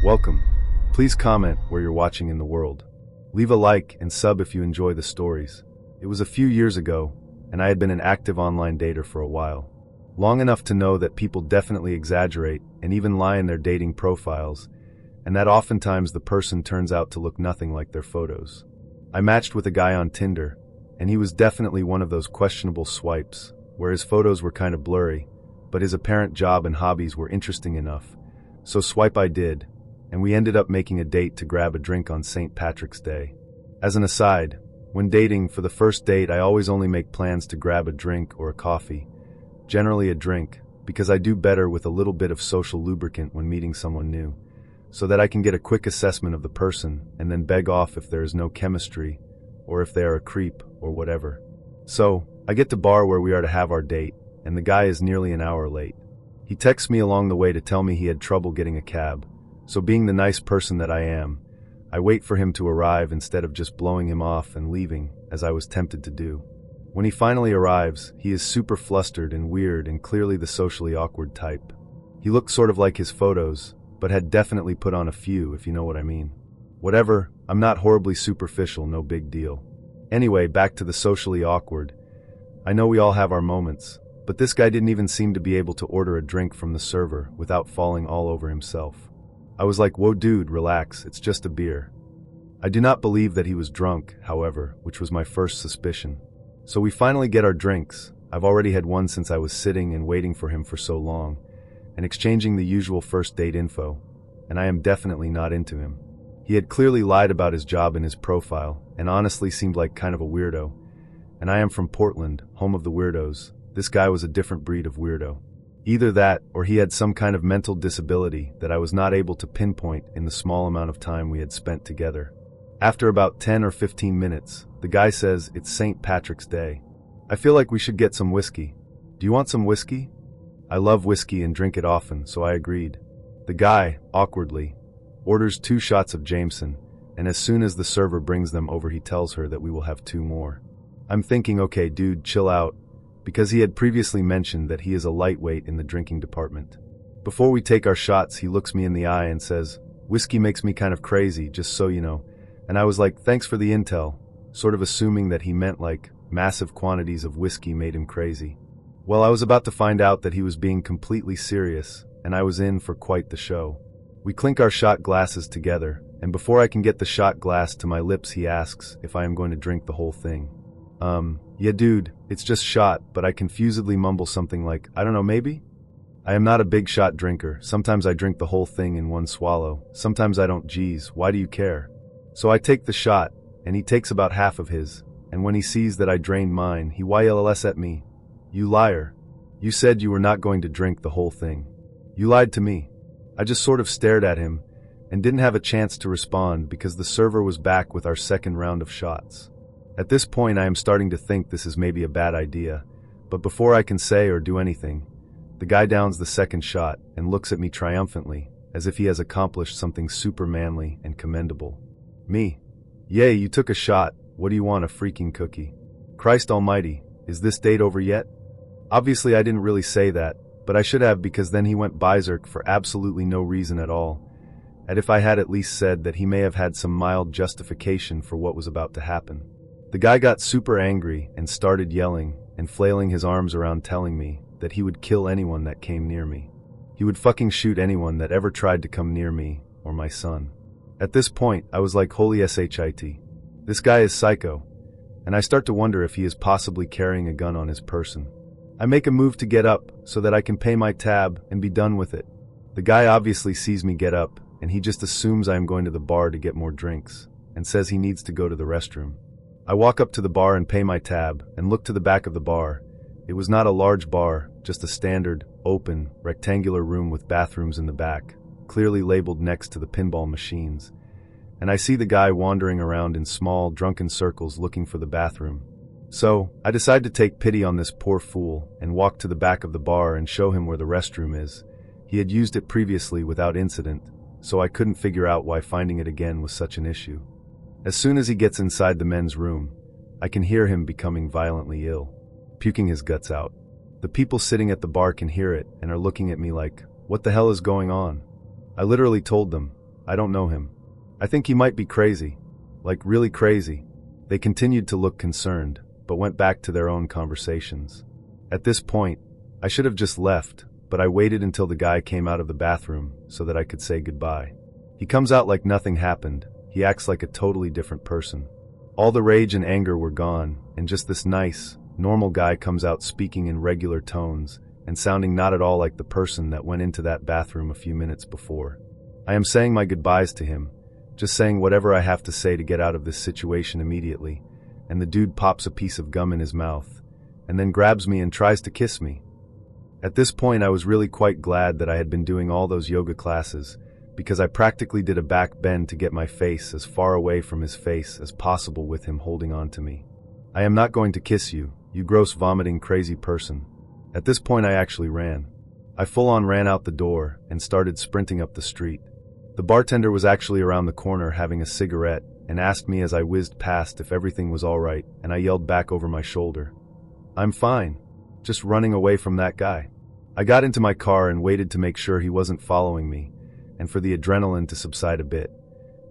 Welcome. Please comment where you're watching in the world. Leave a like and sub if you enjoy the stories. It was a few years ago, and I had been an active online dater for a while. Long enough to know that people definitely exaggerate and even lie in their dating profiles, and that oftentimes the person turns out to look nothing like their photos. I matched with a guy on Tinder, and he was definitely one of those questionable swipes, where his photos were kind of blurry, but his apparent job and hobbies were interesting enough. So swipe I did, and we ended up making a date to grab a drink on St. Patrick's Day. As an aside, when dating, for the first date I always only make plans to grab a drink or a coffee, generally a drink, because I do better with a little bit of social lubricant when meeting someone new, so that I can get a quick assessment of the person and then beg off if there is no chemistry, or if they are a creep, or whatever. So, I get to bar where we are to have our date, and the guy is nearly an hour late. He texts me along the way to tell me he had trouble getting a cab, so being the nice person that I am, I wait for him to arrive instead of just blowing him off and leaving, as I was tempted to do. When he finally arrives, he is super flustered and weird and clearly the socially awkward type. He looked sort of like his photos, but had definitely put on a few, if you know what I mean. Whatever, I'm not horribly superficial, no big deal. Anyway, back to the socially awkward. I know we all have our moments, but this guy didn't even seem to be able to order a drink from the server without falling all over himself. I was like, whoa dude, relax, it's just a beer. I do not believe that he was drunk, however, which was my first suspicion. So we finally get our drinks. I've already had one since I was sitting and waiting for him for so long, and exchanging the usual first date info, and I am definitely not into him. He had clearly lied about his job in his profile, and honestly seemed like kind of a weirdo. And I am from Portland, home of the weirdos. This guy was a different breed of weirdo. Either that, or he had some kind of mental disability that I was not able to pinpoint in the small amount of time we had spent together. After about 10 or 15 minutes, the guy says it's St. Patrick's Day. I feel like we should get some whiskey. Do you want some whiskey? I love whiskey and drink it often, so I agreed. The guy, awkwardly, orders 2 shots of Jameson, and as soon as the server brings them over he tells her that we will have 2 more. I'm thinking, okay dude, chill out, because he had previously mentioned that he is a lightweight in the drinking department. Before we take our shots, he looks me in the eye and says, "Whiskey makes me kind of crazy, just so you know." And I was like, thanks for the intel, sort of assuming that he meant like massive quantities of whiskey made him crazy. Well, I was about to find out that he was being completely serious, and I was in for quite the show. We clink our shot glasses together, and before I can get the shot glass to my lips he asks if I am going to drink the whole thing. Yeah dude, it's just shot, but I confusedly mumble something like, I don't know, maybe? I am not a big shot drinker. Sometimes I drink the whole thing in one swallow. Sometimes I don't. Geez, why do you care? So I take the shot, and he takes about half of his, and when he sees that I drain mine, he yells at me. You liar. You said you were not going to drink the whole thing. You lied to me. I just sort of stared at him, and didn't have a chance to respond because the server was back with our second round of shots. At this point I am starting to think this is maybe a bad idea, but before I can say or do anything, the guy downs the second shot and looks at me triumphantly, as if he has accomplished something super manly and commendable. Me? Yay, you took a shot. What do you want, a freaking cookie? Christ almighty, is this date over yet? Obviously I didn't really say that, but I should have, because then he went berserk for absolutely no reason at all, and if I had at least said that he may have had some mild justification for what was about to happen. The guy got super angry and started yelling and flailing his arms around, telling me that he would kill anyone that came near me. He would fucking shoot anyone that ever tried to come near me or my son. At this point, I was like, holy shit. This guy is psycho, and I start to wonder if he is possibly carrying a gun on his person. I make a move to get up so that I can pay my tab and be done with it. The guy obviously sees me get up, and he just assumes I am going to the bar to get more drinks, and says he needs to go to the restroom. I walk up to the bar and pay my tab, and look to the back of the bar. It was not a large bar, just a standard, open, rectangular room with bathrooms in the back, clearly labeled next to the pinball machines. And I see the guy wandering around in small, drunken circles looking for the bathroom. So, I decide to take pity on this poor fool and walk to the back of the bar and show him where the restroom is. He had used it previously without incident, so I couldn't figure out why finding it again was such an issue. As soon as he gets inside the men's room, I can hear him becoming violently ill, puking his guts out. The people sitting at the bar can hear it and are looking at me like, what the hell is going on? I literally told them, I don't know him. I think he might be crazy. Like really crazy. They continued to look concerned, but went back to their own conversations. At this point, I should have just left, but I waited until the guy came out of the bathroom so that I could say goodbye. He comes out like nothing happened. He acts like a totally different person. All the rage and anger were gone, and just this nice, normal guy comes out speaking in regular tones and sounding not at all like the person that went into that bathroom a few minutes before. I am saying my goodbyes to him, just saying whatever I have to say to get out of this situation immediately, and the dude pops a piece of gum in his mouth, and then grabs me and tries to kiss me. At this point I was really quite glad that I had been doing all those yoga classes, because I practically did a back bend to get my face as far away from his face as possible with him holding on to me. I am not going to kiss you, you gross vomiting crazy person. At this point I actually ran. I full-on ran out the door and started sprinting up the street. The bartender was actually around the corner having a cigarette and asked me as I whizzed past if everything was all right, and I yelled back over my shoulder, "I'm fine. Just running away from that guy." I got into my car and waited to make sure he wasn't following me, and for the adrenaline to subside a bit,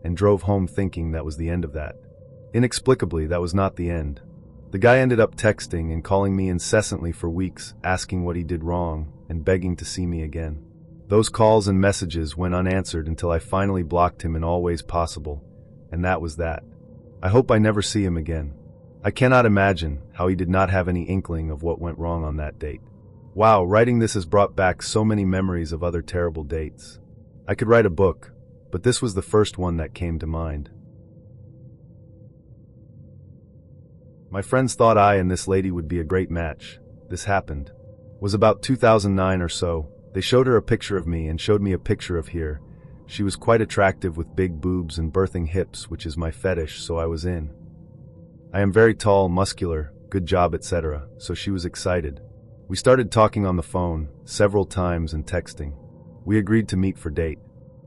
and drove home thinking that was the end of that. Inexplicably, that was not the end. The guy ended up texting and calling me incessantly for weeks, asking what he did wrong and begging to see me again. Those calls and messages went unanswered until I finally blocked him in all ways possible, and that was that. I hope I never see him again. I cannot imagine how he did not have any inkling of what went wrong on that date. Wow, writing this has brought back so many memories of other terrible dates. I could write a book, but this was the first one that came to mind. My friends thought I and this lady would be a great match. This happened. It was about 2009 or so. They showed her a picture of me and showed me a picture of her. She was quite attractive with big boobs and birthing hips, which is my fetish, so I was in. I am very tall, muscular, good job, etc., so she was excited. We started talking on the phone, several times, and texting. We agreed to meet for date.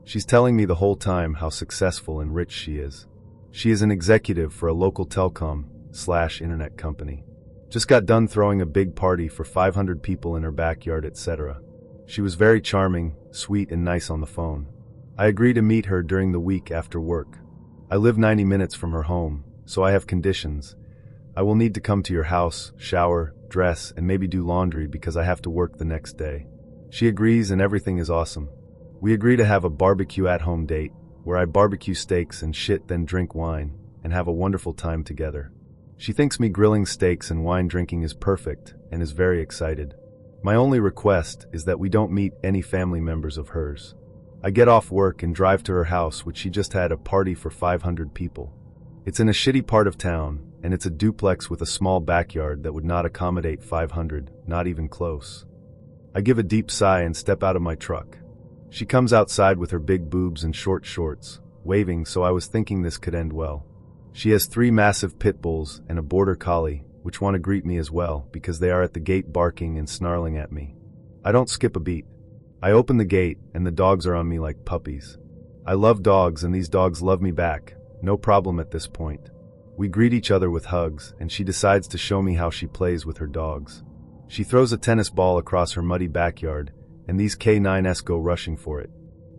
She's telling me the whole time how successful and rich she is. She is an executive for a local telecom/internet company. Just got done throwing a big party for 500 people in her backyard, etc. She was very charming, sweet, and nice on the phone. I agreed to meet her during the week after work. I live 90 minutes from her home, so I have conditions. I will need to come to your house, shower, dress, and maybe do laundry because I have to work the next day. She agrees and everything is awesome. We agree to have a barbecue at-home date, where I barbecue steaks and shit, then drink wine, and have a wonderful time together. She thinks me grilling steaks and wine drinking is perfect, and is very excited. My only request is that we don't meet any family members of hers. I get off work and drive to her house, which she just had a party for 500 people. It's in a shitty part of town, and it's a duplex with a small backyard that would not accommodate 500, not even close. I give a deep sigh and step out of my truck. She comes outside with her big boobs and short shorts, waving, so I was thinking this could end well. She has 3 massive pit bulls and a border collie, which want to greet me as well because they are at the gate barking and snarling at me. I don't skip a beat. I open the gate and the dogs are on me like puppies. I love dogs and these dogs love me back, no problem at this point. We greet each other with hugs and she decides to show me how she plays with her dogs. She throws a tennis ball across her muddy backyard and these K9s go rushing for it.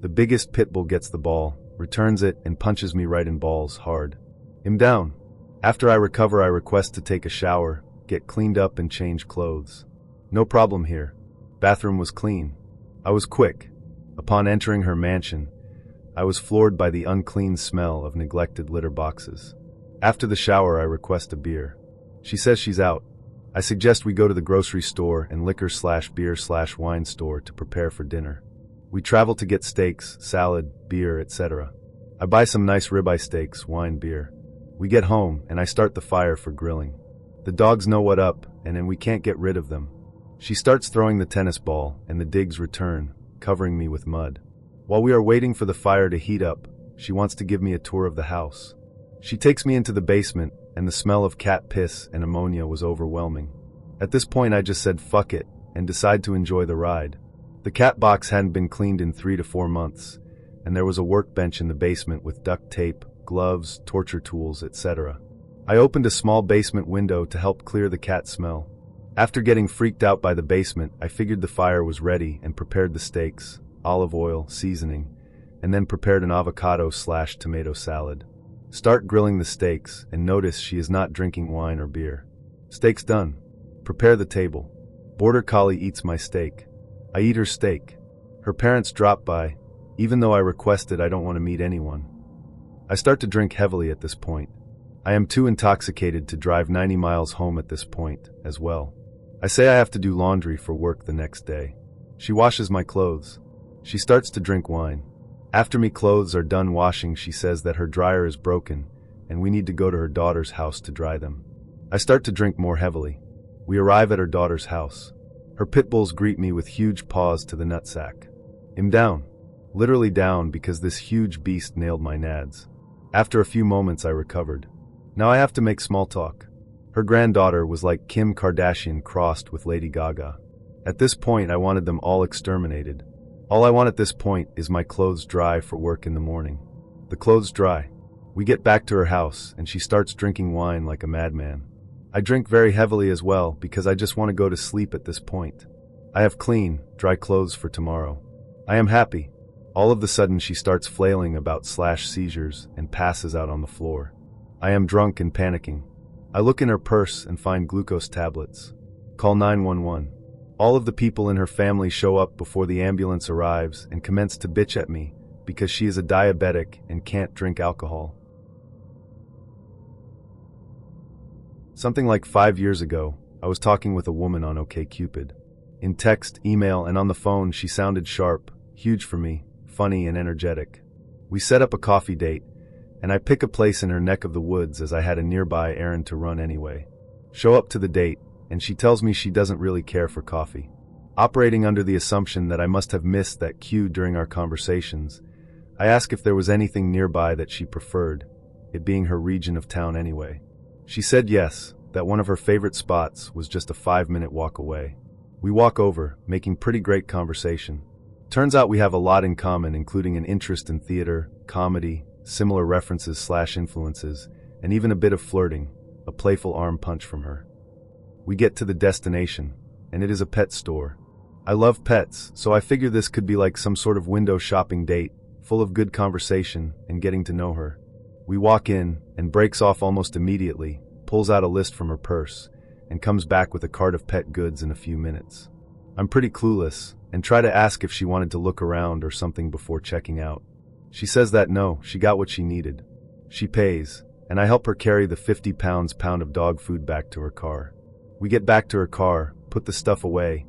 The biggest pit bull gets the ball, returns it, and punches me right in balls hard. I'm down. After I recover, I request to take a shower, get cleaned up and change clothes. No problem here. Bathroom was clean. I was quick. Upon entering her mansion, I was floored by the unclean smell of neglected litter boxes. After the shower, I request a beer. She says she's out. I suggest we go to the grocery store and liquor/beer/wine store to prepare for dinner. We travel to get steaks, salad, beer, etc. I buy some nice ribeye steaks, wine, beer. We get home and I start the fire for grilling. The dogs know what up and then we can't get rid of them. She starts throwing the tennis ball and the digs return, covering me with mud. While we are waiting for the fire to heat up, she wants to give me a tour of the house. She takes me into the basement and the smell of cat piss and ammonia was overwhelming. At this point I just said fuck it and decide to enjoy the ride. The cat box hadn't been cleaned in 3 to 4 months, and there was a workbench in the basement with duct tape, gloves, torture tools, etc. I opened a small basement window to help clear the cat smell. After getting freaked out by the basement, I figured the fire was ready and prepared the steaks, olive oil, seasoning, and then prepared an avocado/tomato salad. Start grilling the steaks and notice she is not drinking wine or beer. Steaks done. Prepare the table. Border Collie eats my steak. I eat her steak. Her parents drop by, even though I requested I don't want to meet anyone. I start to drink heavily at this point. I am too intoxicated to drive 90 miles home at this point, as well. I say I have to do laundry for work the next day. She washes my clothes. She starts to drink wine. After me clothes are done washing, she says that her dryer is broken, and we need to go to her daughter's house to dry them. I start to drink more heavily. We arrive at her daughter's house. Her pit bulls greet me with huge paws to the nutsack. I'm down. Literally down because this huge beast nailed my nads. After a few moments I recovered. Now I have to make small talk. Her granddaughter was like Kim Kardashian crossed with Lady Gaga. At this point I wanted them all exterminated. All I want at this point is my clothes dry for work in the morning. The clothes dry. We get back to her house and she starts drinking wine like a madman. I drink very heavily as well because I just want to go to sleep at this point. I have clean, dry clothes for tomorrow. I am happy. All of a sudden she starts flailing about /seizures and passes out on the floor. I am drunk and panicking. I look in her purse and find glucose tablets. Call 911. All of the people in her family show up before the ambulance arrives and commence to bitch at me because she is a diabetic and can't drink alcohol. Something like 5 years ago, I was talking with a woman on OkCupid. In text, email, and on the phone, she sounded sharp, huge for me, funny and energetic. We set up a coffee date, and I pick a place in her neck of the woods as I had a nearby errand to run anyway. Show up to the date, and she tells me she doesn't really care for coffee. Operating under the assumption that I must have missed that cue during our conversations, I ask if there was anything nearby that she preferred, it being her region of town anyway. She said yes, that one of her favorite spots was just a 5-minute walk away. We walk over, making pretty great conversation. Turns out we have a lot in common, including an interest in theater, comedy, similar references/influences, and even a bit of flirting, a playful arm punch from her. We get to the destination, and it is a pet store. I love pets, so I figure this could be like some sort of window shopping date, full of good conversation and getting to know her. We walk in, and breaks off almost immediately, pulls out a list from her purse, and comes back with a cart of pet goods in a few minutes. I'm pretty clueless, and try to ask if she wanted to look around or something before checking out. She says that no, she got what she needed. She pays, and I help her carry the 50 pound of dog food back to her car. We get back to her car, put the stuff away,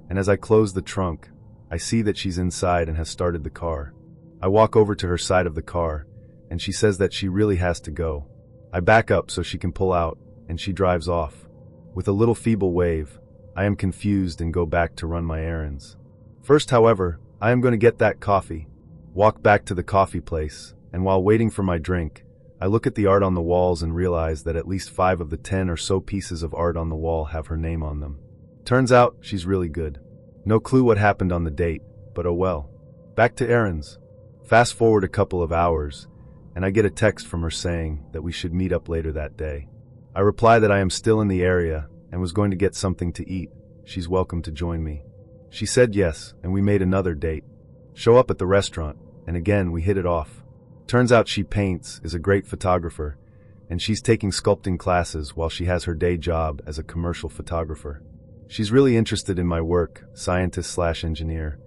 and as I close the trunk, I see that she's inside and has started the car. I walk over to her side of the car, and she says that she really has to go. I back up so she can pull out, and she drives off. With a little feeble wave, I am confused and go back to run my errands. First, however, I am going to get that coffee. Walk back to the coffee place, and while waiting for my drink, I look at the art on the walls and realize that at least 5 of the 10 or so pieces of art on the wall have her name on them. Turns out, she's really good. No clue what happened on the date, but oh well. Back to errands. Fast forward a couple of hours, and I get a text from her saying that we should meet up later that day. I reply that I am still in the area and was going to get something to eat. She's welcome to join me. She said yes, and we made another date. Show up at the restaurant, and again we hit it off. Turns out she paints, is a great photographer, and she's taking sculpting classes while she has her day job as a commercial photographer. She's really interested in my work, scientist/engineer,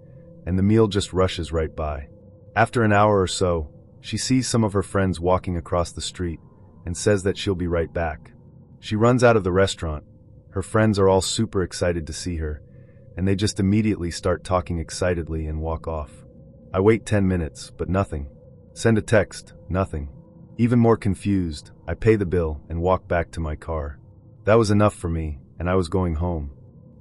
and the meal just rushes right by. After an hour or so, she sees some of her friends walking across the street and says that she'll be right back. She runs out of the restaurant. Her friends are all super excited to see her, and they just immediately start talking excitedly and walk off. I wait 10 minutes, but nothing. Send a text, nothing. Even more confused, I pay the bill and walk back to my car. That was enough for me, and I was going home.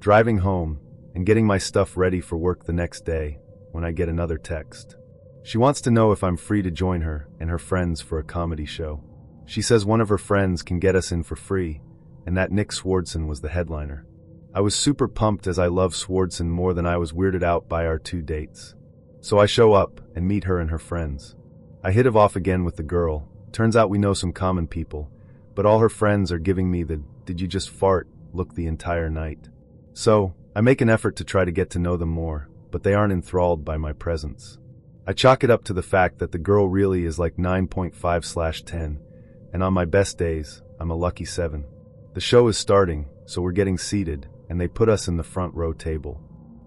Driving home, and getting my stuff ready for work the next day, when I get another text. She wants to know if I'm free to join her and her friends for a comedy show. She says one of her friends can get us in for free, and that Nick Swardson was the headliner. I was super pumped as I love Swardson more than I was weirded out by our 2 dates. So I show up and meet her and her friends. I hit it off again with the girl. Turns out we know some common people, but all her friends are giving me the "did you just fart" look the entire night. So, I make an effort to try to get to know them more, but they aren't enthralled by my presence. I chalk it up to the fact that the girl really is like 9.5/10, and on my best days, I'm a lucky 7. The show is starting, so we're getting seated, and they put us in the front row table.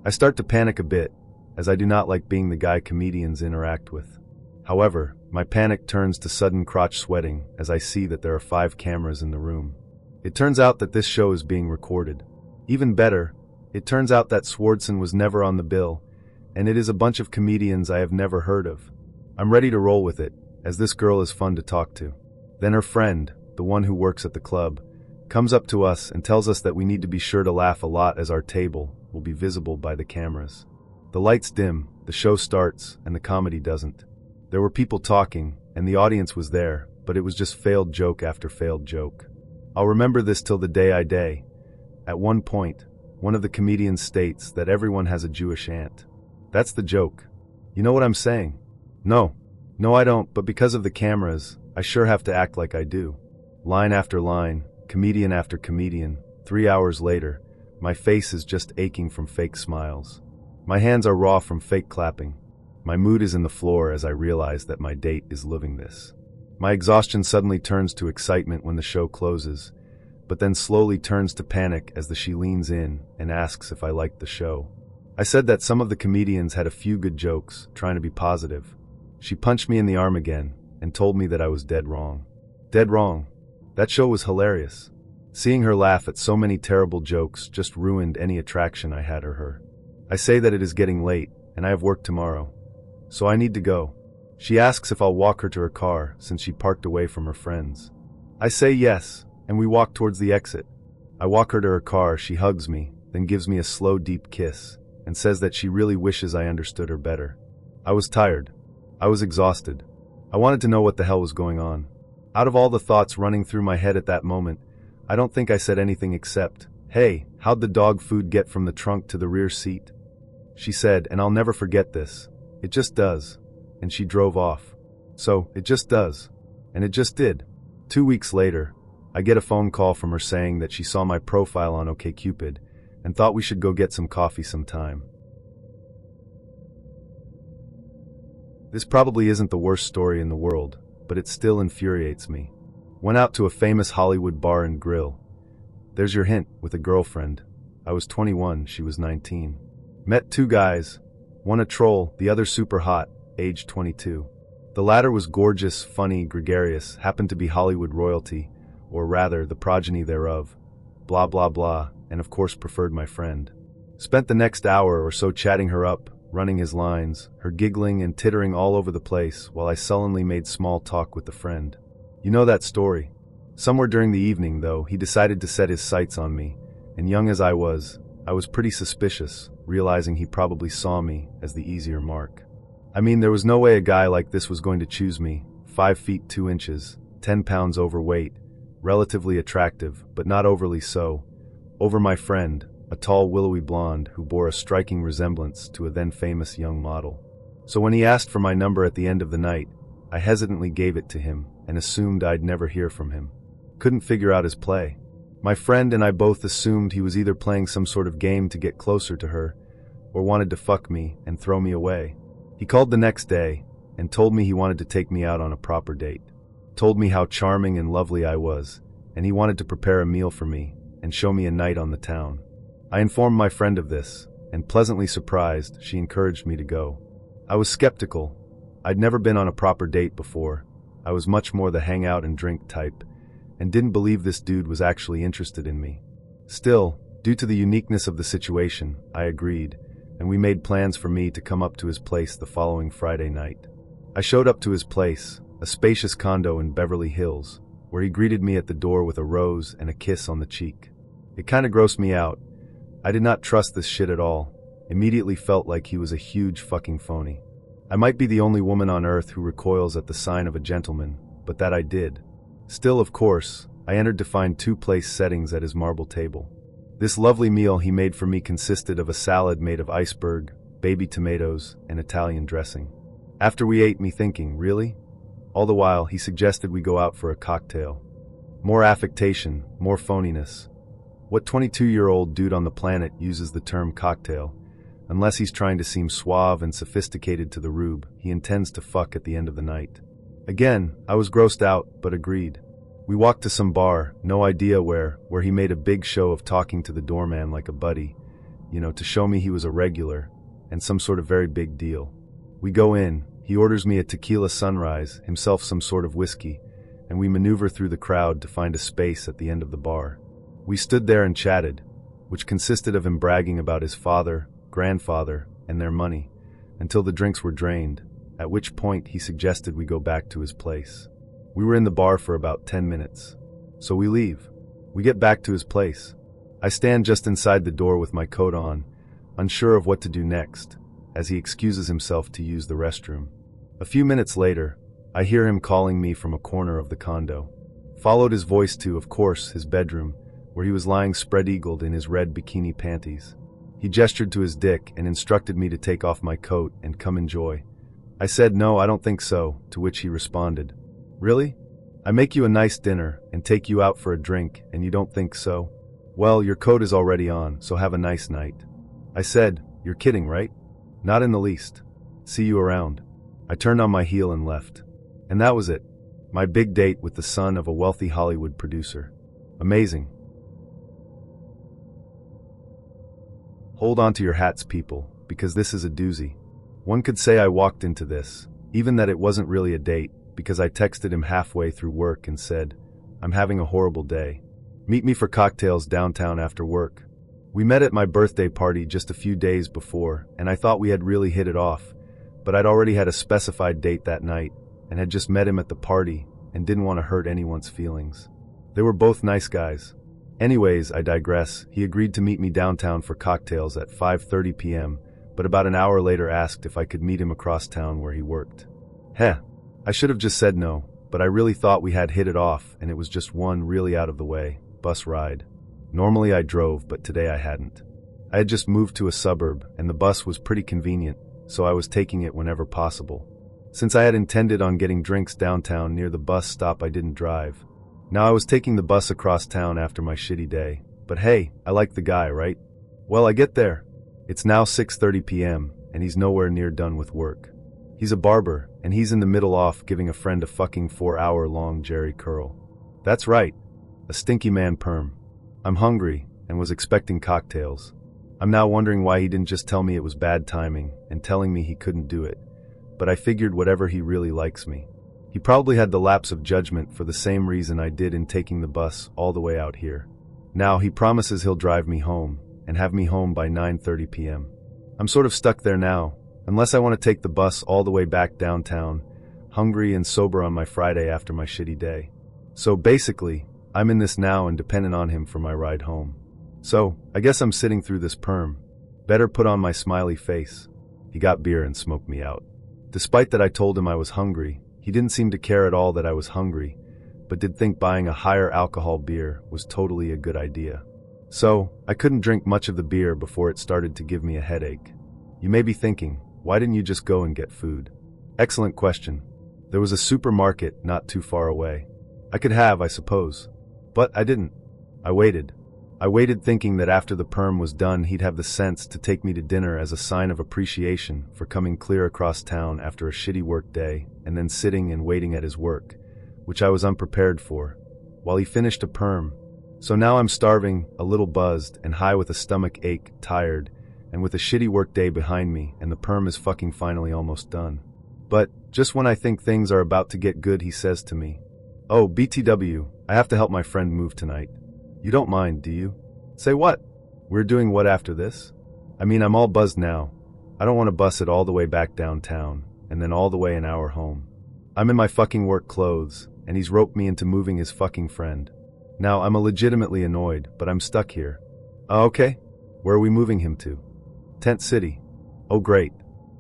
I start to panic a bit, as I do not like being the guy comedians interact with. However, my panic turns to sudden crotch sweating as I see that there are 5 cameras in the room. It turns out that this show is being recorded. Even better, it turns out that Swardson was never on the bill, and it is a bunch of comedians I have never heard of. I'm ready to roll with it, as this girl is fun to talk to. Then her friend, the one who works at the club, comes up to us and tells us that we need to be sure to laugh a lot as our table will be visible by the cameras. The lights dim, the show starts, and the comedy doesn't. There were people talking, and the audience was there, but it was just failed joke after failed joke. I'll remember this till the day I die. At one point, one of the comedians states that everyone has a Jewish aunt. That's the joke. You know what I'm saying? No, I don't, but because of the cameras, I sure have to act like I do. Line after line, comedian after comedian, 3 hours later, my face is just aching from fake smiles. My hands are raw from fake clapping. My mood is in the floor as I realize that my date is living this. My exhaustion suddenly turns to excitement when the show closes, but then slowly turns to panic as she leans in and asks if I liked the show. I said that some of the comedians had a few good jokes, trying to be positive. She punched me in the arm again and told me that I was dead wrong. Dead wrong. That show was hilarious. Seeing her laugh at so many terrible jokes just ruined any attraction I had her. I say that it is getting late and I have work tomorrow, so I need to go. She asks if I'll walk her to her car since she parked away from her friends. I say yes, and we walk towards the exit. I walk her to her car, she hugs me, then gives me a slow, deep kiss, and says that she really wishes I understood her better. I was tired. I was exhausted. I wanted to know what the hell was going on. Out of all the thoughts running through my head at that moment, I don't think I said anything except, "Hey, how'd the dog food get from the trunk to the rear seat?" She said, and I'll never forget this, "It just does." And she drove off. So, it just does. And it just did. 2 weeks later, I get a phone call from her saying that she saw my profile on OkCupid and thought we should go get some coffee sometime. This probably isn't the worst story in the world, but it still infuriates me. Went out to a famous Hollywood bar and grill. There's your hint, with a girlfriend. I was 21, she was 19. Met 2 guys, one a troll, the other super hot, aged 22. The latter was gorgeous, funny, gregarious, happened to be Hollywood royalty, or rather, the progeny thereof. Blah blah blah, and of course preferred my friend. Spent the next hour or so chatting her up, running his lines, her giggling and tittering all over the place while I sullenly made small talk with the friend. You know that story. Somewhere during the evening, though, he decided to set his sights on me, and young as I was pretty suspicious, realizing he probably saw me as the easier mark. I mean, there was no way a guy like this was going to choose me, 5 feet 2 inches, 10 pounds overweight, relatively attractive, but not overly so, over my friend, a tall willowy blonde who bore a striking resemblance to a then famous young model. So when he asked for my number at the end of the night, I hesitantly gave it to him and assumed I'd never hear from him. Couldn't figure out his play. My friend and I both assumed he was either playing some sort of game to get closer to her, or wanted to fuck me and throw me away. He called the next day and told me he wanted to take me out on a proper date. Told me how charming and lovely I was, and he wanted to prepare a meal for me and show me a night on the town. I informed my friend of this, and pleasantly surprised, she encouraged me to go. I was skeptical. I'd never been on a proper date before. I was much more the hang out and drink type, and didn't believe this dude was actually interested in me. Still, due to the uniqueness of the situation, I agreed, and we made plans for me to come up to his place the following Friday night. I showed up to his place, a spacious condo in Beverly Hills, where he greeted me at the door with a rose and a kiss on the cheek. It kinda grossed me out. I did not trust this shit at all. Immediately felt like he was a huge fucking phony. I might be the only woman on earth who recoils at the sign of a gentleman, but that I did. Still, of course, I entered to find 2 place settings at his marble table. This lovely meal he made for me consisted of a salad made of iceberg, baby tomatoes, and Italian dressing. After we ate, me thinking, really? All the while, he suggested we go out for a cocktail. More affectation, more phoniness. What 22-year-old dude on the planet uses the term cocktail? Unless he's trying to seem suave and sophisticated to the rube, he intends to fuck at the end of the night. Again, I was grossed out, but agreed. We walked to some bar, no idea where he made a big show of talking to the doorman like a buddy, to show me he was a regular, and some sort of very big deal. We go in, he orders me a tequila sunrise, himself some sort of whiskey, and we maneuver through the crowd to find a space at the end of the bar. We stood there and chatted, which consisted of him bragging about his father, grandfather, and their money, until the drinks were drained, at which point he suggested we go back to his place. We were in the bar for about 10 minutes. So we leave. We get back to his place. I stand just inside the door with my coat on, unsure of what to do next, as he excuses himself to use the restroom. A few minutes later, I hear him calling me from a corner of the condo. Followed his voice to, of course, his bedroom, where he was lying spread-eagled in his red bikini panties. He gestured to his dick and instructed me to take off my coat and come enjoy. I said, "No, I don't think so," to which he responded, "Really? I make you a nice dinner and take you out for a drink and you don't think so? Well, your coat is already on, so have a nice night." I said, "You're kidding, right?" "Not in the least. See you around." I turned on my heel and left. And that was it. My big date with the son of a wealthy Hollywood producer. Amazing. Hold on to your hats, people, because this is a doozy. One could say I walked into this, even that it wasn't really a date, because I texted him halfway through work and said, "I'm having a horrible day. Meet me for cocktails downtown after work." We met at my birthday party just a few days before, and I thought we had really hit it off, but I'd already had a specified date that night, and had just met him at the party, and didn't want to hurt anyone's feelings. They were both nice guys. Anyways, I digress. He agreed to meet me downtown for cocktails at 5:30 p.m., but about an hour later asked if I could meet him across town where he worked. I should have just said no, but I really thought we had hit it off, and it was just one really out of the way bus ride. Normally I drove, but today I hadn't. I had just moved to a suburb, and the bus was pretty convenient, so I was taking it whenever possible. Since I had intended on getting drinks downtown near the bus stop, I didn't drive. Now I was taking the bus across town after my shitty day, but hey, I like the guy, right? Well, I get there. It's now 6:30 p.m., and he's nowhere near done with work. He's a barber, and he's in the middle off giving a friend a fucking 4-hour-long Jerry curl. That's right, a stinky man perm. I'm hungry, and was expecting cocktails. I'm now wondering why he didn't just tell me it was bad timing, and telling me he couldn't do it. But I figured whatever, he really likes me. He probably had the lapse of judgment for the same reason I did in taking the bus all the way out here. Now he promises he'll drive me home, and have me home by 9:30 p.m. I'm sort of stuck there now, unless I want to take the bus all the way back downtown, hungry and sober on my Friday after my shitty day. So basically, I'm in this now and dependent on him for my ride home. So, I guess I'm sitting through this perm. Better put on my smiley face. He got beer and smoked me out. Despite that I told him I was hungry, he didn't seem to care at all that I was hungry, but did think buying a higher alcohol beer was totally a good idea. So, I couldn't drink much of the beer before it started to give me a headache. You may be thinking, why didn't you just go and get food? Excellent question. There was a supermarket not too far away. I could have, I suppose. But I didn't. I waited. I waited thinking that after the perm was done he'd have the sense to take me to dinner as a sign of appreciation for coming clear across town after a shitty work day and then sitting and waiting at his work, which I was unprepared for, while he finished a perm. So now I'm starving, a little buzzed, and high with a stomach ache, tired, and with a shitty work day behind me, and the perm is fucking finally almost done. But, just when I think things are about to get good, he says to me, "Oh, BTW, I have to help my friend move tonight. You don't mind, do you?" Say what? We're doing what after this? I mean, I'm all buzzed now. I don't want to bus it all the way back downtown, and then all the way an hour home. I'm in my fucking work clothes, and he's roped me into moving his fucking friend. Now, I'm legitimately annoyed, but I'm stuck here. Okay. Where are we moving him to? Tent City. Oh great.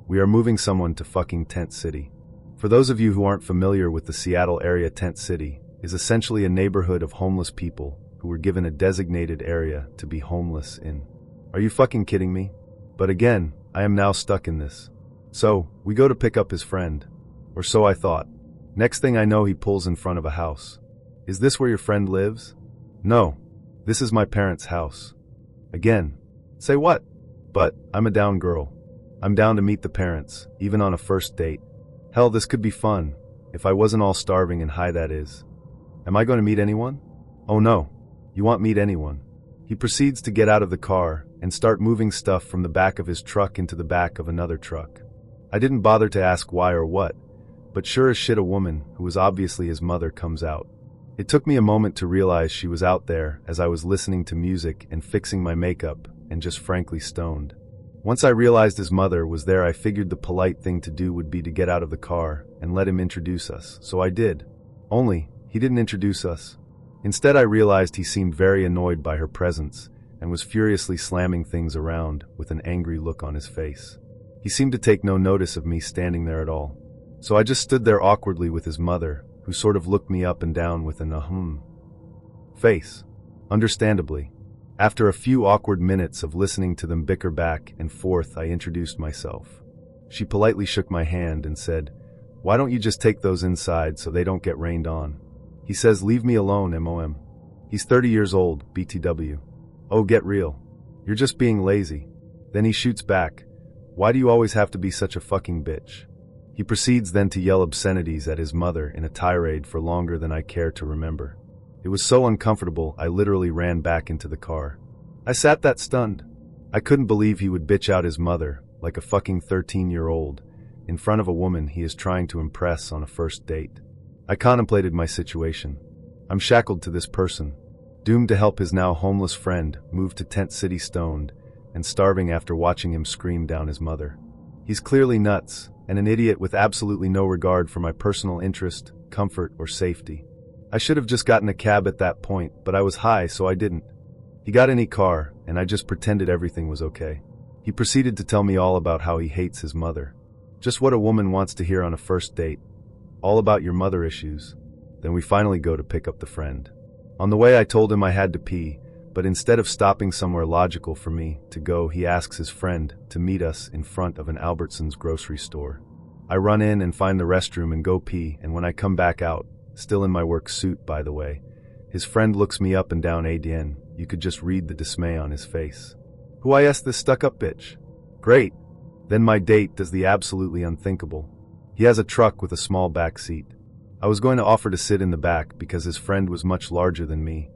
We are moving someone to fucking Tent City. For those of you who aren't familiar with the Seattle area, Tent City is essentially a neighborhood of homeless people who were given a designated area to be homeless in. Are you fucking kidding me? But again, I am now stuck in this. So, we go to pick up his friend. Or so I thought. Next thing I know, he pulls in front of a house. Is this where your friend lives? No. This is my parents' house. Again. Say what? But I'm a down girl. I'm down to meet the parents, even on a first date. Hell, this could be fun, if I wasn't all starving and high, that is. Am I going to meet anyone? Oh no, you won't meet anyone. He proceeds to get out of the car and start moving stuff from the back of his truck into the back of another truck. I didn't bother to ask why or what, but sure as shit a woman, who was obviously his mother, comes out. It took me a moment to realize she was out there as I was listening to music and fixing my makeup and just frankly stoned. Once I realized his mother was there, I figured the polite thing to do would be to get out of the car and let him introduce us, so I did. Only, he didn't introduce us. Instead, I realized he seemed very annoyed by her presence and was furiously slamming things around with an angry look on his face. He seemed to take no notice of me standing there at all. So I just stood there awkwardly with his mother, who sort of looked me up and down with an face. Understandably. After a few awkward minutes of listening to them bicker back and forth, I introduced myself. She politely shook my hand and said, "Why don't you just take those inside so they don't get rained on?" He says, "Leave me alone, MOM. He's 30 years old, BTW. Oh, get real. You're just being lazy." Then he shoots back, "Why do you always have to be such a fucking bitch?" He proceeds then to yell obscenities at his mother in a tirade for longer than I care to remember. It was so uncomfortable, I literally ran back into the car. I sat that stunned. I couldn't believe he would bitch out his mother, like a fucking 13-year-old, in front of a woman he is trying to impress on a first date. I contemplated my situation. I'm shackled to this person, doomed to help his now homeless friend move to Tent City stoned and starving after watching him scream down his mother. He's clearly nuts and an idiot with absolutely no regard for my personal interest, comfort, or safety. I should have just gotten a cab at that point, but I was high, so I didn't. He got in his car, and I just pretended everything was okay. He proceeded to tell me all about how he hates his mother. Just what a woman wants to hear on a first date. All about your mother issues. Then we finally go to pick up the friend. On the way, I told him I had to pee, but instead of stopping somewhere logical for me to go, he asks his friend to meet us in front of an Albertsons grocery store. I run in and find the restroom and go pee, and when I come back out, still in my work suit by the way, his friend looks me up and down ADN. You could just read the dismay on his face. "Who I asked this stuck-up bitch?" Great. Then my date does the absolutely unthinkable. He has a truck with a small back seat. I was going to offer to sit in the back because his friend was much larger than me,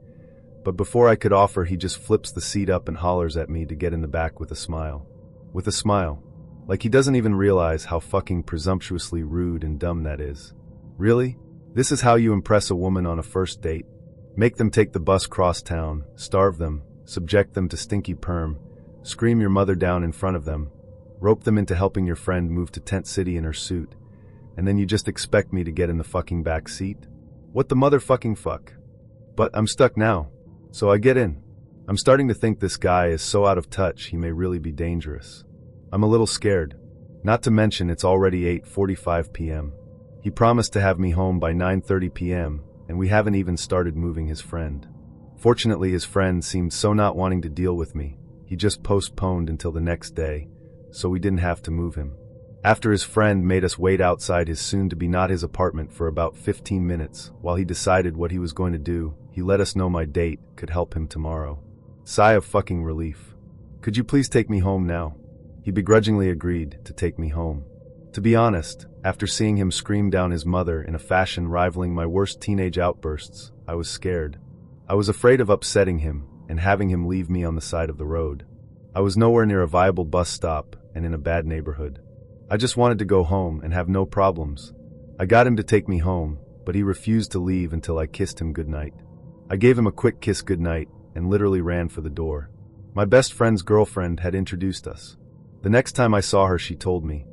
but before I could offer, he just flips the seat up and hollers at me to get in the back with a smile. With a smile. Like he doesn't even realize how fucking presumptuously rude and dumb that is. Really? This is how you impress a woman on a first date? Make them take the bus cross town, starve them, subject them to stinky perm, scream your mother down in front of them, rope them into helping your friend move to Tent City in her suit, and then you just expect me to get in the fucking back seat? What the motherfucking fuck? But I'm stuck now, so I get in. I'm starting to think this guy is so out of touch he may really be dangerous. I'm a little scared. Not to mention it's already 8:45 p.m. He promised to have me home by 9:30 p.m., and we haven't even started moving his friend. Fortunately, his friend seemed so not wanting to deal with me, he just postponed until the next day, so we didn't have to move him. After his friend made us wait outside his soon-to-be-not-his apartment for about 15 minutes while he decided what he was going to do, he let us know my date could help him tomorrow. Sigh of fucking relief. "Could you please take me home now?" He begrudgingly agreed to take me home. To be honest, after seeing him scream down his mother in a fashion rivaling my worst teenage outbursts, I was scared. I was afraid of upsetting him and having him leave me on the side of the road. I was nowhere near a viable bus stop and in a bad neighborhood. I just wanted to go home and have no problems. I got him to take me home, but he refused to leave until I kissed him goodnight. I gave him a quick kiss goodnight and literally ran for the door. My best friend's girlfriend had introduced us. The next time I saw her, she told me,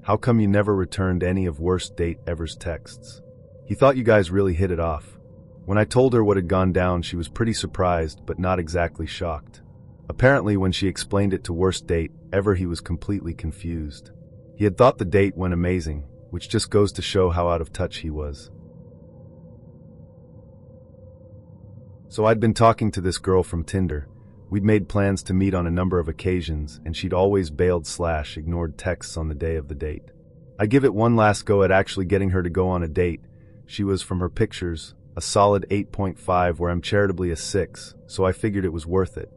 "How come you never returned any of worst date ever's texts? He thought you guys really hit it off." When I told her what had gone down, she was pretty surprised, but not exactly shocked. Apparently, when she explained it to worst date ever, he was completely confused. He had thought the date went amazing, which just goes to show how out of touch he was. So I'd been talking to this girl from Tinder. We'd made plans to meet on a number of occasions, and she'd always bailed/ignored texts on the day of the date. I give it one last go at actually getting her to go on a date. She was, from her pictures, a solid 8.5, where I'm charitably a 6, so I figured it was worth it.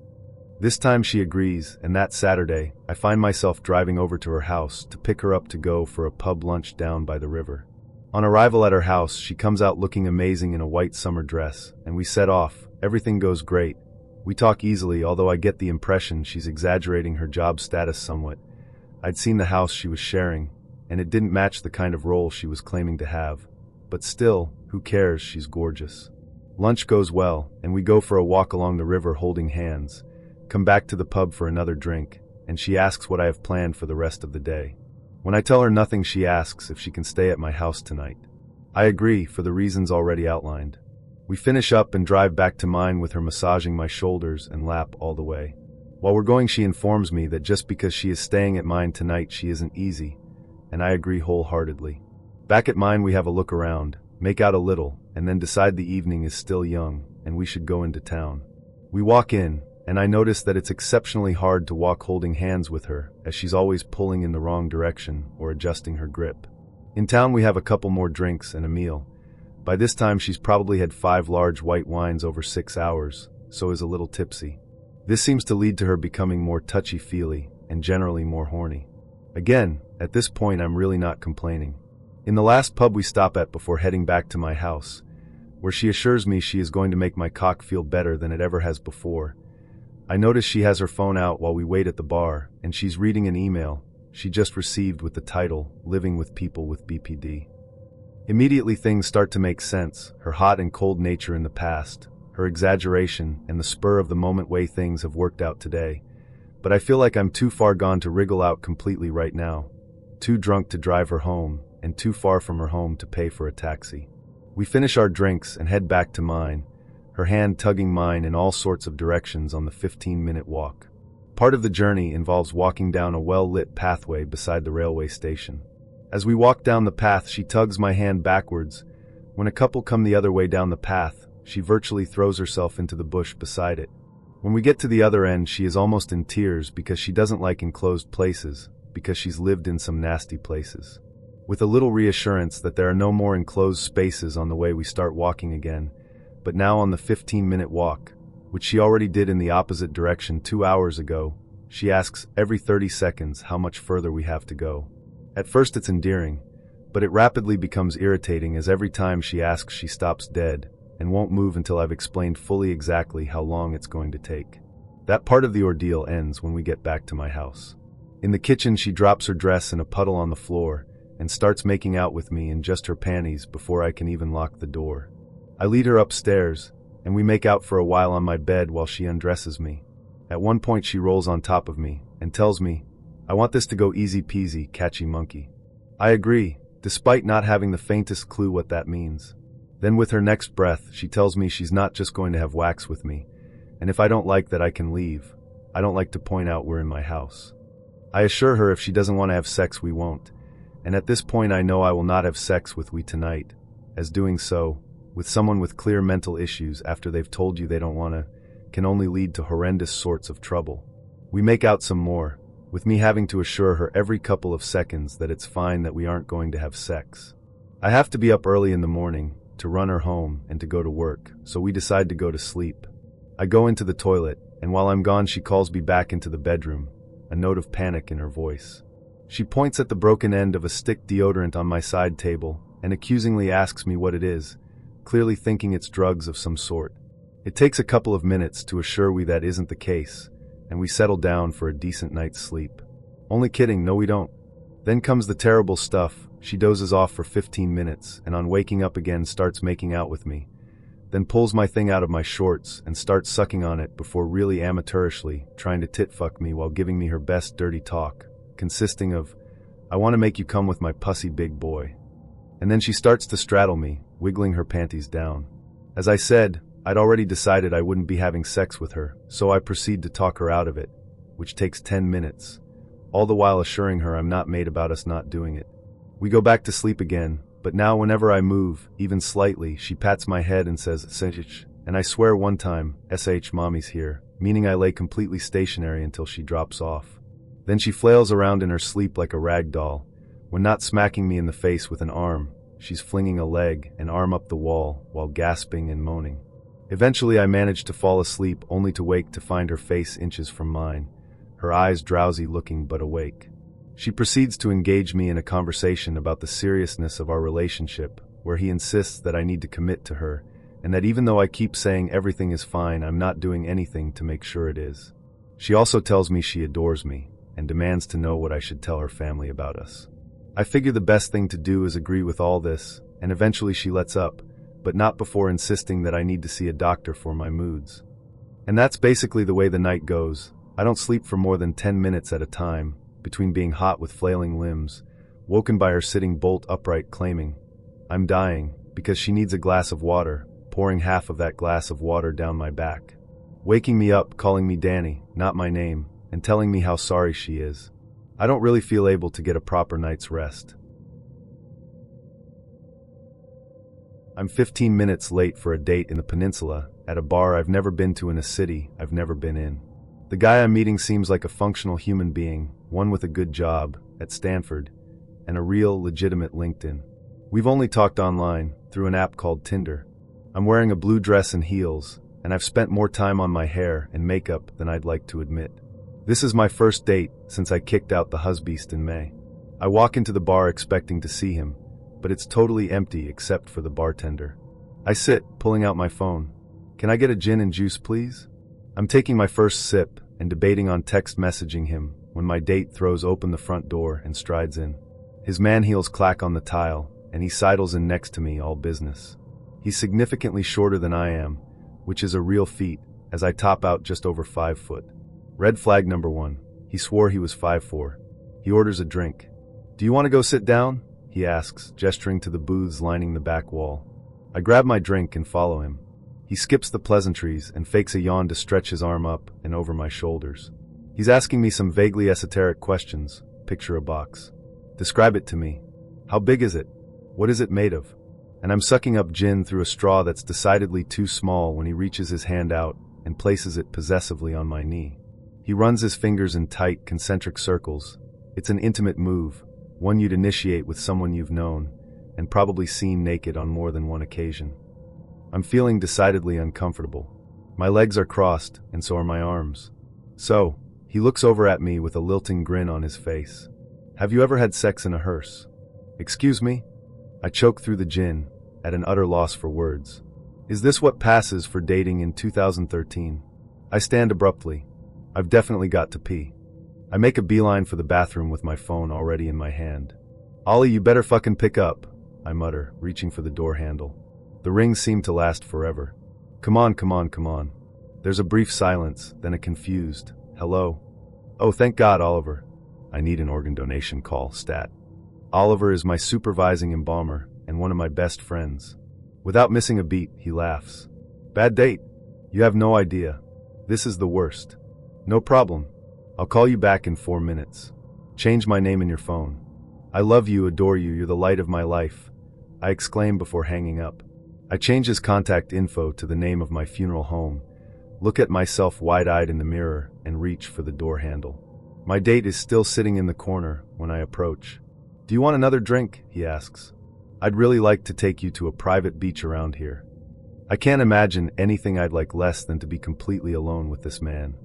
This time she agrees, and that Saturday, I find myself driving over to her house to pick her up to go for a pub lunch down by the river. On arrival at her house, she comes out looking amazing in a white summer dress, and we set off. Everything goes great. We talk easily, although I get the impression she's exaggerating her job status somewhat. I'd seen the house she was sharing, and it didn't match the kind of role she was claiming to have. But still, who cares, she's gorgeous. Lunch goes well, and we go for a walk along the river holding hands, come back to the pub for another drink, and she asks what I have planned for the rest of the day. When I tell her nothing, she asks if she can stay at my house tonight. I agree, for the reasons already outlined. We finish up and drive back to mine with her massaging my shoulders and lap all the way. While we're going, she informs me that just because she is staying at mine tonight, she isn't easy, and I agree wholeheartedly. Back at mine, we have a look around, make out a little, and then decide the evening is still young, and we should go into town. We walk in, and I notice that it's exceptionally hard to walk holding hands with her, as she's always pulling in the wrong direction or adjusting her grip. In town, we have a couple more drinks and a meal. By this time, she's probably had 5 large white wines over 6 hours, so is a little tipsy. This seems to lead to her becoming more touchy-feely and generally more horny. Again, at this point, I'm really not complaining. In the last pub we stop at before heading back to my house, where she assures me she is going to make my cock feel better than it ever has before, I notice she has her phone out while we wait at the bar, and she's reading an email she just received with the title, Living with People with BPD. Immediately things start to make sense, her hot and cold nature in the past, her exaggeration, and the spur-of-the-moment way things have worked out today. But I feel like I'm too far gone to wriggle out completely right now, too drunk to drive her home, and too far from her home to pay for a taxi. We finish our drinks and head back to mine, her hand tugging mine in all sorts of directions on the 15-minute walk. Part of the journey involves walking down a well-lit pathway beside the railway station. As we walk down the path, she tugs my hand backwards. When a couple come the other way down the path, she virtually throws herself into the bush beside it. When we get to the other end, she is almost in tears because she doesn't like enclosed places, because she's lived in some nasty places. With a little reassurance that there are no more enclosed spaces on the way, we start walking again, but now on the 15-minute walk, which she already did in the opposite direction 2 hours ago, she asks every 30 seconds how much further we have to go. At first it's endearing, but it rapidly becomes irritating as every time she asks she stops dead and won't move until I've explained fully exactly how long it's going to take. That part of the ordeal ends when we get back to my house. In the kitchen, she drops her dress in a puddle on the floor and starts making out with me in just her panties before I can even lock the door. I lead her upstairs, and we make out for a while on my bed while she undresses me. At one point she rolls on top of me and tells me, "I want this to go easy peasy, catchy monkey." I agree, despite not having the faintest clue what that means. Then with her next breath, she tells me she's not just going to have wax with me, and if I don't like that I can leave. I don't like to point out we're in my house. I assure her if she doesn't want to have sex, we won't, and at this point I know I will not have sex with we tonight, as doing so, with someone with clear mental issues after they've told you they don't want to, can only lead to horrendous sorts of trouble. We make out some more, with me having to assure her every couple of seconds that it's fine that we aren't going to have sex. I have to be up early in the morning to run her home and to go to work, so we decide to go to sleep. I go into the toilet, and while I'm gone she calls me back into the bedroom, a note of panic in her voice. She points at the broken end of a stick deodorant on my side table and accusingly asks me what it is, clearly thinking it's drugs of some sort. It takes a couple of minutes to assure we that isn't the case, and we settle down for a decent night's sleep. Only kidding, no we don't. Then comes the terrible stuff. She dozes off for 15 minutes, and on waking up again starts making out with me, then pulls my thing out of my shorts and starts sucking on it before really amateurishly trying to tit-fuck me while giving me her best dirty talk, consisting of, "I want to make you come with my pussy, big boy." And then she starts to straddle me, wiggling her panties down. As I said, I'd already decided I wouldn't be having sex with her, so I proceed to talk her out of it, which takes 10 minutes, all the while assuring her I'm not made about us not doing it. We go back to sleep again, but now whenever I move, even slightly, she pats my head and says, "Sh," and I swear one time, "Sh, mommy's here," meaning I lay completely stationary until she drops off. Then she flails around in her sleep like a rag doll. When not smacking me in the face with an arm, she's flinging a leg and arm up the wall while gasping and moaning. Eventually, I managed to fall asleep, only to wake to find her face inches from mine, her eyes drowsy looking but awake. She proceeds to engage me in a conversation about the seriousness of our relationship, where he insists that I need to commit to her, and that even though I keep saying everything is fine, I'm not doing anything to make sure it is. She also tells me she adores me, and demands to know what I should tell her family about us. I figure the best thing to do is agree with all this, and eventually she lets up, but not before insisting that I need to see a doctor for my moods. And that's basically the way the night goes. I don't sleep for more than 10 minutes at a time, between being hot with flailing limbs, woken by her sitting bolt upright claiming, "I'm dying," because she needs a glass of water, pouring half of that glass of water down my back. Waking me up, calling me Danny, not my name, and telling me how sorry she is. I don't really feel able to get a proper night's rest. I'm 15 minutes late for a date in the peninsula, at a bar I've never been to in a city I've never been in. The guy I'm meeting seems like a functional human being, one with a good job, at Stanford, and a real, legitimate LinkedIn. We've only talked online, through an app called Tinder. I'm wearing a blue dress and heels, and I've spent more time on my hair and makeup than I'd like to admit. This is my first date since I kicked out the husbeast in May. I walk into the bar expecting to see him, but it's totally empty except for the bartender. I sit, pulling out my phone. "Can I get a gin and juice, please?" I'm taking my first sip and debating on text messaging him when my date throws open the front door and strides in. His man heels clack on the tile, and he sidles in next to me, all business. He's significantly shorter than I am, which is a real feat, as I top out just over 5 foot. Red flag number 1. He swore he was 5'4". He orders a drink. "Do you want to go sit down?" he asks, gesturing to the booths lining the back wall. I grab my drink and follow him. He skips the pleasantries and fakes a yawn to stretch his arm up and over my shoulders. He's asking me some vaguely esoteric questions. Picture a box. "Describe it to me. How big is it? What is it made of?" And I'm sucking up gin through a straw that's decidedly too small when he reaches his hand out and places it possessively on my knee. He runs his fingers in tight, concentric circles. It's an intimate move, one you'd initiate with someone you've known, and probably seen naked on more than one occasion. I'm feeling decidedly uncomfortable. My legs are crossed, and so are my arms. "So," he looks over at me with a lilting grin on his face. "Have you ever had sex in a hearse?" "Excuse me?" I choke through the gin, at an utter loss for words. Is this what passes for dating in 2013? I stand abruptly. I've definitely got to pee. I make a beeline for the bathroom with my phone already in my hand. "Ollie, you better fucking pick up," I mutter, reaching for the door handle. The rings seem to last forever. Come on, come on, come on." There's a brief silence, then a confused, "Hello?" "Oh, thank God, Oliver." I need an organ donation call, stat. Oliver is my supervising embalmer and one of my best friends. Without missing a beat, he laughs. "Bad date? You have no idea. This is the worst." "No problem. I'll call you back in 4 minutes. Change my name in your phone." "I love you, adore you, you're the light of my life," I exclaim before hanging up. I change his contact info to the name of my funeral home, look at myself wide-eyed in the mirror, and reach for the door handle. My date is still sitting in the corner when I approach. "Do you want another drink?" he asks. "I'd really like to take you to a private beach around here." I can't imagine anything I'd like less than to be completely alone with this man.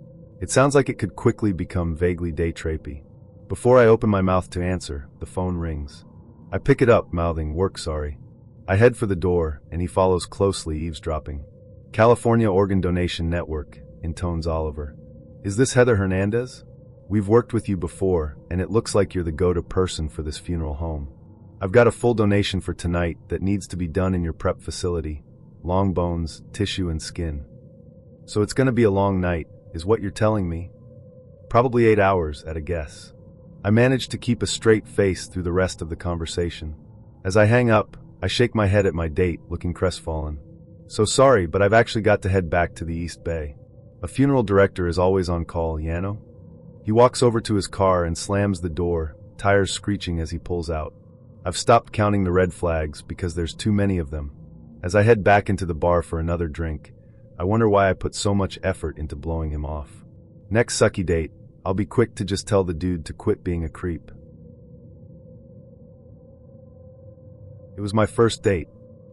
It sounds like it could quickly become vaguely day-trapey. Before I open my mouth to answer, the phone rings. I pick it up, mouthing, "Work, sorry." I head for the door, and he follows closely, eavesdropping. "California Organ Donation Network," intones Oliver. "Is this Heather Hernandez? We've worked with you before, and it looks like you're the go-to person for this funeral home. I've got a full donation for tonight that needs to be done in your prep facility. Long bones, tissue, and skin. So it's gonna be a long night, is what you're telling me? Probably 8 hours, at a guess." I manage to keep a straight face through the rest of the conversation. As I hang up, I shake my head at my date, looking crestfallen. "So sorry, but I've actually got to head back to the East Bay. A funeral director is always on call, Yano?" He walks over to his car and slams the door, tires screeching as he pulls out. I've stopped counting the red flags because there's too many of them. As I head back into the bar for another drink, I wonder why I put so much effort into blowing him off. Next sucky date, I'll be quick to just tell the dude to quit being a creep. It was my first date.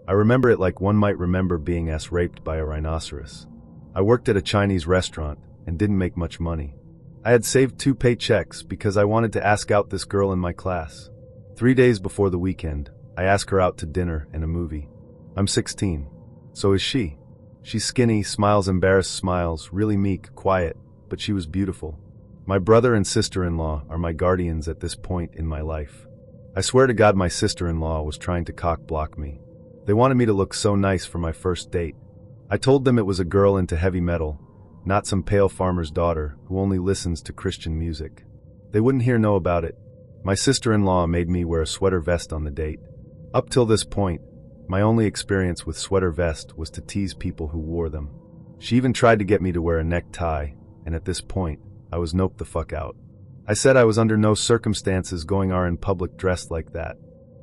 I remember it like one might remember being raped by a rhinoceros. I worked at a Chinese restaurant and didn't make much money. I had saved 2 paychecks because I wanted to ask out this girl in my class. 3 days before the weekend, I ask her out to dinner and a movie. I'm 16. So is she. She's skinny, smiles embarrassed smiles, really meek, quiet, but she was beautiful. My brother and sister-in-law are my guardians at this point in my life. I swear to God my sister-in-law was trying to cock-block me. They wanted me to look so nice for my first date. I told them it was a girl into heavy metal, not some pale farmer's daughter who only listens to Christian music. They wouldn't hear no about it. My sister-in-law made me wear a sweater vest on the date. Up till this point, my only experience with sweater vest was to tease people who wore them. She even tried to get me to wear a necktie, and at this point, I was noped the fuck out. I said I was under no circumstances going in public dressed like that.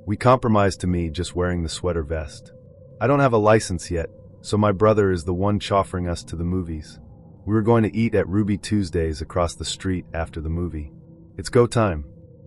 We compromised to me just wearing the sweater vest. I don't have a license yet, so my brother is the one chauffeuring us to the movies. We were going to eat at Ruby Tuesdays across the street after the movie. It's go time.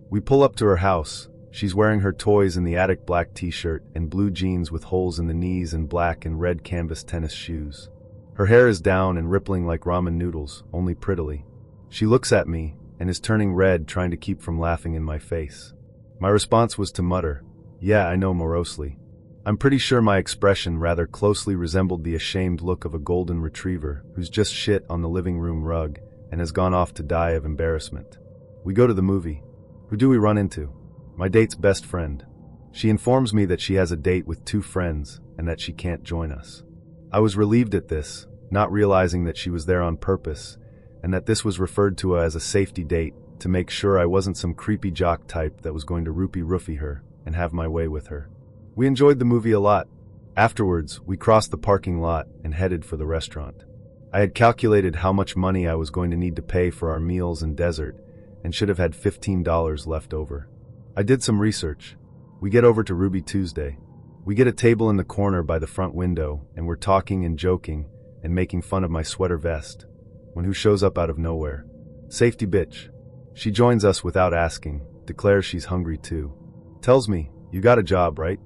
We pull up to her house. She's wearing her toys in the attic black t-shirt and blue jeans with holes in the knees and black and red canvas tennis shoes. Her hair is down and rippling like ramen noodles, only prettily. She looks at me and is turning red, trying to keep from laughing in my face. My response was to mutter, "Yeah, I know," morosely. I'm pretty sure my expression rather closely resembled the ashamed look of a golden retriever who's just shit on the living room rug and has gone off to die of embarrassment. We go to the movie. Who do we run into? My date's best friend. She informs me that she has a date with 2 friends and that she can't join us. I was relieved at this, not realizing that she was there on purpose and that this was referred to as a safety date to make sure I wasn't some creepy jock type that was going to roofie her and have my way with her. We enjoyed the movie a lot. Afterwards, we crossed the parking lot and headed for the restaurant. I had calculated how much money I was going to need to pay for our meals and dessert and should have had $15 left over. I did some research. We get over to Ruby Tuesday. We get a table in the corner by the front window and we're talking and joking and making fun of my sweater vest when who shows up out of nowhere? Safety bitch. She joins us without asking, declares she's hungry too. Tells me, "You got a job, right?"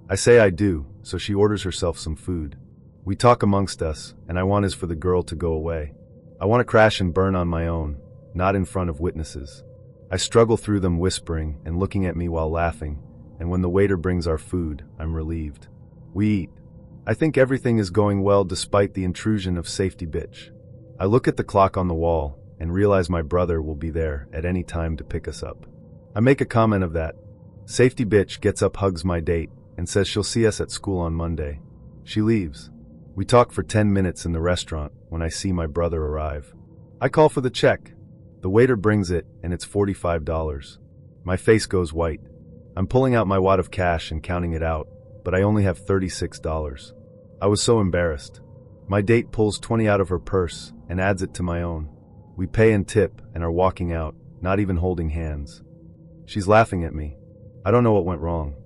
I say I do, so she orders herself some food. We talk amongst us, and I want is for the girl to go away. I want to crash and burn on my own, not in front of witnesses. I struggle through them whispering and looking at me while laughing, and when the waiter brings our food, I'm relieved. We eat. I think everything is going well despite the intrusion of safety bitch. I look at the clock on the wall and realize my brother will be there at any time to pick us up. I make a comment of that. Safety bitch gets up, hugs my date, and says she'll see us at school on Monday. She leaves. We talk for 10 minutes in the restaurant when I see my brother arrive. I call for the check. The waiter brings it, and it's $45. My face goes white. I'm pulling out my wad of cash and counting it out, but I only have $36. I was so embarrassed. My date pulls 20 out of her purse and adds it to my own. We pay and tip and are walking out, not even holding hands. She's laughing at me. I don't know what went wrong.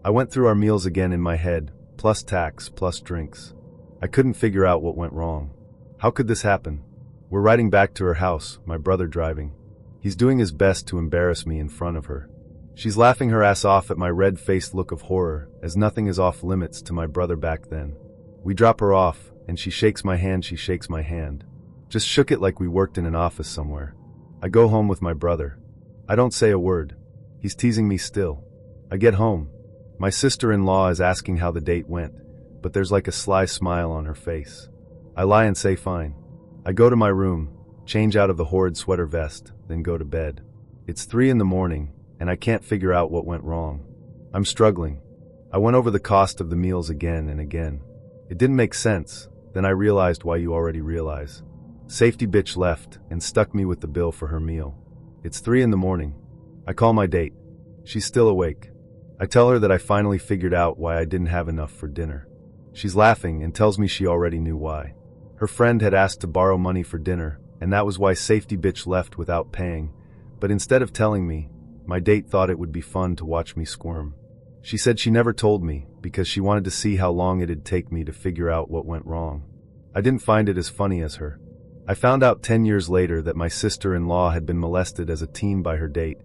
I went through our meals again in my head, plus tax, plus drinks. I couldn't figure out what went wrong. How could this happen? We're riding back to her house, my brother driving. He's doing his best to embarrass me in front of her. She's laughing her ass off at my red-faced look of horror, as nothing is off limits to my brother back then. We drop her off, and she shakes my hand. She shakes my hand. Just shook it like we worked in an office somewhere. I go home with my brother. I don't say a word. He's teasing me still. I get home. My sister-in-law is asking how the date went, but there's like a sly smile on her face. I lie and say fine. I go to my room, change out of the horrid sweater vest, then go to bed. It's 3 a.m, and I can't figure out what went wrong. I'm struggling. I went over the cost of the meals again and again. It didn't make sense. Then I realized why you already realize. Safety bitch left and stuck me with the bill for her meal. It's 3 a.m. I call my date. She's still awake. I tell her that I finally figured out why I didn't have enough for dinner. She's laughing and tells me she already knew why. Her friend had asked to borrow money for dinner, and that was why safety bitch left without paying. But instead of telling me, my date thought it would be fun to watch me squirm. She said she never told me because she wanted to see how long it'd take me to figure out what went wrong. I didn't find it as funny as her. I found out 10 years later that my sister-in-law had been molested as a teen by her date,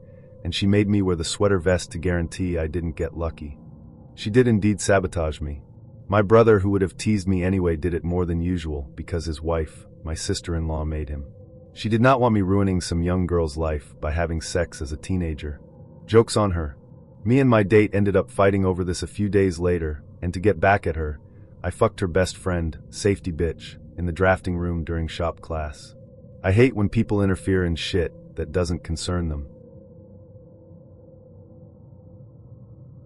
and she made me wear the sweater vest to guarantee I didn't get lucky. She did indeed sabotage me. My brother, who would have teased me anyway, did it more than usual because his wife, my sister-in-law, made him. She did not want me ruining some young girl's life by having sex as a teenager. Joke's on her. Me and my date ended up fighting over this a few days later, and to get back at her, I fucked her best friend, safety bitch, in the drafting room during shop class. I hate when people interfere in shit that doesn't concern them.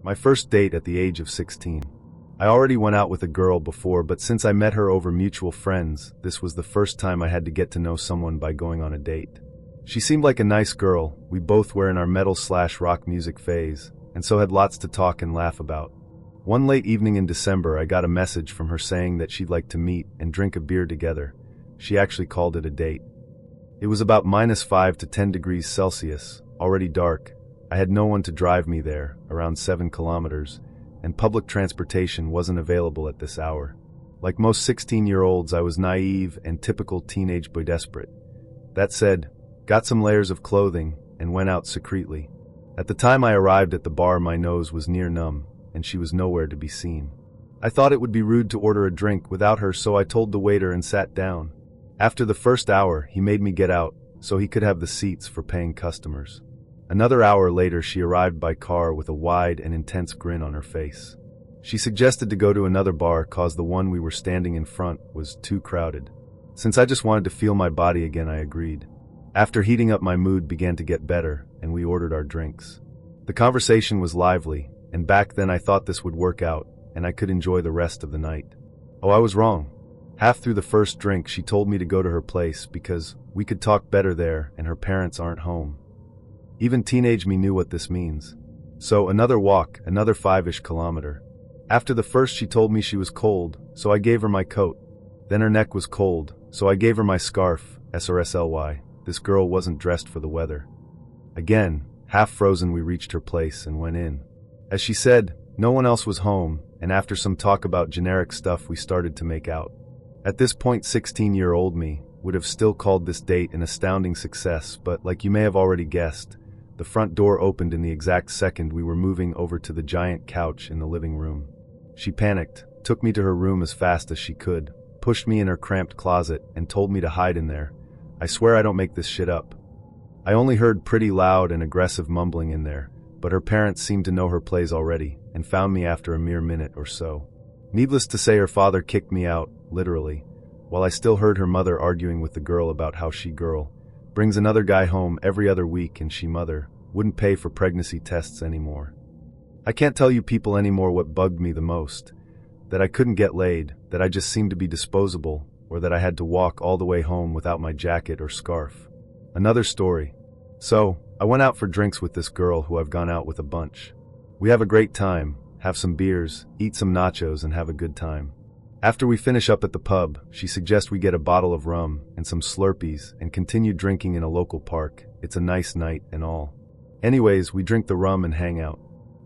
My first date at the age of 16. I already went out with a girl before, but since I met her over mutual friends, this was the first time I had to get to know someone by going on a date. She seemed like a nice girl. We both were in our metal/rock music phase, and so had lots to talk and laugh about. One late evening in December, I got a message from her saying that she'd like to meet and drink a beer together. She actually called it a date. It was about -5 to 10 degrees Celsius, already dark. I had no one to drive me there, around 7 kilometers, and public transportation wasn't available at this hour. Like most 16-year-olds, I was naive and typical teenage boy desperate. That said, got some layers of clothing and went out secretly. At the time I arrived at the bar, my nose was near numb, and she was nowhere to be seen. I thought it would be rude to order a drink without her, so I told the waiter and sat down. After the first hour, he made me get out so he could have the seats for paying customers. Another hour later, she arrived by car with a wide and intense grin on her face. She suggested to go to another bar cause the one we were standing in front was too crowded. Since I just wanted to feel my body again, I agreed. After heating up, my mood began to get better, and we ordered our drinks. The conversation was lively, and back then I thought this would work out, and I could enjoy the rest of the night. Oh, I was wrong. Half through the first drink, she told me to go to her place because we could talk better there and her parents aren't home. Even teenage me knew what this means. So another walk, another 5-ish kilometer. After the first, she told me she was cold, so I gave her my coat. Then her neck was cold, so I gave her my scarf, SRSLY. This girl wasn't dressed for the weather. Again, half frozen, we reached her place and went in. As she said, no one else was home, and after some talk about generic stuff, we started to make out. At this point, 16-year-old me would have still called this date an astounding success, but like you may have already guessed, the front door opened in the exact second we were moving over to the giant couch in the living room. She panicked, took me to her room as fast as she could, pushed me in her cramped closet, and told me to hide in there. I swear I don't make this shit up. I only heard pretty loud and aggressive mumbling in there, but her parents seemed to know her plays already, and found me after a mere minute or so. Needless to say, her father kicked me out, literally, while I still heard her mother arguing with the girl about how she girl brings another guy home every other week and she mother wouldn't pay for pregnancy tests anymore. I can't tell you people anymore what bugged me the most. That I couldn't get laid, that I just seemed to be disposable, or that I had to walk all the way home without my jacket or scarf. Another story. So, I went out for drinks with this girl who I've gone out with a bunch. We have a great time, have some beers, eat some nachos, and have a good time. After we finish up at the pub, she suggests we get a bottle of rum and some Slurpees and continue drinking in a local park. It's a nice night and all. Anyways, we drink the rum and hang out.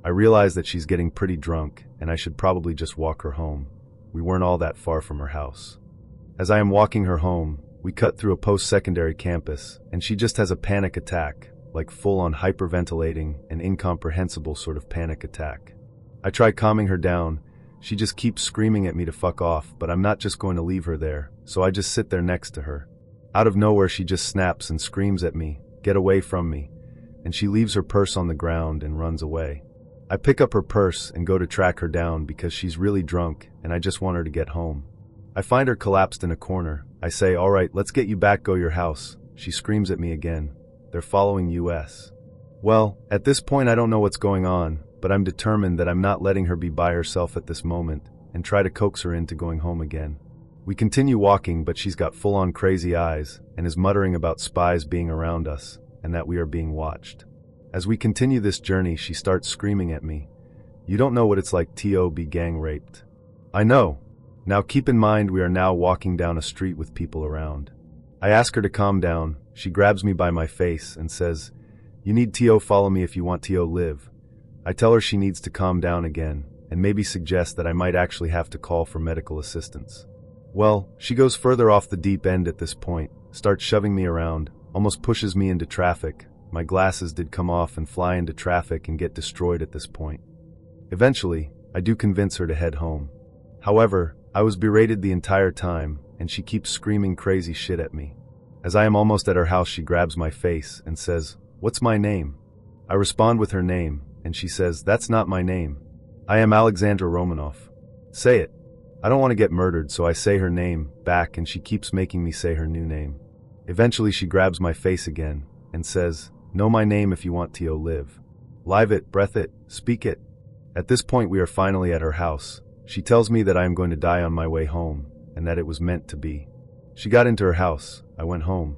I realize that she's getting pretty drunk and I should probably just walk her home. We weren't all that far from her house. As I am walking her home, we cut through a post-secondary campus and she just has a panic attack, like full-on hyperventilating, an incomprehensible sort of panic attack. I try calming her down. She just keeps screaming at me to fuck off, but I'm not just going to leave her there, so I just sit there next to her. Out of nowhere, she just snaps and screams at me, "Get away from me," and she leaves her purse on the ground and runs away. I pick up her purse and go to track her down because she's really drunk and I just want her to get home. I find her collapsed in a corner. I say, "All right, let's get you back, go your house." She screams at me again. They're following us. Well, at this point I don't know what's going on, but I'm determined that I'm not letting her be by herself at this moment and try to coax her into going home again. We continue walking, but she's got full-on crazy eyes and is muttering about spies being around us and that we are being watched. As we continue this journey, she starts screaming at me, "You don't know what it's like to be gang raped." I know. Now keep in mind we are now walking down a street with people around. I ask her to calm down. She grabs me by my face and says, "You need to follow me if you want to live." I tell her she needs to calm down again and maybe suggest that I might actually have to call for medical assistance. Well, she goes further off the deep end at this point, starts shoving me around, almost pushes me into traffic. My glasses did come off and fly into traffic and get destroyed at this point. Eventually, I do convince her to head home. However, I was berated the entire time, and she keeps screaming crazy shit at me. As I am almost at her house, she grabs my face and says, "What's my name?" I respond with her name, and she says, "That's not my name. I am Alexandra Romanoff." "Say it." I don't want to get murdered, so I say her name back, and she keeps making me say her new name. Eventually she grabs my face again and says, "Know my name if you want to live. Live it, breath it, speak it." At this point we are finally at her house. She tells me that I am going to die on my way home, and that it was meant to be. She got into her house. I went home.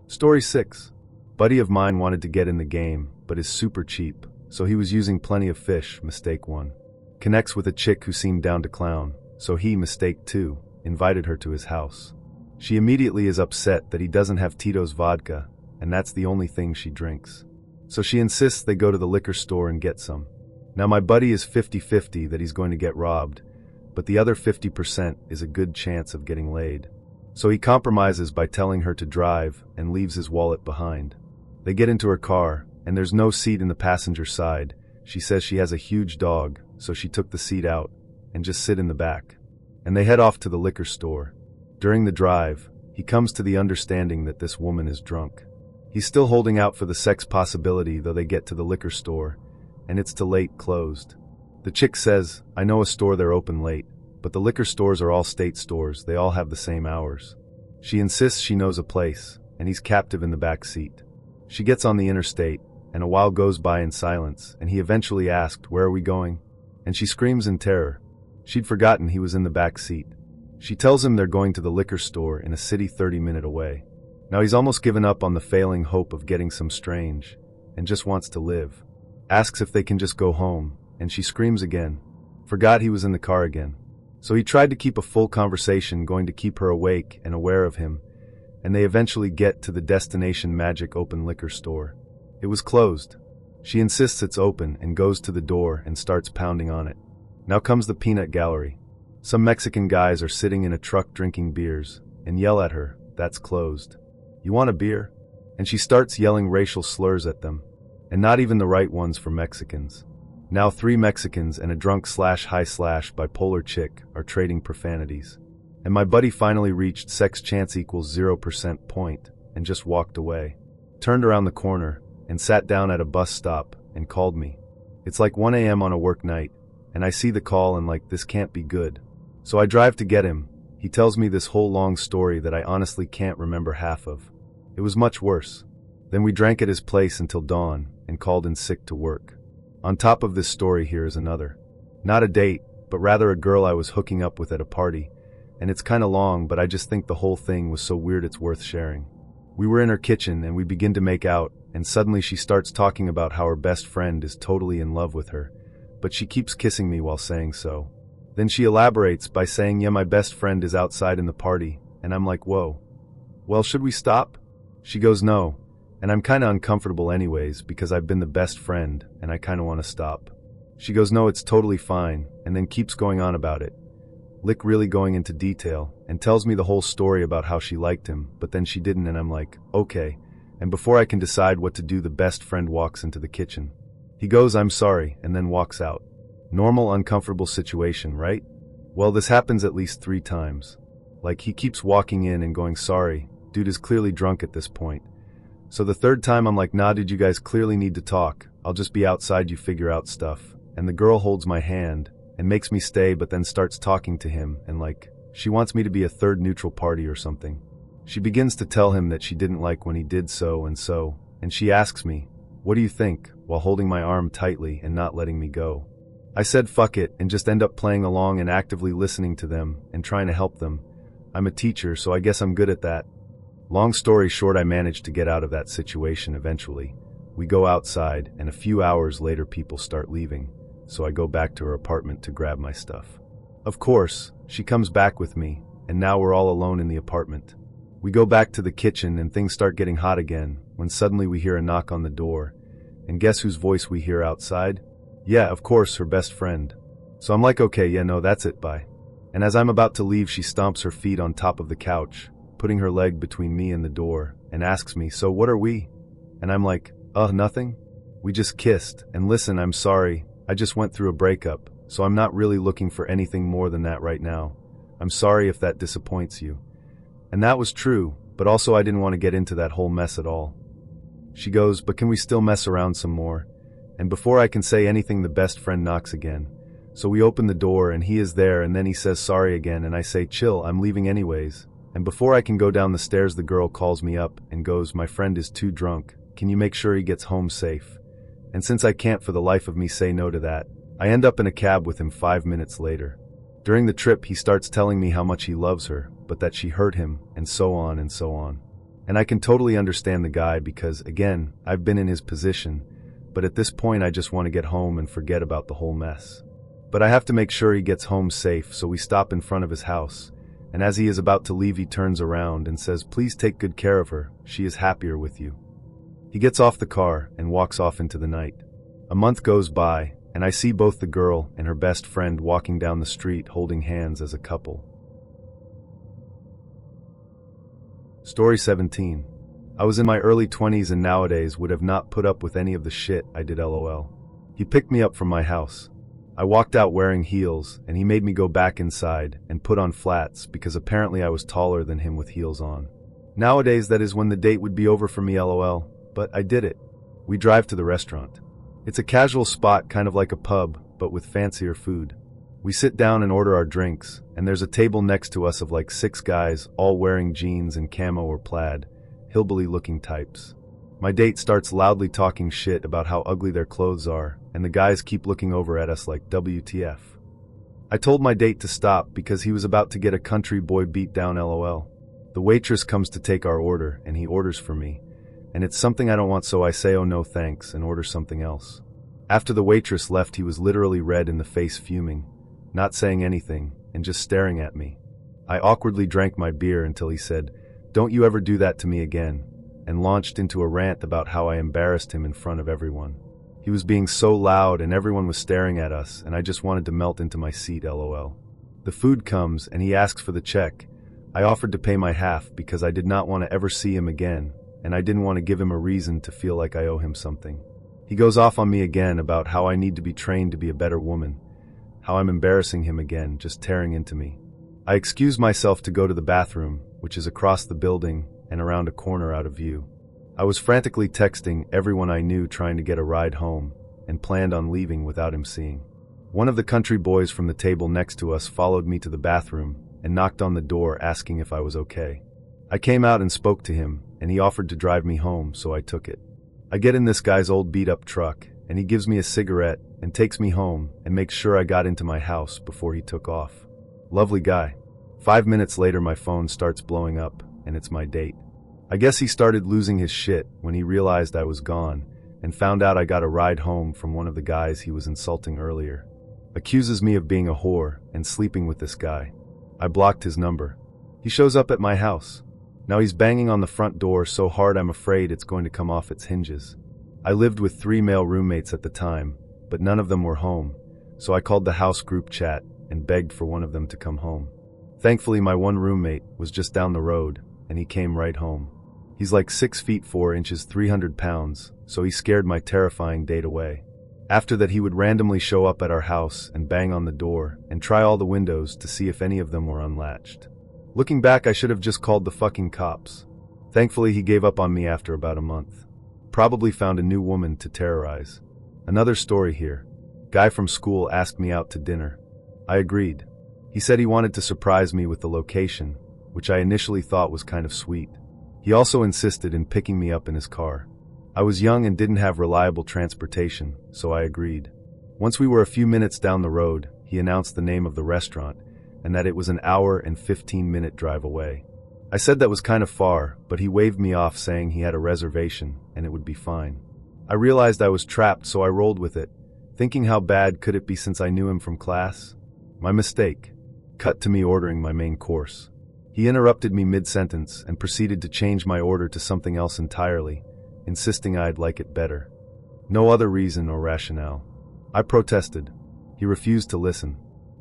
Story 6. Buddy of mine wanted to get in the game, but is super cheap, so he was using plenty of fish, mistake 1. Connects with a chick who seemed down to clown, so he, mistake 2, invited her to his house. She immediately is upset that he doesn't have Tito's vodka, and that's the only thing she drinks. So she insists they go to the liquor store and get some. Now my buddy is 50-50 that he's going to get robbed, but the other 50% is a good chance of getting laid. So he compromises by telling her to drive and leaves his wallet behind. They get into her car, and there's no seat in the passenger side. She says she has a huge dog, so she took the seat out and just sit in the back. And they head off to the liquor store. During the drive, he comes to the understanding that this woman is drunk. He's still holding out for the sex possibility, though they get to the liquor store, and it's too late, closed. The chick says, "I know a store they're open late, but the liquor stores are all state stores, they all have the same hours." She insists she knows a place, and he's captive in the back seat. She gets on the interstate, and a while goes by in silence, and he eventually asked, "Where are we going?" And she screams in terror. She'd forgotten he was in the back seat. She tells him they're going to the liquor store in a city 30 minutes away. Now he's almost given up on the failing hope of getting some strange, and just wants to live. Asks if they can just go home, and she screams again. Forgot he was in the car again. So he tried to keep a full conversation, going to keep her awake and aware of him, and they eventually get to the destination magic open liquor store. It was closed. She insists it's open and goes to the door and starts pounding on it. Now comes the peanut gallery. Some Mexican guys are sitting in a truck drinking beers and yell at her, "That's closed. You want a beer?" And she starts yelling racial slurs at them, and not even the right ones for Mexicans. Now 3 Mexicans and a drunk/high/bipolar chick are trading profanities. And my buddy finally reached sex chance equals 0% point and just walked away. Turned around the corner and sat down at a bus stop and called me. It's like 1 a.m. on a work night, and I see the call and like, this can't be good. So I drive to get him. He tells me this whole long story that I honestly can't remember half of. It was much worse. Then we drank at his place until dawn and called in sick to work. On top of this story, here is another. Not a date, but rather a girl I was hooking up with at a party. And it's kinda long, but I just think the whole thing was so weird it's worth sharing. We were in her kitchen and we begin to make out, and suddenly she starts talking about how her best friend is totally in love with her, but she keeps kissing me while saying so. Then she elaborates by saying, "Yeah, my best friend is outside in the party," and I'm like, whoa. Well, should we stop? She goes, "No," and I'm kinda uncomfortable anyways because I've been the best friend and I kinda wanna stop. She goes, "No, it's totally fine," and then keeps going on about it. Really going into detail, and tells me the whole story about how she liked him, but then she didn't, and I'm like, okay. And before I can decide what to do, the best friend walks into the kitchen. He goes, "I'm sorry," and then walks out. Normal, uncomfortable situation, right? Well, this happens at least 3 times. Like, he keeps walking in and going, "Sorry." Dude is clearly drunk at this point. So the 3rd time I'm like, "Nah, dude, you guys clearly need to talk. I'll just be outside, you figure out stuff." And the girl holds my hand and makes me stay, but then starts talking to him, and like, she wants me to be a 3rd neutral party or something. She begins to tell him that she didn't like when he did so, and she asks me, "What do you think?" while holding my arm tightly and not letting me go. I said fuck it and just end up playing along and actively listening to them and trying to help them. I'm a teacher, so I guess I'm good at that. Long story short, I managed to get out of that situation eventually. We go outside, and a few hours later people start leaving, so I go back to her apartment to grab my stuff. Of course, she comes back with me, and now we're all alone in the apartment. We go back to the kitchen and things start getting hot again, when suddenly we hear a knock on the door, and guess whose voice we hear outside? Yeah, of course, her best friend. So I'm like, okay, yeah, no, that's it, bye. And as I'm about to leave, she stomps her feet on top of the couch, putting her leg between me and the door, and asks me, "So what are we?" And I'm like, nothing. We just kissed, and listen, I'm sorry, I just went through a breakup, so I'm not really looking for anything more than that right now. I'm sorry if that disappoints you. And that was true, but also I didn't want to get into that whole mess at all. She goes, but can we still mess around some more? And before I can say anything, the best friend knocks again. So we open the door and he is there, and then he says sorry again, and I say, chill, I'm leaving anyways. And before I can go down the stairs, the girl calls me up and goes, my friend is too drunk. Can you make sure he gets home safe? And since I can't for the life of me say no to that, I end up in a cab with him 5 minutes later. During the trip, he starts telling me how much he loves her, but that she hurt him, and so on and so on. And I can totally understand the guy because, again, I've been in his position, but at this point I just want to get home and forget about the whole mess. But I have to make sure he gets home safe, so we stop in front of his house, and as he is about to leave, he turns around and says, please take good care of her, she is happier with you. He gets off the car and walks off into the night. A month goes by, and I see both the girl and her best friend walking down the street holding hands as a couple. Story 17. I was in my early 20s and nowadays would have not put up with any of the shit I did, lol. He picked me up from my house. I walked out wearing heels, and he made me go back inside and put on flats because apparently I was taller than him with heels on. Nowadays that is when the date would be over for me, lol, but I did it. We drive to the restaurant. It's a casual spot, kind of like a pub, but with fancier food. We sit down and order our drinks, and there's a table next to us of like 6 guys, all wearing jeans and camo or plaid, hillbilly-looking types. My date starts loudly talking shit about how ugly their clothes are, and the guys keep looking over at us like WTF. I told my date to stop because he was about to get a country boy beat down, lol. The waitress comes to take our order, and he orders for me. And it's something I don't want, so I say oh no thanks and order something else. After the waitress left, he was literally red in the face, fuming, not saying anything, and just staring at me. I awkwardly drank my beer until he said, don't you ever do that to me again, and launched into a rant about how I embarrassed him in front of everyone. He was being so loud and everyone was staring at us, and I just wanted to melt into my seat, lol. The food comes and he asks for the check. I offered to pay my half because I did not want to ever see him again, and I didn't want to give him a reason to feel like I owe him something. He goes off on me again about how I need to be trained to be a better woman, how I'm embarrassing him again, just tearing into me. I excuse myself to go to the bathroom, which is across the building and around a corner out of view. I was frantically texting everyone I knew trying to get a ride home, and planned on leaving without him seeing. One of the country boys from the table next to us followed me to the bathroom and knocked on the door asking if I was okay. I came out and spoke to him, and he offered to drive me home, so I took it. I get in this guy's old beat-up truck, and he gives me a cigarette and takes me home and makes sure I got into my house before he took off. Lovely guy. 5 minutes later, my phone starts blowing up, and it's my date. I guess he started losing his shit when he realized I was gone and found out I got a ride home from one of the guys he was insulting earlier. Accuses me of being a whore and sleeping with this guy. I blocked his number. He shows up at my house. Now he's banging on the front door so hard I'm afraid it's going to come off its hinges. I lived with 3 male roommates at the time, but none of them were home, so I called the house group chat and begged for one of them to come home. Thankfully, my one roommate was just down the road, and he came right home. He's like 6 feet 4 inches, 300 pounds, so he scared my terrifying date away. After that, he would randomly show up at our house and bang on the door and try all the windows to see if any of them were unlatched. Looking back, I should have just called the fucking cops. Thankfully, he gave up on me after about a month. Probably found a new woman to terrorize. Another story here. Guy from school asked me out to dinner. I agreed. He said he wanted to surprise me with the location, which I initially thought was kind of sweet. He also insisted in picking me up in his car. I was young and didn't have reliable transportation, so I agreed. Once we were a few minutes down the road, he announced the name of the restaurant, and that it was an hour and 15-minute drive away. I said that was kind of far, but he waved me off saying he had a reservation and it would be fine. I realized I was trapped, so I rolled with it, thinking how bad could it be since I knew him from class? My mistake. Cut to me ordering my main course. He interrupted me mid-sentence and proceeded to change my order to something else entirely, insisting I'd like it better. No other reason or rationale. I protested. He refused to listen.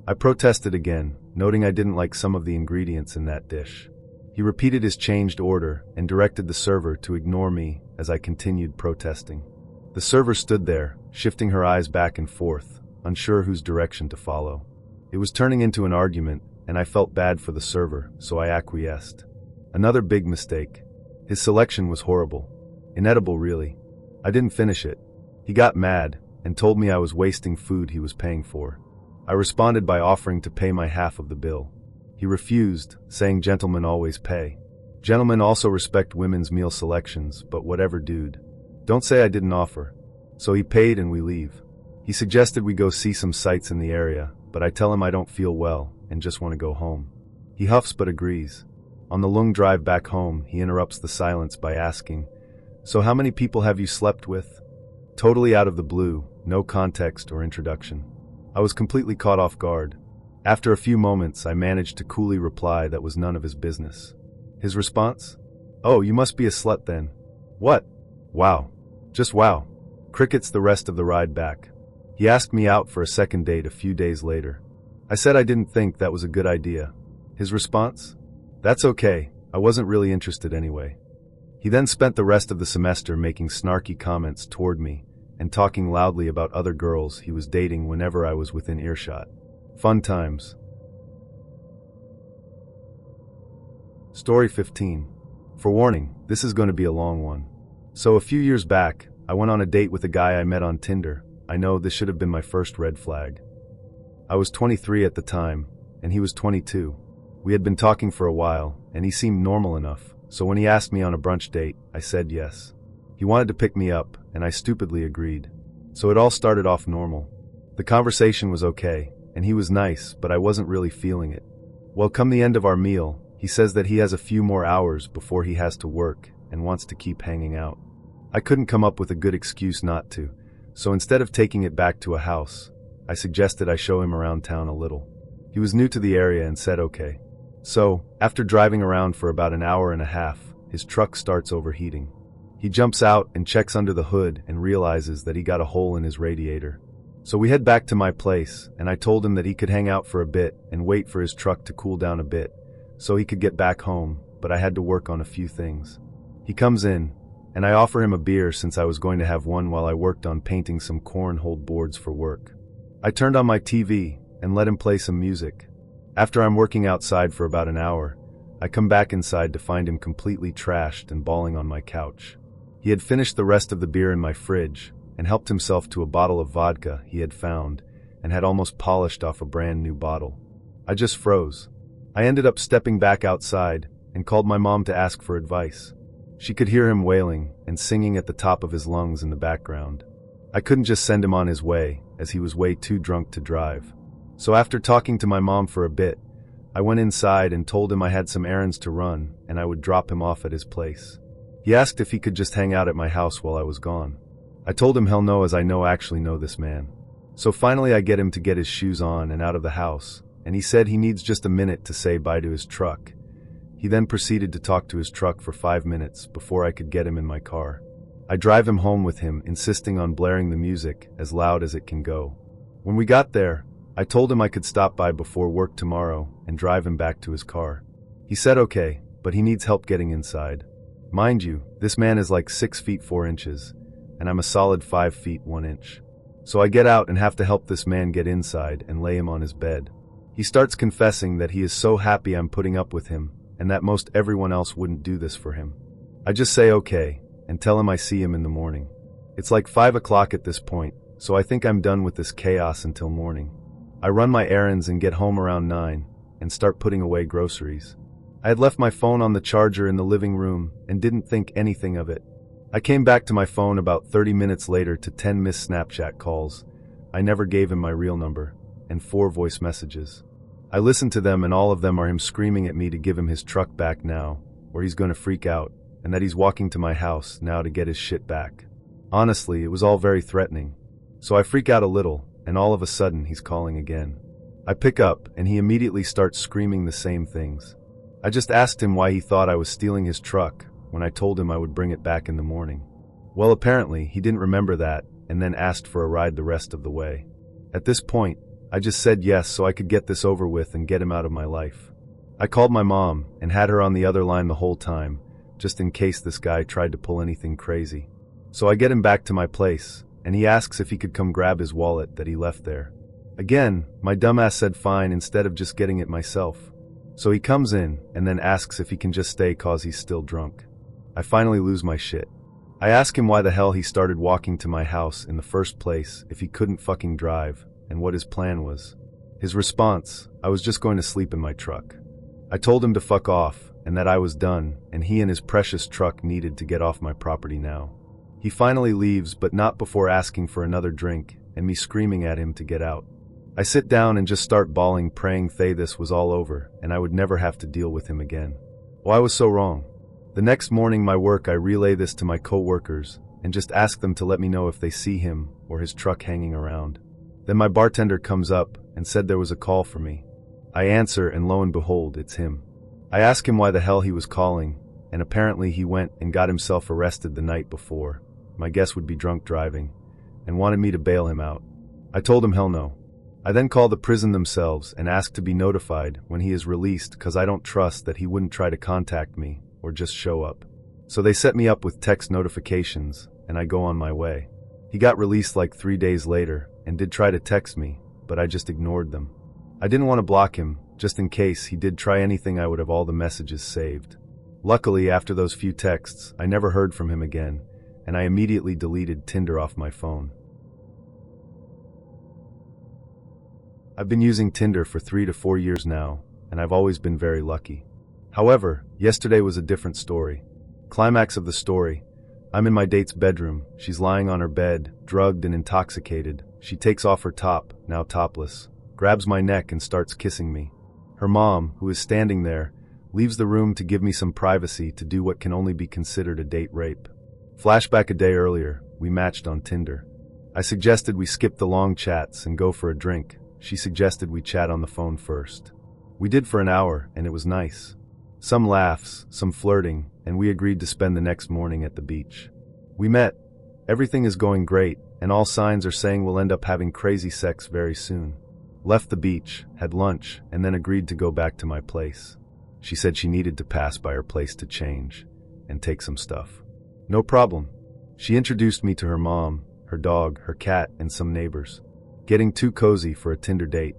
I protested again, noting I didn't like some of the ingredients in that dish. He repeated his changed order and directed the server to ignore me as I continued protesting. The server stood there, shifting her eyes back and forth, unsure whose direction to follow. It was turning into an argument, and I felt bad for the server, so I acquiesced. Another big mistake. His selection was horrible. Inedible, really. I didn't finish it. He got mad and told me I was wasting food he was paying for. I responded by offering to pay my half of the bill. He refused, saying gentlemen always pay. Gentlemen also respect women's meal selections, but whatever, dude. Don't say I didn't offer. So he paid and we leave. He suggested we go see some sights in the area, but I tell him I don't feel well and just want to go home. He huffs but agrees. On the long drive back home, he interrupts the silence by asking, "So how many people have you slept with?" Totally out of the blue, no context or introduction. I was completely caught off guard. After a few moments, I managed to coolly reply that was none of his business. His response? "Oh, you must be a slut then." What? Wow. Just wow. Crickets the rest of the ride back. He asked me out for a second date a few days later. I said I didn't think that was a good idea. His response? "That's okay, I wasn't really interested anyway." He then spent the rest of the semester making snarky comments toward me and talking loudly about other girls he was dating whenever I was within earshot. Fun times. Story 15. Forewarning, this is going to be a long one. So a few years back, I went on a date with a guy I met on Tinder. I know this should have been my first red flag. I was 23 at the time, and he was 22. We had been talking for a while, and he seemed normal enough, so when he asked me on a brunch date, I said yes. He wanted to pick me up, and I stupidly agreed. So it all started off normal. The conversation was okay, and he was nice, but I wasn't really feeling it. Well, come the end of our meal, he says that he has a few more hours before he has to work and wants to keep hanging out. I couldn't come up with a good excuse not to, so instead of taking it back to a house, I suggested I show him around town a little. He was new to the area and said okay. So, after driving around for about an hour and a half, his truck starts overheating. He jumps out and checks under the hood and realizes that he got a hole in his radiator. So we head back to my place, and I told him that he could hang out for a bit and wait for his truck to cool down a bit, so he could get back home, but I had to work on a few things. He comes in, and I offer him a beer since I was going to have one while I worked on painting some cornhole boards for work. I turned on my TV and let him play some music. After I'm working outside for about an hour, I come back inside to find him completely trashed and bawling on my couch. He had finished the rest of the beer in my fridge and helped himself to a bottle of vodka he had found and had almost polished off a brand new bottle. I just froze. I ended up stepping back outside and called my mom to ask for advice. She could hear him wailing and singing at the top of his lungs in the background. I couldn't just send him on his way, as he was way too drunk to drive. So after talking to my mom for a bit, I went inside and told him I had some errands to run and I would drop him off at his place. He asked if he could just hang out at my house while I was gone. I told him hell no, as I actually know this man. So finally I get him to get his shoes on and out of the house, and he said he needs just a minute to say bye to his truck. He then proceeded to talk to his truck for 5 minutes before I could get him in my car. I drive him home with him, insisting on blaring the music as loud as it can go. When we got there, I told him I could stop by before work tomorrow and drive him back to his car. He said okay, but he needs help getting inside. Mind you, this man is like 6 feet 4 inches, and I'm a solid 5 feet 1 inch. So I get out and have to help this man get inside and lay him on his bed. He starts confessing that he is so happy I'm putting up with him, and that most everyone else wouldn't do this for him. I just say okay, and tell him I see him in the morning. It's like 5 o'clock at this point, so I think I'm done with this chaos until morning. I run my errands and get home around 9, and start putting away groceries. I had left my phone on the charger in the living room and didn't think anything of it. I came back to my phone about 30 minutes later to 10 missed Snapchat calls. I never gave him my real number, and 4 voice messages. I listened to them, and all of them are him screaming at me to give him his truck back now, or he's going to freak out, and that he's walking to my house now to get his shit back. Honestly, it was all very threatening. So I freak out a little, and all of a sudden he's calling again. I pick up, and he immediately starts screaming the same things. I just asked him why he thought I was stealing his truck when I told him I would bring it back in the morning. Well, apparently he didn't remember that and then asked for a ride the rest of the way. At this point, I just said yes so I could get this over with and get him out of my life. I called my mom and had her on the other line the whole time, just in case this guy tried to pull anything crazy. So I get him back to my place, and he asks if he could come grab his wallet that he left there. Again, my dumbass said fine instead of just getting it myself. So he comes in and then asks if he can just stay cause he's still drunk. I finally lose my shit. I ask him why the hell he started walking to my house in the first place if he couldn't fucking drive, and what his plan was. His response, I was just going to sleep in my truck. I told him to fuck off, and that I was done, and he and his precious truck needed to get off my property now. He finally leaves, but not before asking for another drink, and me screaming at him to get out. I sit down and just start bawling, praying this was all over, and I would never have to deal with him again. Well, I was so wrong. The next morning my work I relay this to my co-workers, and just ask them to let me know if they see him or his truck hanging around. Then my bartender comes up and said there was a call for me. I answer and lo and behold, it's him. I ask him why the hell he was calling, and apparently he went and got himself arrested the night before. My guess would be drunk driving, and wanted me to bail him out. I told him hell no. I then called the prison themselves and asked to be notified when he is released cause I don't trust that he wouldn't try to contact me or just show up. So they set me up with text notifications, and I go on my way. He got released like 3 days later and did try to text me, but I just ignored them. I didn't want to block him, just in case he did try anything. I would have all the messages saved. Luckily, after those few texts, I never heard from him again, and I immediately deleted Tinder off my phone. I've been using Tinder for 3 to 4 years now, and I've always been very lucky. However, yesterday was a different story. Climax of the story. I'm in my date's bedroom. She's lying on her bed, drugged and intoxicated. She takes off her top, now topless, grabs my neck and starts kissing me. Her mom, who is standing there, leaves the room to give me some privacy to do what can only be considered a date rape. Flashback a day earlier, we matched on Tinder. I suggested we skip the long chats and go for a drink. She suggested we chat on the phone first. We did for an hour, and it was nice. Some laughs, some flirting, and we agreed to spend the next morning at the beach. We met. Everything is going great, and all signs are saying we'll end up having crazy sex very soon. Left the beach, had lunch, and then agreed to go back to my place. She said she needed to pass by her place to change and take some stuff. No problem. She introduced me to her mom, her dog, her cat, and some neighbors. Getting too cozy for a Tinder date.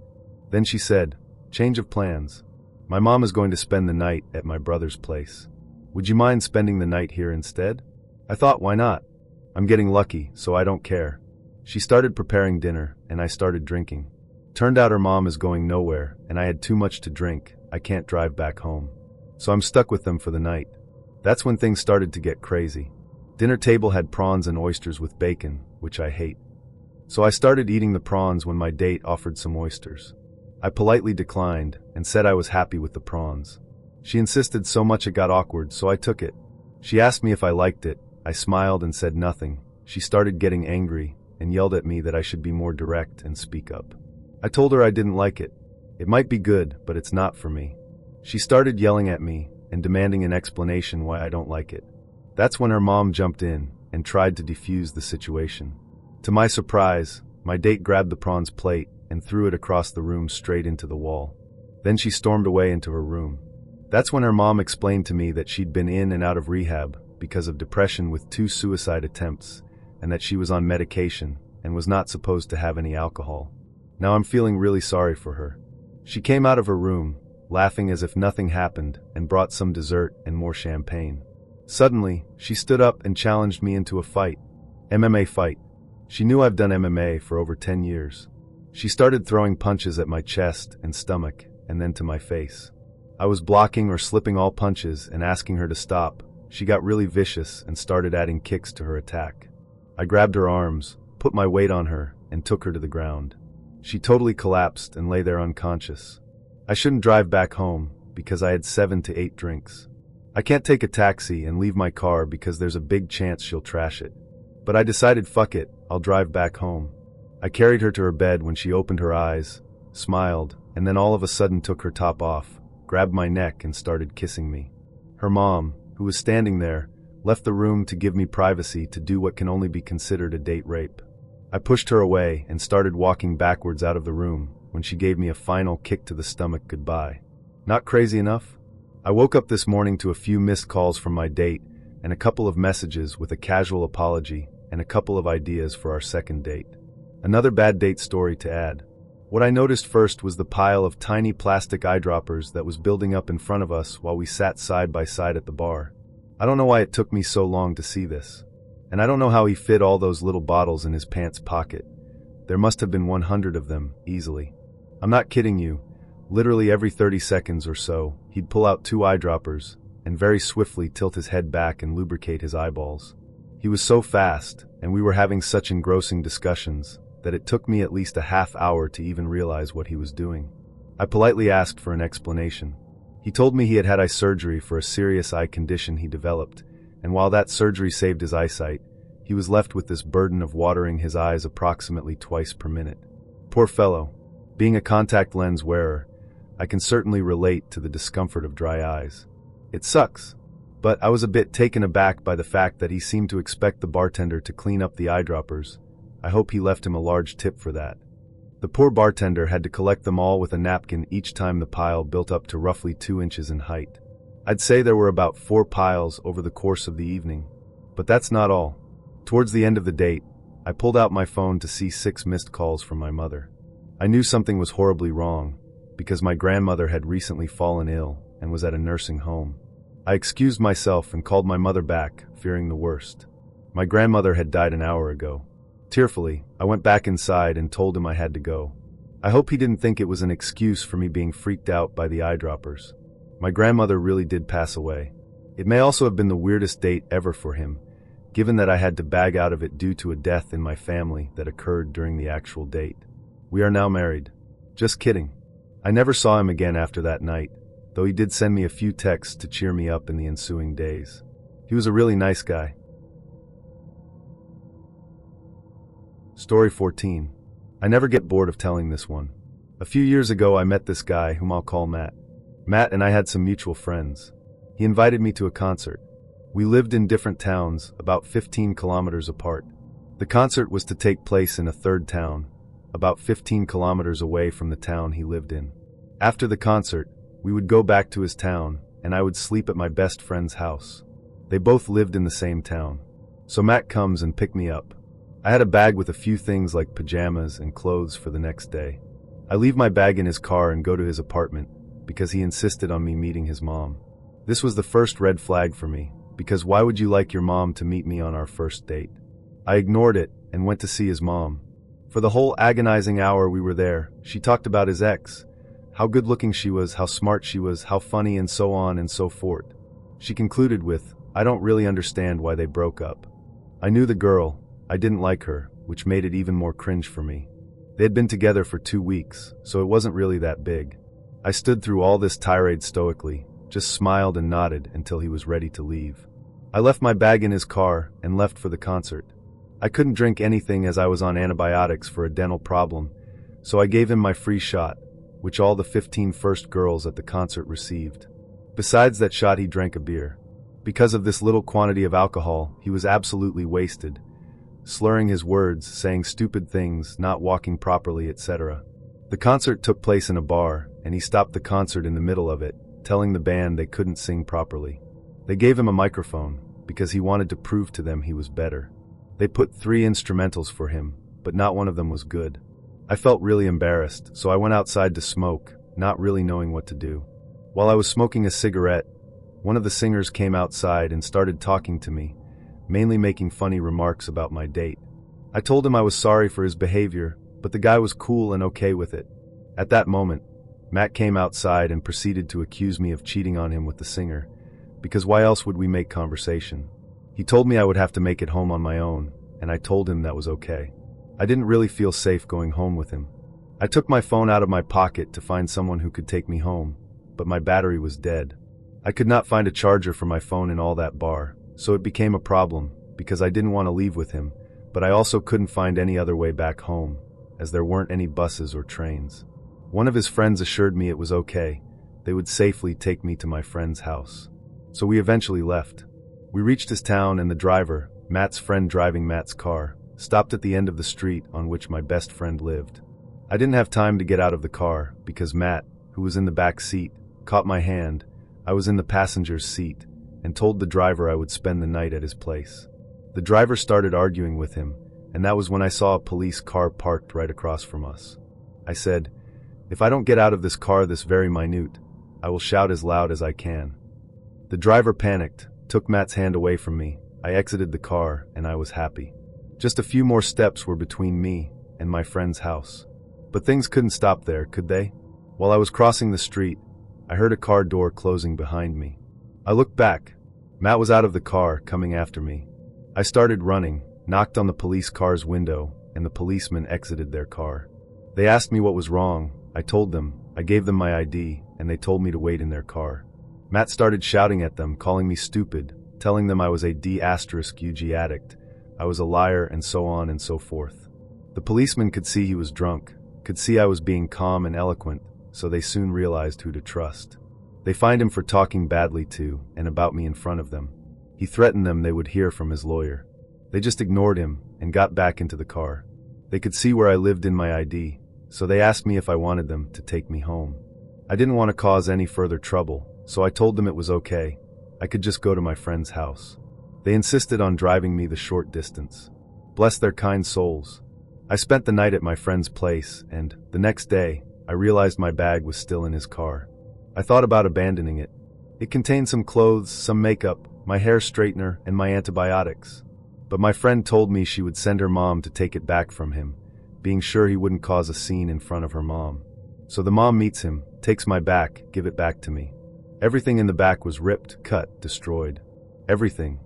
Then she said, change of plans. My mom is going to spend the night at my brother's place. Would you mind spending the night here instead? I thought, why not? I'm getting lucky, so I don't care. She started preparing dinner, and I started drinking. Turned out her mom is going nowhere, and I had too much to drink. I can't drive back home. So I'm stuck with them for the night. That's when things started to get crazy. Dinner table had prawns and oysters with bacon, which I hate. So I started eating the prawns when my date offered some oysters. I politely declined and said I was happy with the prawns. She insisted so much it got awkward, so I took it. She asked me if I liked it. I smiled and said nothing. She started getting angry and yelled at me that I should be more direct and speak up. I told her I didn't like it. It might be good, but it's not for me. She started yelling at me and demanding an explanation why I don't like it. That's when her mom jumped in and tried to defuse the situation. To my surprise, my date grabbed the prawns plate and threw it across the room straight into the wall. Then she stormed away into her room. That's when her mom explained to me that she'd been in and out of rehab because of depression with 2 suicide attempts, and that she was on medication and was not supposed to have any alcohol. Now I'm feeling really sorry for her. She came out of her room, laughing as if nothing happened, and brought some dessert and more champagne. Suddenly, she stood up and challenged me into a fight. MMA fight. She knew I've done MMA for over 10 years. She started throwing punches at my chest and stomach, and then to my face. I was blocking or slipping all punches and asking her to stop. She got really vicious and started adding kicks to her attack. I grabbed her arms, put my weight on her, and took her to the ground. She totally collapsed and lay there unconscious. I shouldn't drive back home because I had 7 to 8 drinks. I can't take a taxi and leave my car because there's a big chance she'll trash it. But I decided, fuck it, I'll drive back home. I carried her to her bed when she opened her eyes, smiled, and then all of a sudden took her top off, grabbed my neck and started kissing me. Her mom, who was standing there, left the room to give me privacy to do what can only be considered a date rape. I pushed her away and started walking backwards out of the room when she gave me a final kick to the stomach goodbye. Not crazy enough? I woke up this morning to a few missed calls from my date and a couple of messages with a casual apology and a couple of ideas for our second date. Another bad date story to add. What I noticed first was the pile of tiny plastic eyedroppers that was building up in front of us while we sat side by side at the bar. I don't know why it took me so long to see this. And I don't know how he fit all those little bottles in his pants pocket. There must have been 100 of them, easily. I'm not kidding you. Literally every 30 seconds or so, he'd pull out 2 eyedroppers and very swiftly tilt his head back and lubricate his eyeballs. He was so fast, and we were having such engrossing discussions, that it took me at least a half hour to even realize what he was doing. I politely asked for an explanation. He told me he had had eye surgery for a serious eye condition he developed, and while that surgery saved his eyesight, he was left with this burden of watering his eyes approximately twice per minute. Poor fellow. Being a contact lens wearer, I can certainly relate to the discomfort of dry eyes. It sucks. But I was a bit taken aback by the fact that he seemed to expect the bartender to clean up the eyedroppers. I hope he left him a large tip for that. The poor bartender had to collect them all with a napkin each time the pile built up to roughly 2 inches in height. I'd say there were about 4 piles over the course of the evening. But that's not all. Towards the end of the date, I pulled out my phone to see 6 missed calls from my mother. I knew something was horribly wrong, because my grandmother had recently fallen ill and was at a nursing home. I excused myself and called my mother back, fearing the worst. My grandmother had died an hour ago. Tearfully, I went back inside and told him I had to go. I hope he didn't think it was an excuse for me being freaked out by the eyedroppers. My grandmother really did pass away. It may also have been the weirdest date ever for him, given that I had to bag out of it due to a death in my family that occurred during the actual date. We are now married. Just kidding. I never saw him again after that night, though he did send me a few texts to cheer me up in the ensuing days. He was a really nice guy. Story 14. I never get bored of telling this one. A few years ago I met this guy whom I'll call Matt. Matt and I had some mutual friends. He invited me to a concert. We lived in different towns, about 15 kilometers apart. The concert was to take place in a third town, about 15 kilometers away from the town he lived in. After the concert, we would go back to his town, and I would sleep at my best friend's house. They both lived in the same town. So Matt comes and picked me up. I had a bag with a few things like pajamas and clothes for the next day. I leave my bag in his car and go to his apartment, because he insisted on me meeting his mom. This was the first red flag for me, because why would you like your mom to meet me on our first date? I ignored it and went to see his mom. For the whole agonizing hour we were there, she talked about his ex, how good-looking she was, how smart she was, how funny, and so on and so forth. She concluded with, "I don't really understand why they broke up." I knew the girl. I didn't like her, which made it even more cringe for me. They had been together for 2 weeks, so it wasn't really that big. I stood through all this tirade stoically, just smiled and nodded until he was ready to leave. I left my bag in his car and left for the concert. I couldn't drink anything as I was on antibiotics for a dental problem, so I gave him my free shot, which all the 15 first girls at the concert received. Besides that shot, he drank a beer. Because of this little quantity of alcohol, he was absolutely wasted, slurring his words, saying stupid things, not walking properly, etc. The concert took place in a bar, and he stopped the concert in the middle of it, telling the band they couldn't sing properly. They gave him a microphone, because he wanted to prove to them he was better. They put 3 instrumentals for him, but not one of them was good. I felt really embarrassed, so I went outside to smoke, not really knowing what to do. While I was smoking a cigarette, one of the singers came outside and started talking to me, mainly making funny remarks about my date. I told him I was sorry for his behavior, but the guy was cool and okay with it. At that moment, Matt came outside and proceeded to accuse me of cheating on him with the singer, because why else would we make conversation? He told me I would have to make it home on my own, and I told him that was okay. I didn't really feel safe going home with him. I took my phone out of my pocket to find someone who could take me home, but my battery was dead. I could not find a charger for my phone in all that bar, so it became a problem, because I didn't want to leave with him, but I also couldn't find any other way back home, as there weren't any buses or trains. One of his friends assured me it was okay. They would safely take me to my friend's house. So we eventually left. We reached his town and the driver, Matt's friend driving Matt's car, stopped at the end of the street on which my best friend lived. I didn't have time to get out of the car because Matt, who was in the back seat, caught my hand. I was in the passenger's seat and told the driver I would spend the night at his place. The driver started arguing with him, and that was when I saw a police car parked right across from us. I said, "If I don't get out of this car this very minute, I will shout as loud as I can." The driver panicked, took Matt's hand away from me. I exited the car, and I was happy. Just a few more steps were between me and my friend's house. But things couldn't stop there, could they? While I was crossing the street, I heard a car door closing behind me. I looked back. Matt was out of the car, coming after me. I started running, knocked on the police car's window, and the policemen exited their car. They asked me what was wrong. I told them. I gave them my ID, and they told me to wait in their car. Matt started shouting at them, calling me stupid, telling them I was a D*UG addict, I was a liar, and so on and so forth. The policeman could see he was drunk, could see I was being calm and eloquent, so they soon realized who to trust. They fined him for talking badly to and about me in front of them. He threatened them they would hear from his lawyer. They just ignored him and got back into the car. They could see where I lived in my ID, so they asked me if I wanted them to take me home. I didn't want to cause any further trouble, so I told them it was okay. I could just go to my friend's house. They insisted on driving me the short distance. Bless their kind souls. I spent the night at my friend's place, and, the next day, I realized my bag was still in his car. I thought about abandoning it. It contained some clothes, some makeup, my hair straightener, and my antibiotics. But my friend told me she would send her mom to take it back from him, being sure he wouldn't cause a scene in front of her mom. So the mom meets him, takes my back, give it back to me. Everything in the back was ripped, cut, destroyed. Everything.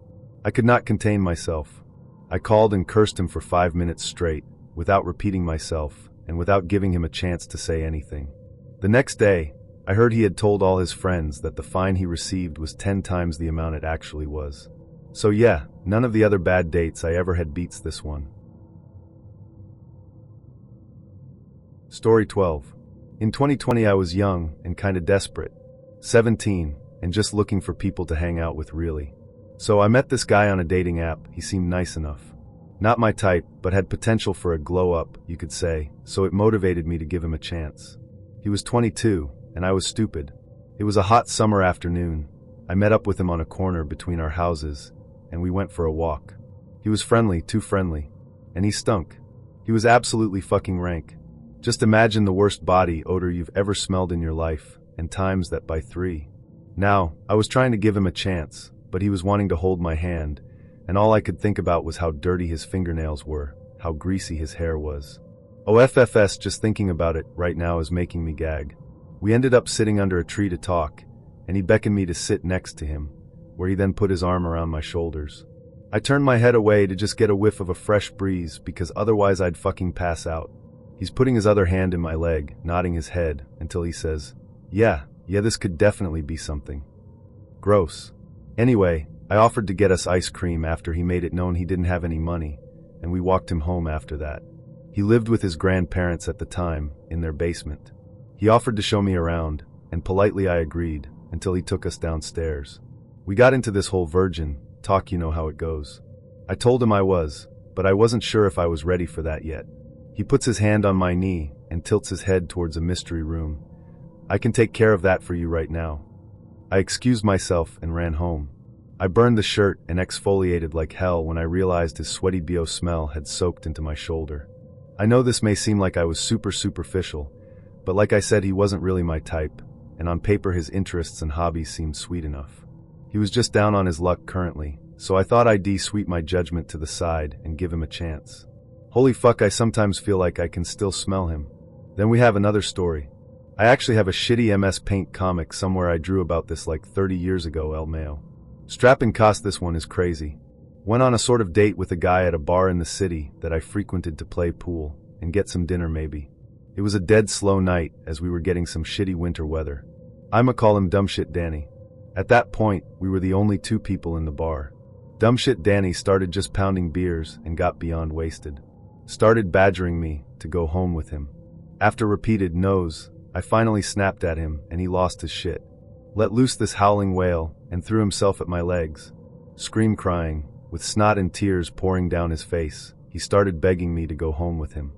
I could not contain myself. I called and cursed him for 5 minutes straight, without repeating myself, and without giving him a chance to say anything. The next day, I heard he had told all his friends that the fine he received was 10 times the amount it actually was. So yeah, none of the other bad dates I ever had beats this one. Story 12. In 2020 I was young and kinda desperate. 17, and just looking for people to hang out with really. So I met this guy on a dating app. He seemed nice enough. Not my type, but had potential for a glow-up, you could say, so it motivated me to give him a chance. He was 22, and I was stupid. It was a hot summer afternoon. I met up with him on a corner between our houses, and we went for a walk. He was friendly, too friendly. And he stunk. He was absolutely fucking rank. Just imagine the worst body odor you've ever smelled in your life, and times that by 3. Now, I was trying to give him a chance, but he was wanting to hold my hand, and all I could think about was how dirty his fingernails were, how greasy his hair was. OFFS, just thinking about it right now is making me gag. We ended up sitting under a tree to talk, and he beckoned me to sit next to him, where he then put his arm around my shoulders. I turned my head away to just get a whiff of a fresh breeze because otherwise I'd fucking pass out. He's putting his other hand in my leg, nodding his head, until he says, Yeah, this could definitely be something. Gross. Anyway, I offered to get us ice cream after he made it known he didn't have any money, and we walked him home after that. He lived with his grandparents at the time, in their basement. He offered to show me around, and politely I agreed, until he took us downstairs. We got into this whole virgin talk, you know how it goes. I told him I was, but I wasn't sure if I was ready for that yet. He puts his hand on my knee and tilts his head towards a mystery room. I can take care of that for you right now. I excused myself and ran home. I burned the shirt and exfoliated like hell when I realized his sweaty BO smell had soaked into my shoulder. I know this may seem like I was super superficial, but like I said, he wasn't really my type, and on paper his interests and hobbies seemed sweet enough. He was just down on his luck currently, so I thought I'd sweep my judgment to the side and give him a chance. Holy fuck, I sometimes feel like I can still smell him. Then we have another story. I actually have a shitty MS Paint comic somewhere I drew about this like 30 years ago, El Mayo. Strapping cost, this one is crazy. Went on a sort of date with a guy at a bar in the city that I frequented to play pool and get some dinner maybe. It was a dead slow night as we were getting some shitty winter weather. I'ma call him Dumbshit Danny. At that point, we were the only 2 people in the bar. Dumbshit Danny started just pounding beers and got beyond wasted. Started badgering me to go home with him. After repeated no's, I finally snapped at him and he lost his shit. Let loose this howling wail and threw himself at my legs. Scream crying, with snot and tears pouring down his face, he started begging me to go home with him.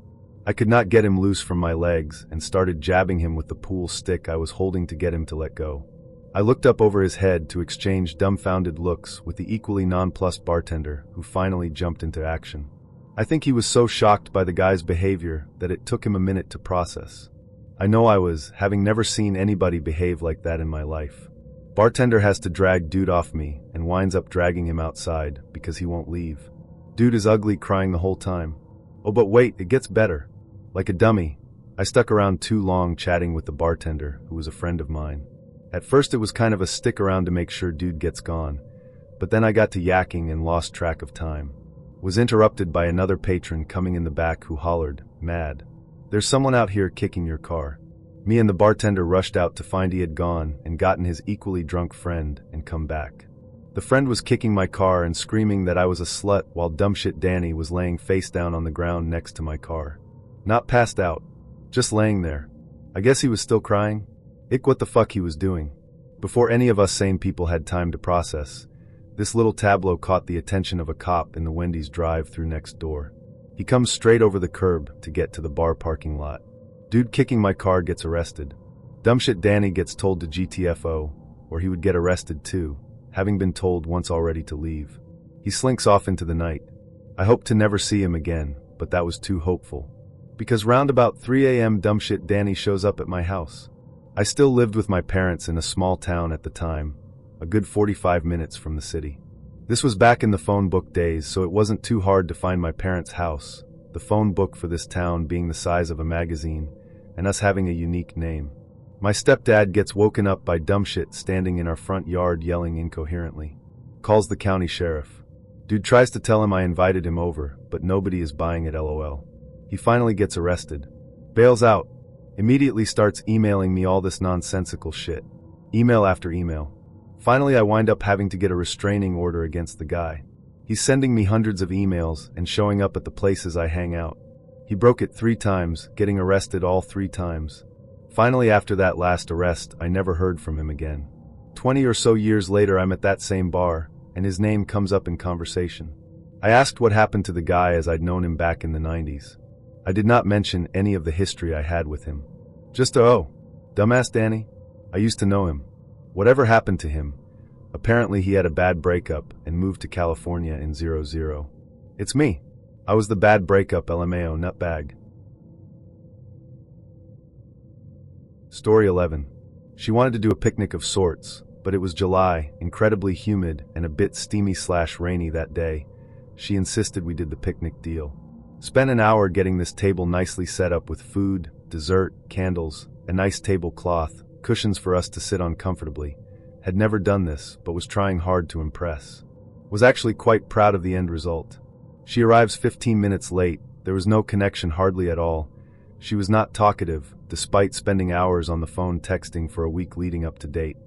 I could not get him loose from my legs and started jabbing him with the pool stick I was holding to get him to let go. I looked up over his head to exchange dumbfounded looks with the equally nonplussed bartender who finally jumped into action. I think he was so shocked by the guy's behavior that it took him a minute to process. I know I was, having never seen anybody behave like that in my life. Bartender has to drag dude off me and winds up dragging him outside because he won't leave. Dude is ugly, crying the whole time. Oh, but wait, it gets better. Like a dummy, I stuck around too long chatting with the bartender, who was a friend of mine. At first it was kind of a stick around to make sure dude gets gone, but then I got to yakking and lost track of time. Was interrupted by another patron coming in the back who hollered, "Mad. There's someone out here kicking your car." Me and the bartender rushed out to find he had gone and gotten his equally drunk friend and come back. The friend was kicking my car and screaming that I was a slut while dumbshit Danny was laying face down on the ground next to my car. Not passed out. Just laying there. I guess he was still crying. What the fuck he was doing. Before any of us sane people had time to process, this little tableau caught the attention of a cop in the Wendy's drive-thru next door. He comes straight over the curb to get to the bar parking lot. Dude kicking my car gets arrested. Dumbshit Danny gets told to GTFO, or he would get arrested too, having been told once already to leave. He slinks off into the night. I hope to never see him again, but that was too hopeful. Because round about 3 a.m. dumbshit Danny shows up at my house. I still lived with my parents in a small town at the time, a good 45 minutes from the city. This was back in the phone book days, so it wasn't too hard to find my parents' house, the phone book for this town being the size of a magazine, and us having a unique name. My stepdad gets woken up by dumbshit standing in our front yard yelling incoherently. Calls the county sheriff. Dude tries to tell him I invited him over, but nobody is buying it, lol. He finally gets arrested. Bails out. Immediately starts emailing me all this nonsensical shit. Email after email. Finally I wind up having to get a restraining order against the guy. He's sending me hundreds of emails and showing up at the places I hang out. He broke it 3 times, getting arrested all 3 times. Finally, after that last arrest, I never heard from him again. 20 or so years later, I'm at that same bar, and his name comes up in conversation. I asked what happened to the guy as I'd known him back in the 90s. I did not mention any of the history I had with him. Just dumbass Danny? I used to know him. Whatever happened to him? Apparently he had a bad breakup and moved to California in 00. It's me. I was the bad breakup LMAO nutbag. Story 11. She wanted to do a picnic of sorts, but it was July, incredibly humid and a bit steamy/rainy that day. She insisted we did the picnic deal. Spent an hour getting this table nicely set up with food, dessert, candles, a nice tablecloth, cushions for us to sit on comfortably. Had never done this, but was trying hard to impress. Was actually quite proud of the end result. She arrives 15 minutes late. There was no connection hardly at all. She was not talkative, despite spending hours on the phone texting for a week leading up to date.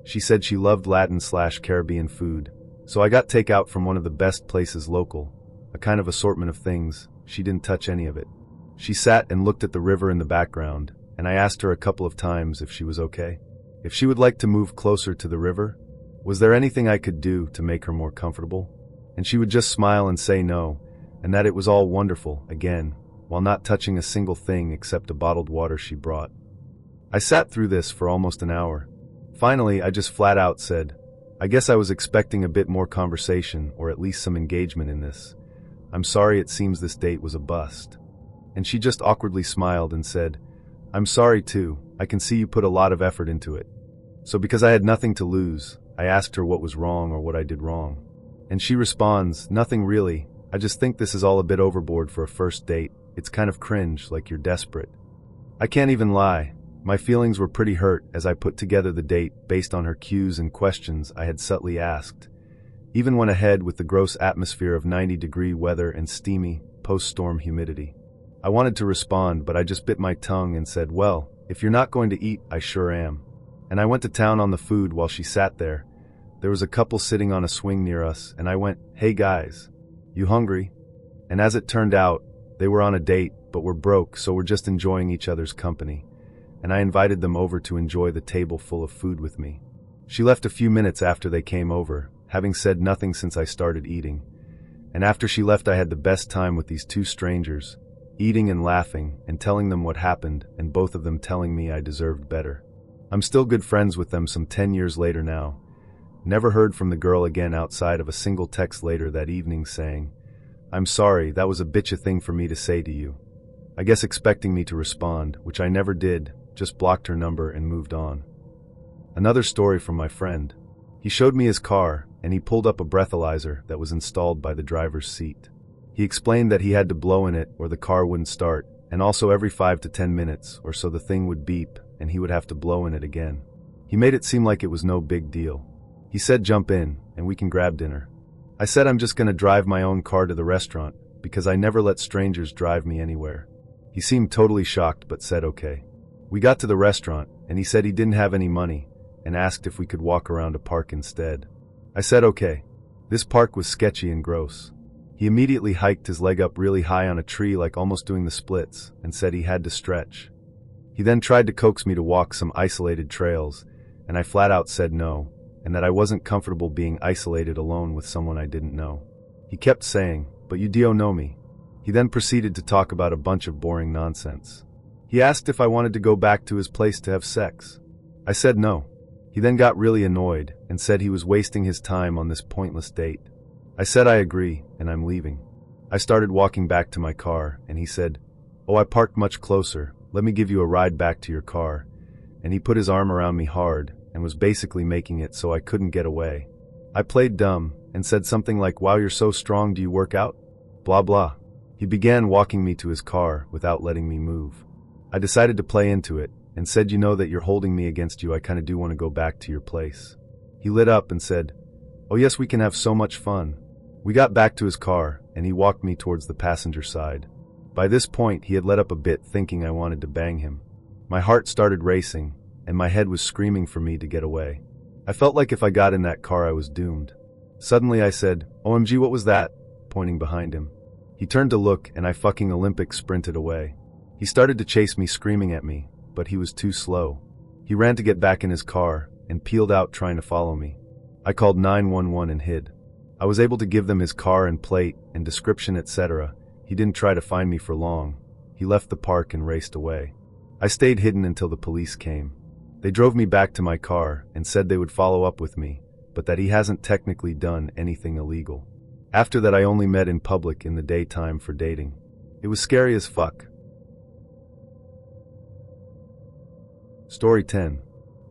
She said she loved Latin/Caribbean food, so I got takeout from one of the best places local, a kind of assortment of things. She didn't touch any of it. She sat and looked at the river in the background, and I asked her a couple of times if she was okay. If she would like to move closer to the river? Was there anything I could do to make her more comfortable? And she would just smile and say no, and that it was all wonderful, again, while not touching a single thing except a bottled water she brought. I sat through this for almost an hour. Finally, I just flat out said, I guess I was expecting a bit more conversation or at least some engagement in this. I'm sorry, it seems this date was a bust. And she just awkwardly smiled and said, I'm sorry too, I can see you put a lot of effort into it. So because I had nothing to lose, I asked her what was wrong or what I did wrong. And she responds, nothing really, I just think this is all a bit overboard for a first date. It's kind of cringe, like you're desperate. I can't even lie. My feelings were pretty hurt as I put together the date based on her cues and questions I had subtly asked. Even went ahead with the gross atmosphere of 90-degree weather and steamy, post-storm humidity. I wanted to respond, but I just bit my tongue and said, well, if you're not going to eat, I sure am. And I went to town on the food while she sat there. There was a couple sitting on a swing near us, and I went, hey guys, you hungry? And as it turned out, they were on a date, but were broke, so were just enjoying each other's company. And I invited them over to enjoy the table full of food with me. She left a few minutes after they came over, having said nothing since I started eating. And after she left, I had the best time with these 2 strangers, eating and laughing and telling them what happened, and both of them telling me I deserved better. I'm still good friends with them some 10 years later now. Never heard from the girl again outside of a single text later that evening saying, I'm sorry, that was a bitcha thing for me to say to you. I guess expecting me to respond, which I never did, just blocked her number and moved on. Another story from my friend. He showed me his car, and he pulled up a breathalyzer that was installed by the driver's seat. He explained that he had to blow in it or the car wouldn't start, and also every 5 to 10 minutes or so the thing would beep and he would have to blow in it again. He made it seem like it was no big deal. He said jump in, and we can grab dinner. I said I'm just gonna drive my own car to the restaurant, because I never let strangers drive me anywhere. He seemed totally shocked but said okay. We got to the restaurant, and he said he didn't have any money, and asked if we could walk around a park instead. I said okay. This park was sketchy and gross. He immediately hiked his leg up really high on a tree like almost doing the splits, and said he had to stretch. He then tried to coax me to walk some isolated trails, and I flat out said no, and that I wasn't comfortable being isolated alone with someone I didn't know. He kept saying, "But you do know me." He then proceeded to talk about a bunch of boring nonsense. He asked if I wanted to go back to his place to have sex. I said no. He then got really annoyed and said he was wasting his time on this pointless date. I said I agree, and I'm leaving. I started walking back to my car, and he said, "Oh, I parked much closer, let me give you a ride back to your car," and he put his arm around me hard and was basically making it so I couldn't get away. I played dumb and said something like, "Wow, you're so strong, do you work out?" Blah blah. He began walking me to his car without letting me move. I decided to play into it and said, "You know that you're holding me against you, I kinda do want to go back to your place." He lit up and said, "Oh yes, we can have so much fun." We got back to his car, and he walked me towards the passenger side. By this point, he had let up a bit thinking I wanted to bang him. My heart started racing, and my head was screaming for me to get away. I felt like if I got in that car I was doomed. Suddenly I said, "OMG, what was that?" pointing behind him. He turned to look, and I fucking Olympic sprinted away. He started to chase me screaming at me, but he was too slow. He ran to get back in his car, and peeled out trying to follow me. I called 911 and hid. I was able to give them his car and plate, and description etc. He didn't try to find me for long. He left the park and raced away. I stayed hidden until the police came. They drove me back to my car and said they would follow up with me, but that he hasn't technically done anything illegal. After that I only met in public in the daytime for dating. It was scary as fuck. Story 10.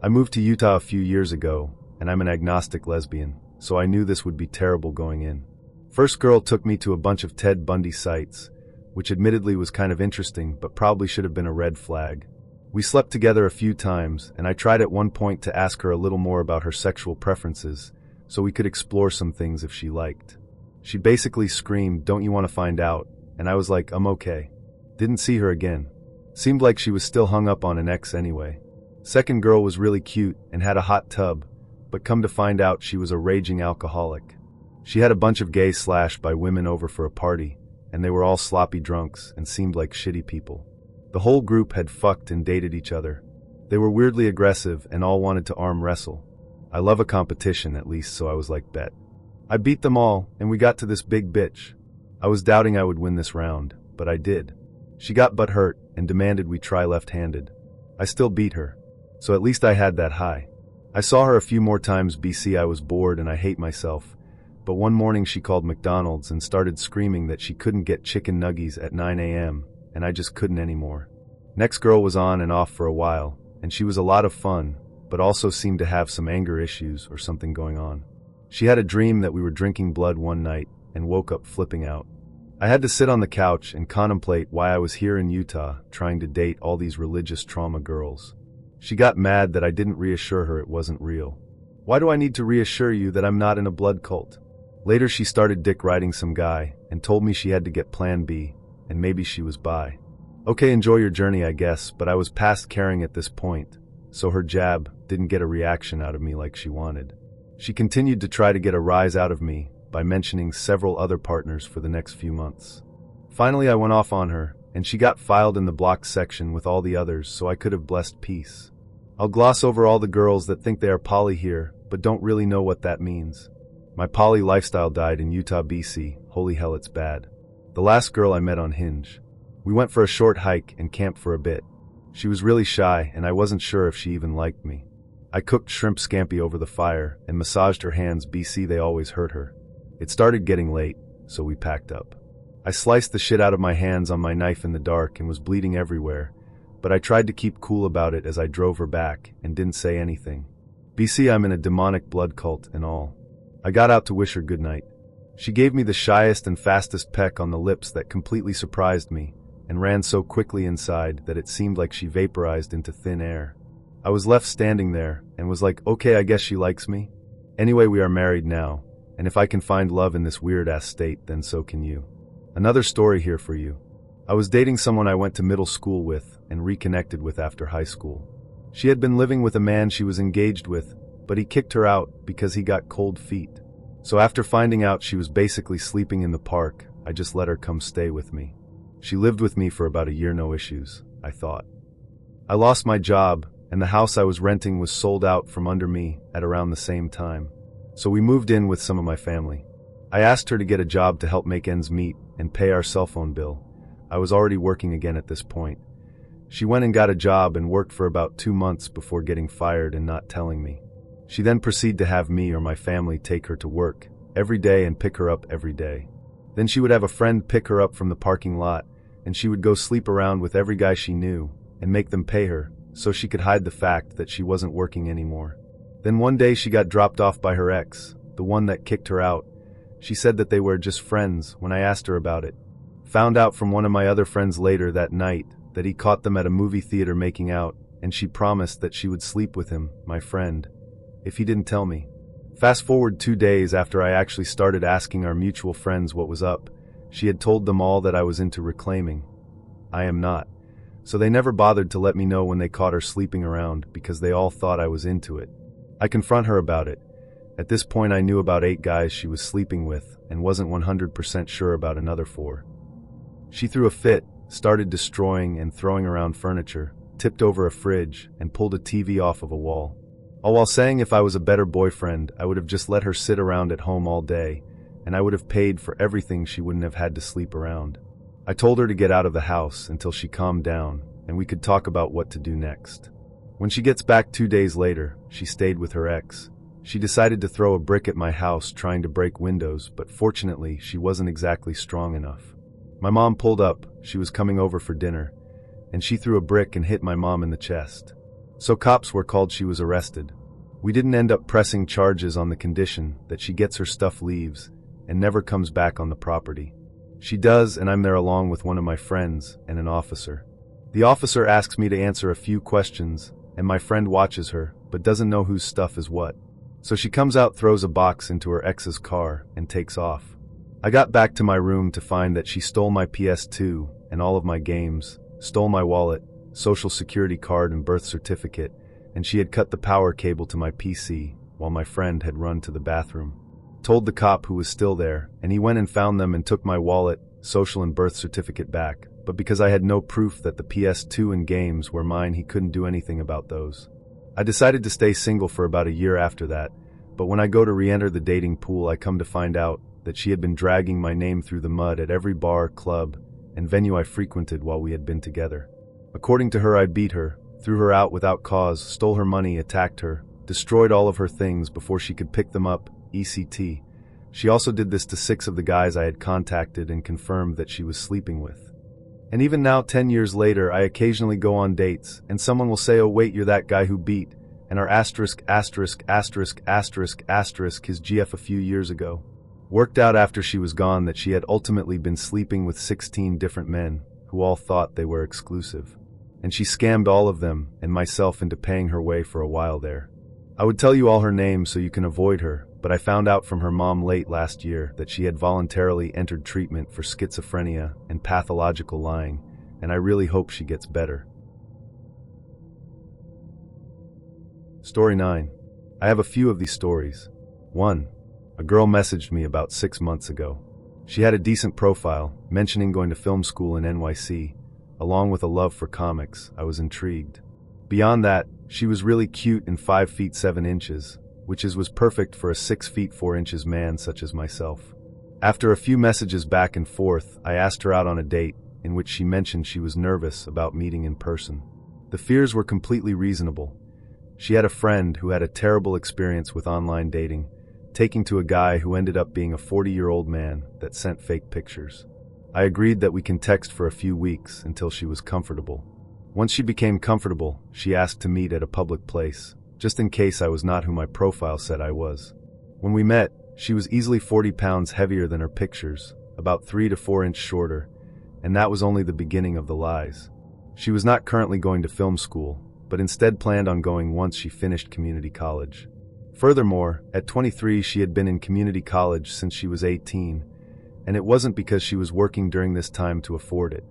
I moved to Utah a few years ago, and I'm an agnostic lesbian, so I knew this would be terrible going in. First girl took me to a bunch of Ted Bundy sites, which admittedly was kind of interesting, but probably should have been a red flag. We slept together a few times, and I tried at one point to ask her a little more about her sexual preferences, so we could explore some things if she liked. She basically screamed, "Don't you want to find out?" And I was like, "I'm okay." Didn't see her again. Seemed like she was still hung up on an ex anyway. Second girl was really cute and had a hot tub, but come to find out she was a raging alcoholic. She had a bunch of gays slashed by women over for a party, and they were all sloppy drunks and seemed like shitty people. The whole group had fucked and dated each other. They were weirdly aggressive and all wanted to arm wrestle. I love a competition at least, so I was like, bet. I beat them all, and we got to this big bitch. I was doubting I would win this round, but I did. She got butt hurt and demanded we try left-handed. I still beat her, so at least I had that high. I saw her a few more times BC. I was bored and I hate myself, but one morning she called McDonald's and started screaming that she couldn't get chicken nuggies at 9 a.m., and I just couldn't anymore. Next girl was on and off for a while, and she was a lot of fun, but also seemed to have some anger issues or something going on. She had a dream that we were drinking blood one night and woke up flipping out. I had to sit on the couch and contemplate why I was here in Utah trying to date all these religious trauma girls. She got mad that I didn't reassure her it wasn't real. Why do I need to reassure you that I'm not in a blood cult? Later she started dick riding some guy and told me she had to get plan B and maybe she was bi. Okay, enjoy your journey I guess, but I was past caring at this point, so her jab didn't get a reaction out of me like she wanted. She continued to try to get a rise out of me by mentioning several other partners for the next few months. Finally I went off on her, and she got filed in the blocked section with all the others so I could have blessed peace. I'll gloss over all the girls that think they are poly here, but don't really know what that means. My poly lifestyle died in Utah, BC. Holy hell, it's bad. The last girl I met on Hinge. We went for a short hike and camped for a bit. She was really shy, and I wasn't sure if she even liked me. I cooked shrimp scampi over the fire and massaged her hands BC. They always hurt her. It started getting late, so we packed up. I sliced the shit out of my hands on my knife in the dark and was bleeding everywhere, but I tried to keep cool about it as I drove her back and didn't say anything. BC, I'm in a demonic blood cult and all. I got out to wish her good night. She gave me the shyest and fastest peck on the lips that completely surprised me, and ran so quickly inside that it seemed like she vaporized into thin air. I was left standing there and was like, okay, I guess she likes me. Anyway, we are married now, and if I can find love in this weird-ass state, then so can you. Another story here for you. I was dating someone I went to middle school with and reconnected with after high school. She had been living with a man she was engaged with, but he kicked her out because he got cold feet. So after finding out she was basically sleeping in the park, I just let her come stay with me. She lived with me for about a year, no issues, I thought. I lost my job, and the house I was renting was sold out from under me at around the same time. So we moved in with some of my family. I asked her to get a job to help make ends meet and pay our cell phone bill. I was already working again at this point. She went and got a job and worked for about 2 months before getting fired and not telling me. She then proceeded to have me or my family take her to work every day and pick her up every day. Then she would have a friend pick her up from the parking lot, and she would go sleep around with every guy she knew and make them pay her so she could hide the fact that she wasn't working anymore. Then one day she got dropped off by her ex, the one that kicked her out. She said that they were just friends when I asked her about it. Found out from one of my other friends later that night that he caught them at a movie theater making out, and she promised that she would sleep with him, my friend, if he didn't tell me. Fast forward 2 days after I actually started asking our mutual friends what was up, she had told them all that I was into reclaiming. I am not. So they never bothered to let me know when they caught her sleeping around because they all thought I was into it. I confront her about it. At this point I knew about 8 guys she was sleeping with and wasn't 100% sure about another 4. She threw a fit, started destroying and throwing around furniture, tipped over a fridge, and pulled a TV off of a wall. All while saying if I was a better boyfriend, I would have just let her sit around at home all day, and I would have paid for everything she wouldn't have had to sleep around. I told her to get out of the house until she calmed down, and we could talk about what to do next. When she gets back 2 days later, she stayed with her ex. She decided to throw a brick at my house trying to break windows, but fortunately she wasn't exactly strong enough. My mom pulled up, she was coming over for dinner, and she threw a brick and hit my mom in the chest. So cops were called, she was arrested. We didn't end up pressing charges on the condition that she gets her stuff, leaves, and never comes back on the property. She does, and I'm there along with one of my friends and an officer. The officer asks me to answer a few questions, and my friend watches her, but doesn't know whose stuff is what. So she comes out, throws a box into her ex's car, and takes off. I got back to my room to find that she stole my PS2 and all of my games, stole my wallet, social security card and birth certificate, and she had cut the power cable to my PC while my friend had run to the bathroom. Told the cop who was still there, and he went and found them and took my wallet, social and birth certificate back, but because I had no proof that the PS2 and games were mine, he couldn't do anything about those. I decided to stay single for about a year after that, but when I go to re-enter the dating pool, I come to find out that she had been dragging my name through the mud at every bar, club, and venue I frequented while we had been together. According to her, I beat her, threw her out without cause, stole her money, attacked her, destroyed all of her things before she could pick them up, ECT. She also did this to 6 of the guys I had contacted and confirmed that she was sleeping with. And even now, 10 years later, I occasionally go on dates, and someone will say, oh wait, you're that guy who beat, and our his GF a few years ago. Worked out after she was gone that she had ultimately been sleeping with 16 different men, who all thought they were exclusive. And she scammed all of them and myself into paying her way for a while there. I would tell you all her names so you can avoid her, but I found out from her mom late last year that she had voluntarily entered treatment for schizophrenia and pathological lying, and I really hope she gets better. Story 9. I have a few of these stories. 1. A girl messaged me about 6 months ago. She had a decent profile, mentioning going to film school in NYC, along with a love for comics. I was intrigued. Beyond that, she was really cute and 5 feet 7 inches, which was perfect for a 6 feet 4 inches man such as myself. After a few messages back and forth, I asked her out on a date, in which she mentioned she was nervous about meeting in person. The fears were completely reasonable. She had a friend who had a terrible experience with online dating, taking to a guy who ended up being a 40-year-old man that sent fake pictures. I agreed that we can text for a few weeks until she was comfortable. Once she became comfortable, she asked to meet at a public place, just in case I was not who my profile said I was. When we met, she was easily 40 pounds heavier than her pictures, about 3 to 4 inches shorter, and that was only the beginning of the lies. She was not currently going to film school, but instead planned on going once she finished community college. Furthermore, at 23 she had been in community college since she was 18, and it wasn't because she was working during this time to afford it.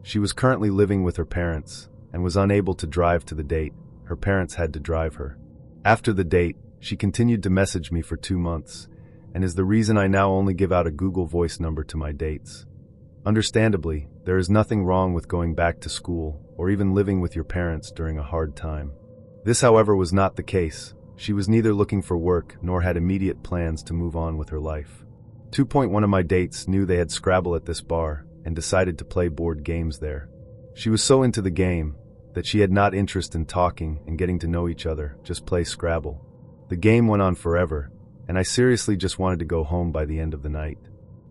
She was currently living with her parents, and was unable to drive to the date. Her parents had to drive her. After the date, she continued to message me for 2 months, and is the reason I now only give out a Google Voice number to my dates. Understandably, there is nothing wrong with going back to school or even living with your parents during a hard time. This, however, was not the case. She was neither looking for work nor had immediate plans to move on with her life. 2.1 of my dates knew they had Scrabble at this bar and decided to play board games there. She was so into the game that she had not interest in talking and getting to know each other, just play Scrabble. The game went on forever, and I seriously just wanted to go home by the end of the night.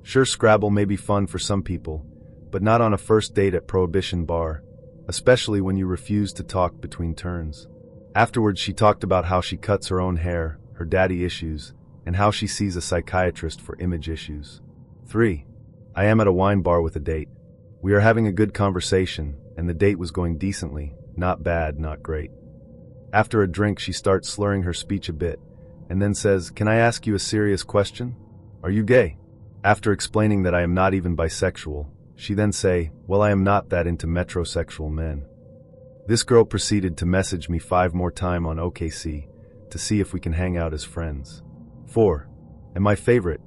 Sure, Scrabble may be fun for some people, but not on a first date at Prohibition Bar, especially when you refuse to talk between turns. Afterwards, she talked about how she cuts her own hair, her daddy issues, and how she sees a psychiatrist for image issues. 3. I am at a wine bar with a date. We are having a good conversation, and the date was going decently, not bad, not great. After a drink, she starts slurring her speech a bit, and then says, "Can I ask you a serious question? Are you gay?" After explaining that I am not even bisexual, she then say, "Well, I am not that into metrosexual men." This girl proceeded to message me 5 more times on OKC to see if we can hang out as friends. 4. And my favorite,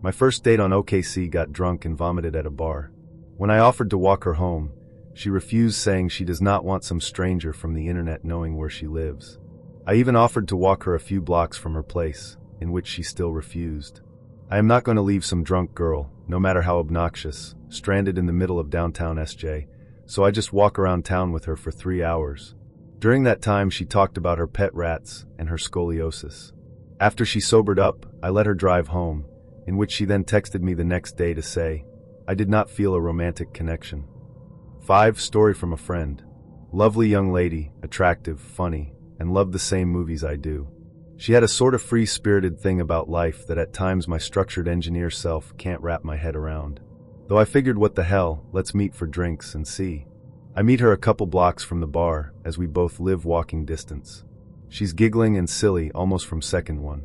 my first date on OKC got drunk and vomited at a bar. When I offered to walk her home, she refused, saying she does not want some stranger from the internet knowing where she lives. I even offered to walk her a few blocks from her place, in which she still refused. I am not going to leave some drunk girl, no matter how obnoxious, stranded in the middle of downtown SJ, so I just walk around town with her for 3 hours. During that time, she talked about her pet rats and her scoliosis. After she sobered up, I let her drive home, in which she then texted me the next day to say, I did not feel a romantic connection. 5. Story from a friend. Lovely young lady, attractive, funny, and loved the same movies I do. She had a sort of free-spirited thing about life that at times my structured engineer self can't wrap my head around. Though I figured, what the hell, let's meet for drinks and see. I meet her a couple blocks from the bar, as we both live walking distance. She's giggling and silly almost from second one.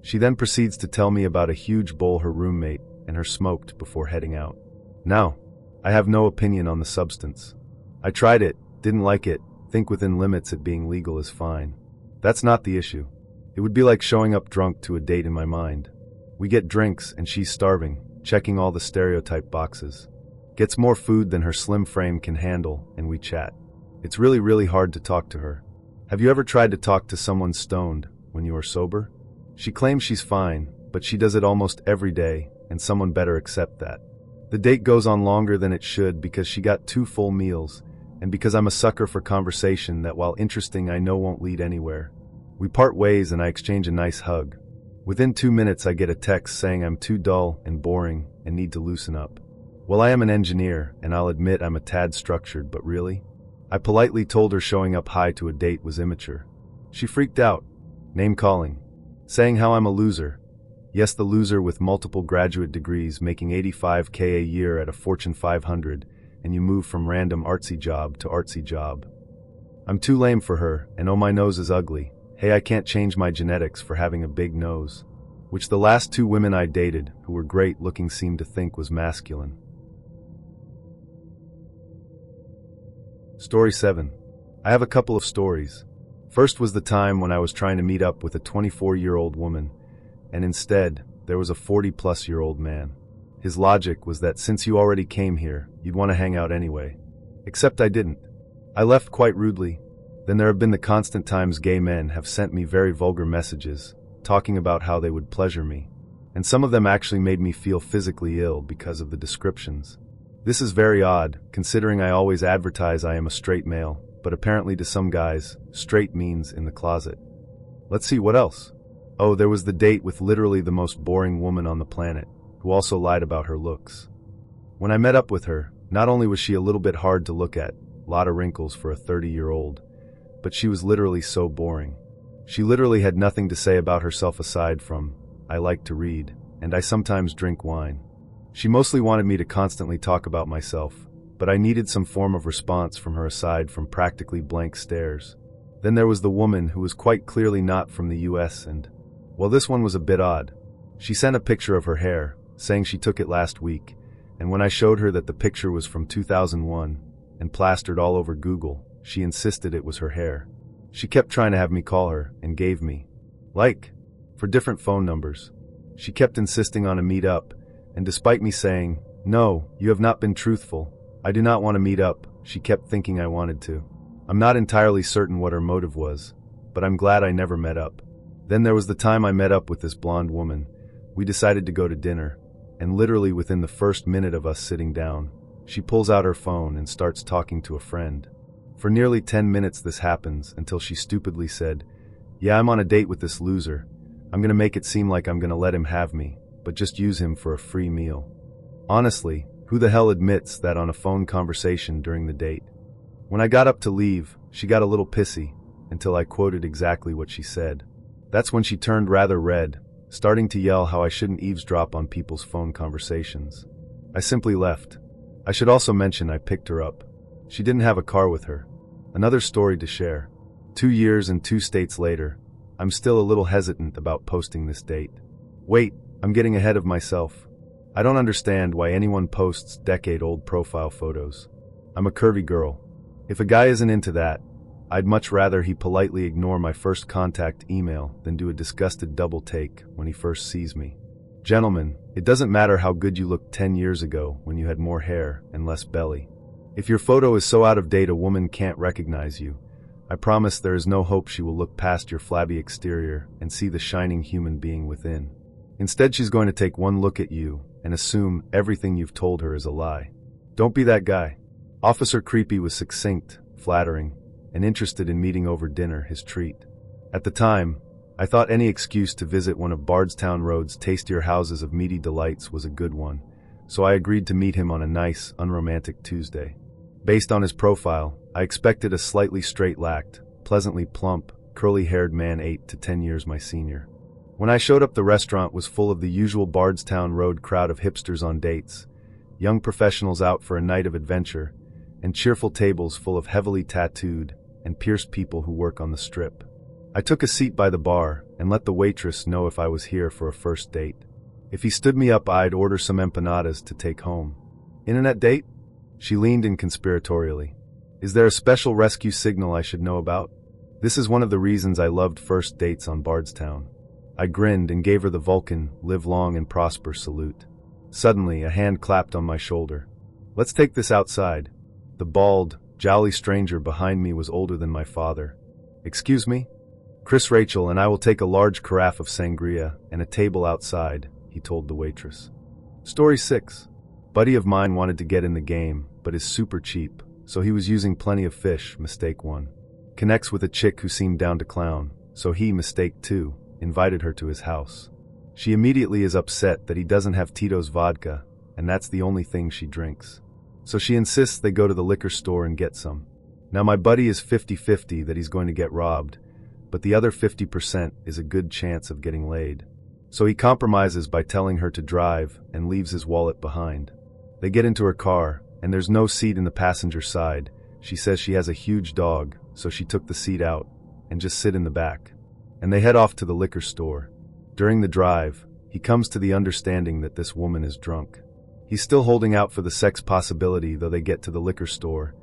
She then proceeds to tell me about a huge bowl her roommate and her smoked before heading out. Now, I have no opinion on the substance. I tried it, didn't like it, think within limits it being legal is fine. That's not the issue. It would be like showing up drunk to a date in my mind. We get drinks and she's starving, checking all the stereotype boxes. Gets more food than her slim frame can handle, and we chat. It's really hard to talk to her. Have you ever tried to talk to someone stoned when you are sober? She claims she's fine, but she does it almost every day, and someone better accept that. The date goes on longer than it should because she got 2 full meals, and because I'm a sucker for conversation that, while interesting, I know won't lead anywhere. We part ways and I exchange a nice hug. Within 2 minutes I get a text saying I'm too dull and boring and need to loosen up. Well, I am an engineer, and I'll admit I'm a tad structured, but really? I politely told her showing up high to a date was immature. She freaked out, name-calling, saying how I'm a loser. Yes, the loser with multiple graduate degrees making $85K a year at a Fortune 500, and you move from random artsy job to artsy job. I'm too lame for her, and oh, my nose is ugly. Hey, I can't change my genetics for having a big nose. Which the last 2 women I dated, who were great looking, seemed to think was masculine. Story 7. I have a couple of stories. First was the time when I was trying to meet up with a 24-year-old woman, and instead, there was a 40-plus-year-old man. His logic was that since you already came here, you'd want to hang out anyway. Except I didn't. I left quite rudely. Then there have been the constant times gay men have sent me very vulgar messages, talking about how they would pleasure me, and some of them actually made me feel physically ill because of the descriptions. This is very odd, considering I always advertise I am a straight male, but apparently to some guys, straight means in the closet. Let's see, what else? Oh, there was the date with literally the most boring woman on the planet, who also lied about her looks. When I met up with her, not only was she a little bit hard to look at, a lot of wrinkles for a 30-year-old, but she was literally so boring. She literally had nothing to say about herself aside from, I like to read, and I sometimes drink wine. She mostly wanted me to constantly talk about myself, but I needed some form of response from her aside from practically blank stares. Then there was the woman who was quite clearly not from the US and, well, this one was a bit odd. She sent a picture of her hair, saying she took it last week, and when I showed her that the picture was from 2001 and plastered all over Google, she insisted it was her hair. She kept trying to have me call her and gave me, for different phone numbers. She kept insisting on a meet up, and despite me saying, no, you have not been truthful, I do not want to meet up, she kept thinking I wanted to. I'm not entirely certain what her motive was, but I'm glad I never met up. Then there was the time I met up with this blonde woman. We decided to go to dinner, and literally within the first minute of us sitting down, she pulls out her phone and starts talking to a friend. For nearly 10 minutes this happens until she stupidly said, yeah, I'm on a date with this loser. I'm gonna make it seem like I'm gonna let him have me, but just use him for a free meal. Honestly, who the hell admits that on a phone conversation during the date? When I got up to leave, she got a little pissy, until I quoted exactly what she said. That's when she turned rather red, starting to yell how I shouldn't eavesdrop on people's phone conversations. I simply left. I should also mention I picked her up. She didn't have a car with her. Another story to share. 2 years and 2 states later, I'm still a little hesitant about posting this date. Wait, I'm getting ahead of myself. I don't understand why anyone posts decade-old profile photos. I'm a curvy girl. If a guy isn't into that, I'd much rather he politely ignore my first contact email than do a disgusted double take when he first sees me. Gentlemen, it doesn't matter how good you looked 10 years ago when you had more hair and less belly. If your photo is so out of date a woman can't recognize you, I promise there is no hope she will look past your flabby exterior and see the shining human being within. Instead, she's going to take one look at you and assume everything you've told her is a lie. Don't be that guy. Officer Creepy was succinct, flattering, and interested in meeting over dinner, his treat. At the time, I thought any excuse to visit one of Bardstown Road's tastier houses of meaty delights was a good one, so I agreed to meet him on a nice, unromantic Tuesday. Based on his profile, I expected a slightly straight-lacked, pleasantly plump, curly-haired man 8 to 10 years my senior. When I showed up, the restaurant was full of the usual Bardstown Road crowd of hipsters on dates, young professionals out for a night of adventure, and cheerful tables full of heavily tattooed and pierced people who work on the strip. I took a seat by the bar and let the waitress know if I was here for a first date. If he stood me up, I'd order some empanadas to take home. Internet date? She leaned in conspiratorially. Is there a special rescue signal I should know about? This is one of the reasons I loved first dates on Bardstown. I grinned and gave her the Vulcan, live long and prosper salute. Suddenly, a hand clapped on my shoulder. Let's take this outside. The bald, jolly stranger behind me was older than my father. Excuse me? Chris Rachel and I will take a large carafe of sangria and a table outside, he told the waitress. Story 6. Buddy of mine wanted to get in the game, but is super cheap, so he was using plenty of fish, mistake 1. Connects with a chick who seemed down to clown, so he, mistake 2, invited her to his house. She immediately is upset that he doesn't have Tito's vodka, and that's the only thing she drinks. So she insists they go to the liquor store and get some. Now my buddy is 50-50 that he's going to get robbed, but the other 50% is a good chance of getting laid. So he compromises by telling her to drive and leaves his wallet behind. They get into her car, and there's no seat in the passenger side. She says she has a huge dog, so she took the seat out and just sit in the back. And they head off to the liquor store. During the drive, he comes to the understanding that this woman is drunk. He's still holding out for the sex possibility, though they get to the liquor store,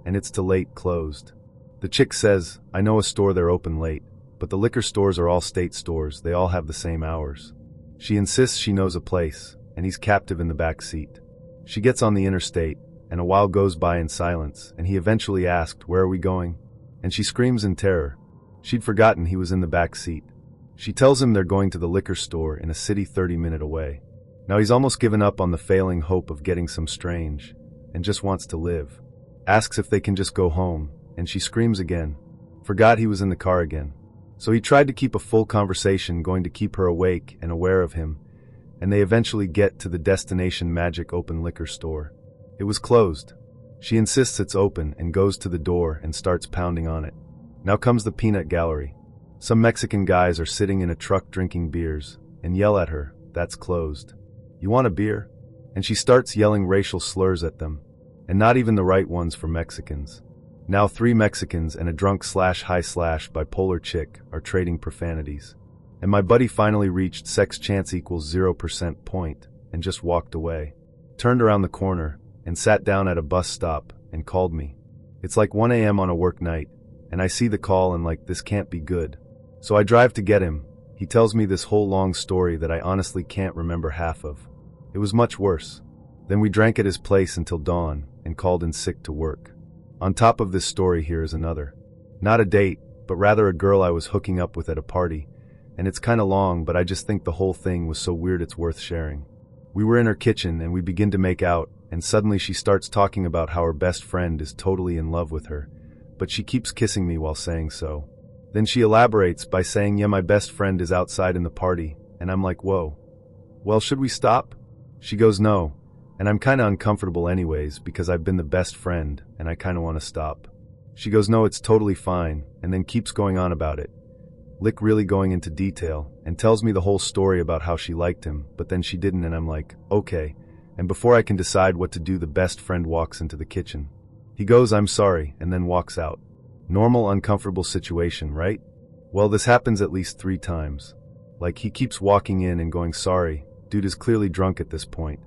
and it's too late, closed. The chick says, I know a store they're open late, but the liquor stores are all state stores, they all have the same hours. She insists she knows a place, and he's captive in the back seat. She gets on the interstate, and a while goes by in silence, and he eventually asked, where are we going? And she screams in terror. She'd forgotten he was in the back seat. She tells him they're going to the liquor store in a city 30 minutes away. Now he's almost given up on the failing hope of getting some strange, and just wants to live. Asks if they can just go home, and she screams again. Forgot he was in the car again. So he tried to keep a full conversation, going to keep her awake and aware of him, and they eventually get to the destination magic open liquor store. It was closed. She insists it's open and goes to the door and starts pounding on it. Now comes the peanut gallery. Some Mexican guys are sitting in a truck drinking beers and yell at her, "That's closed. You want a beer?" And she starts yelling racial slurs at them, and not even the right ones for Mexicans. Now 3 Mexicans and a drunk/high/bipolar chick are trading profanities. And my buddy finally reached sex chance equals 0% point and just walked away. Turned around the corner and sat down at a bus stop and called me. It's like 1 a.m. on a work night, and I see the call and like, this can't be good. So I drive to get him. He tells me this whole long story that I honestly can't remember half of. It was much worse. Then we drank at his place until dawn and called in sick to work. On top of this story, here is another. Not a date, but rather a girl I was hooking up with at a party. And it's kinda long, but I just think the whole thing was so weird it's worth sharing. We were in her kitchen and we begin to make out, and suddenly she starts talking about how her best friend is totally in love with her, but she keeps kissing me while saying so. Then she elaborates by saying, "Yeah, my best friend is outside in the party," and I'm like, whoa. Well, should we stop? She goes, no, and I'm kinda uncomfortable anyways because I've been the best friend and I kinda wanna stop. She goes, no, it's totally fine, and then keeps going on about it. Lick really going into detail, and tells me the whole story about how she liked him, but then she didn't, and I'm like, okay. And before I can decide what to do, the best friend walks into the kitchen. He goes, "I'm sorry," and then walks out. Normal, uncomfortable situation, right? Well, this happens at least 3 times. Like, he keeps walking in and going, "Sorry." Dude is clearly drunk at this point.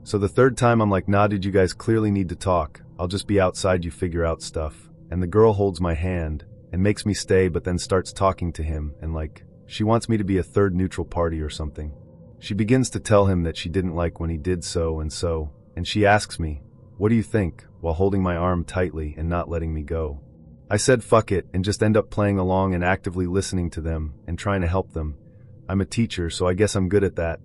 So the 3rd time I'm like, nah, dude, you guys clearly need to talk. I'll just be outside, you figure out stuff. And the girl holds my hand and makes me stay, but then starts talking to him, and like, she wants me to be a 3rd neutral party or something. She begins to tell him that she didn't like when he did so, and she asks me, "What do you think?" while holding my arm tightly and not letting me go. I said fuck it and just end up playing along and actively listening to them and trying to help them. I'm a teacher, so I guess I'm good at that.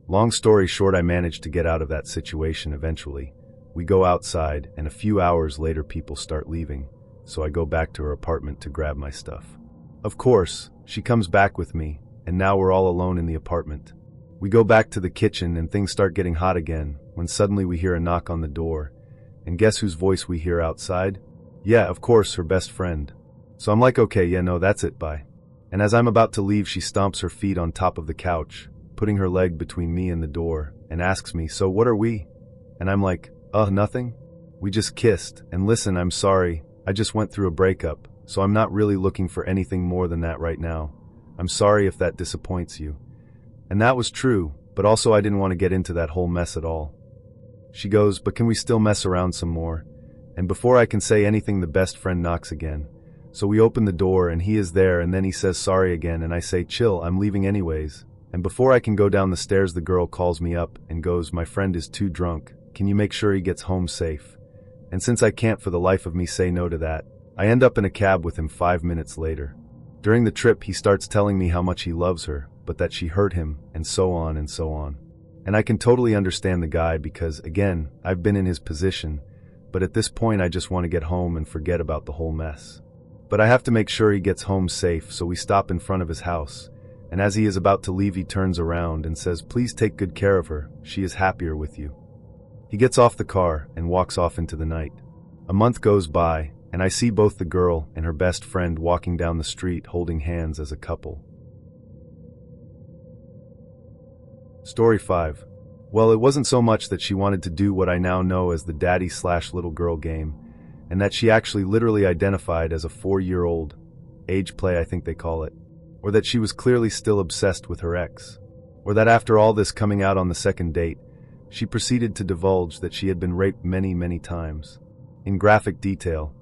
Long story short, I managed to get out of that situation eventually. We go outside, and a few hours later people start leaving, so I go back to her apartment to grab my stuff. Of course, she comes back with me, and now we're all alone in the apartment. We go back to the kitchen and things start getting hot again, when suddenly we hear a knock on the door. And guess whose voice we hear outside? Yeah, of course, her best friend. So I'm like, okay, yeah, no, that's it, bye. And as I'm about to leave, she stomps her feet on top of the couch, putting her leg between me and the door, and asks me, "So what are we?" And I'm like, nothing. We just kissed, and listen, I'm sorry, I just went through a breakup, so I'm not really looking for anything more than that right now. I'm sorry if that disappoints you. And that was true, but also I didn't want to get into that whole mess at all. She goes, "But can we still mess around some more?" And before I can say anything, the best friend knocks again. So we open the door and he is there, and then he says sorry again, and I say, "Chill, I'm leaving anyways." And before I can go down the stairs, the girl calls me up and goes, "My friend is too drunk. Can you make sure he gets home safe?" And since I can't for the life of me say no to that, I end up in a cab with him 5 minutes later. During the trip, he starts telling me how much he loves her, but that she hurt him, and so on and so on. And I can totally understand the guy because, again, I've been in his position, but at this point I just want to get home and forget about the whole mess. But I have to make sure he gets home safe, so we stop in front of his house, and as he is about to leave, he turns around and says, "Please take good care of her, she is happier with you." He gets off the car and walks off into the night. A month goes by, and I see both the girl and her best friend walking down the street holding hands as a couple. Story 5. Well, it wasn't so much that she wanted to do what I now know as the daddy/little girl game, and that she actually literally identified as a 4-year-old, age play I think they call it, or that she was clearly still obsessed with her ex, or that after all this coming out on the 2nd date, she proceeded to divulge that she had been raped many, many times. In graphic detail.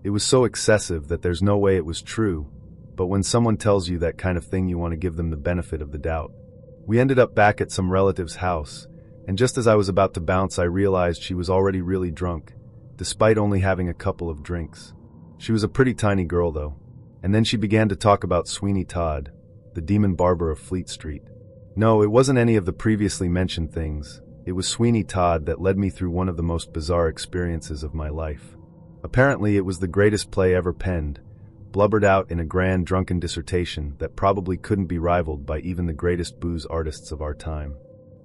It was so excessive that there's no way it was true, but when someone tells you that kind of thing, you want to give them the benefit of the doubt. We ended up back at some relative's house, and just as I was about to bounce, I realized she was already really drunk, despite only having a couple of drinks. She was a pretty tiny girl though, and then she began to talk about Sweeney Todd, the demon barber of Fleet Street. No, it wasn't any of the previously mentioned things. It was Sweeney Todd that led me through one of the most bizarre experiences of my life. Apparently it was the greatest play ever penned, blubbered out in a grand drunken dissertation that probably couldn't be rivaled by even the greatest booze artists of our time.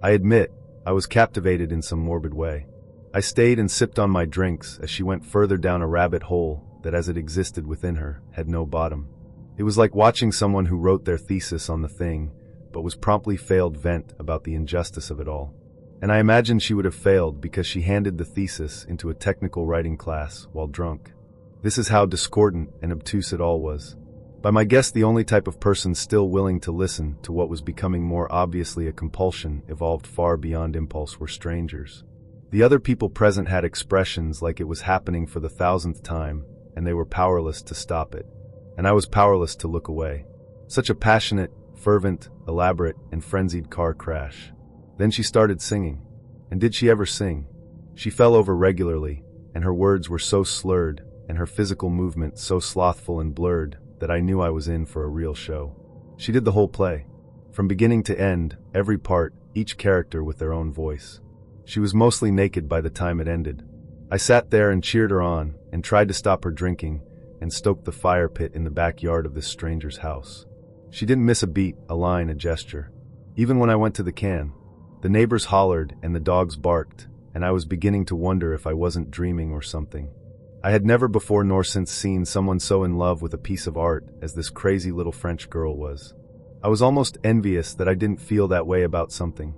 I admit, I was captivated in some morbid way. I stayed and sipped on my drinks as she went further down a rabbit hole that, as it existed within her, had no bottom. It was like watching someone who wrote their thesis on the thing, but was promptly failed vent about the injustice of it all. And I imagined she would have failed because she handed the thesis into a technical writing class while drunk. This is how discordant and obtuse it all was. By my guess, the only type of person still willing to listen to what was becoming more obviously a compulsion evolved far beyond impulse were strangers. The other people present had expressions like it was happening for the 1000th time, and they were powerless to stop it. And I was powerless to look away. Such a passionate, fervent, elaborate, and frenzied car crash. Then she started singing. And did she ever sing? She fell over regularly, and her words were so slurred, and her physical movement so slothful and blurred, that I knew I was in for a real show. She did the whole play. From beginning to end, every part, each character with their own voice. She was mostly naked by the time it ended. I sat there and cheered her on, and tried to stop her drinking, and stoked the fire pit in the backyard of this stranger's house. She didn't miss a beat, a line, a gesture. Even when I went to the can, the neighbors hollered and the dogs barked, and I was beginning to wonder if I wasn't dreaming or something. I had never before nor since seen someone so in love with a piece of art as this crazy little French girl was. I was almost envious that I didn't feel that way about something.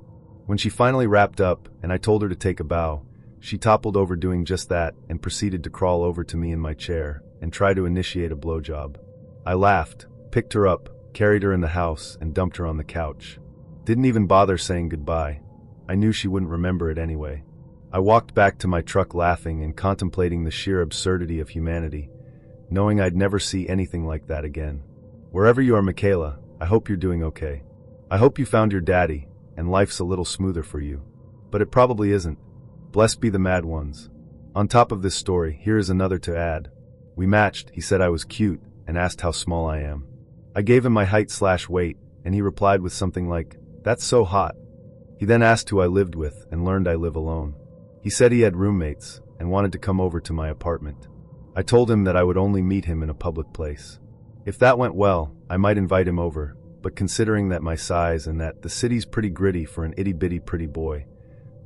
When she finally wrapped up and I told her to take a bow, she toppled over doing just that and proceeded to crawl over to me in my chair and try to initiate a blowjob. I laughed, picked her up, carried her in the house, and dumped her on the couch. Didn't even bother saying goodbye. I knew she wouldn't remember it anyway. I walked back to my truck laughing and contemplating the sheer absurdity of humanity, knowing I'd never see anything like that again. Wherever you are, Michaela, I hope you're doing okay. I hope you found your daddy, and life's a little smoother for you. But it probably isn't. Blessed be the mad ones. On top of this story, here is another to add. We matched, he said I was cute, and asked how small I am. I gave him my height/weight, and he replied with something like, "That's so hot." He then asked who I lived with and learned I live alone. He said he had roommates and wanted to come over to my apartment. I told him that I would only meet him in a public place. If that went well, I might invite him over, but considering that my size and that the city's pretty gritty for an itty-bitty pretty boy,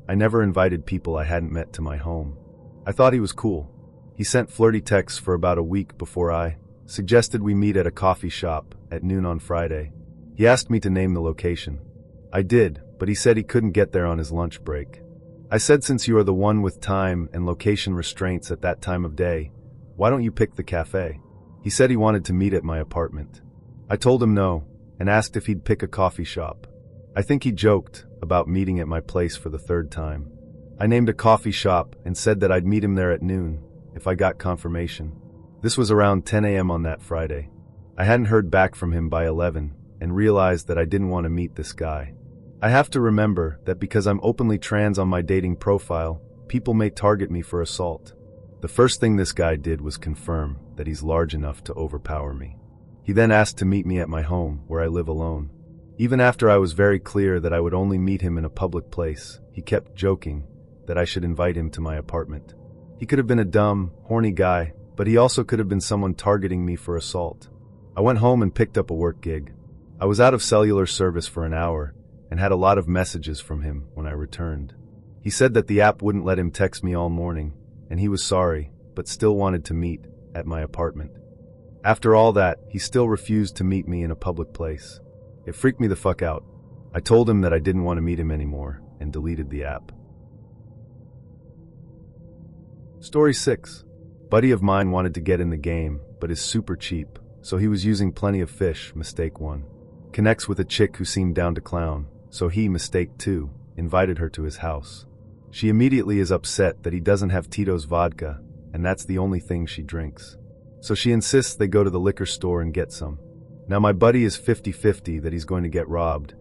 I never invited people I hadn't met to my home. I thought he was cool. He sent flirty texts for about a week before I suggested we meet at a coffee shop at noon on Friday. He asked me to name the location. I did, but he said he couldn't get there on his lunch break. I said, since you are the one with time and location restraints at that time of day, why don't you pick the cafe? He said he wanted to meet at my apartment. I told him no, and asked if he'd pick a coffee shop. I think he joked about meeting at my place for the 3rd time. I named a coffee shop and said that I'd meet him there at noon, if I got confirmation. This was around 10 a.m. on that Friday. I hadn't heard back from him by 11, and realized that I didn't want to meet this guy. I have to remember that because I'm openly trans on my dating profile, people may target me for assault. The first thing this guy did was confirm that he's large enough to overpower me. He then asked to meet me at my home, where I live alone. Even after I was very clear that I would only meet him in a public place, he kept joking that I should invite him to my apartment. He could have been a dumb, horny guy, but he also could have been someone targeting me for assault. I went home and picked up a work gig. I was out of cellular service for an hour, and had a lot of messages from him when I returned. He said that the app wouldn't let him text me all morning, and he was sorry, but still wanted to meet at my apartment. After all that, he still refused to meet me in a public place. It freaked me the fuck out. I told him that I didn't want to meet him anymore, and deleted the app. Story 6. Buddy of mine wanted to get in the game, but is super cheap, so he was using plenty of fish, mistake 1. Connects with a chick who seemed down to clown, so he, mistake 2, invited her to his house. She immediately is upset that he doesn't have Tito's vodka, and that's the only thing she drinks. So she insists they go to the liquor store and get some. Now my buddy is 50-50 that he's going to get robbed,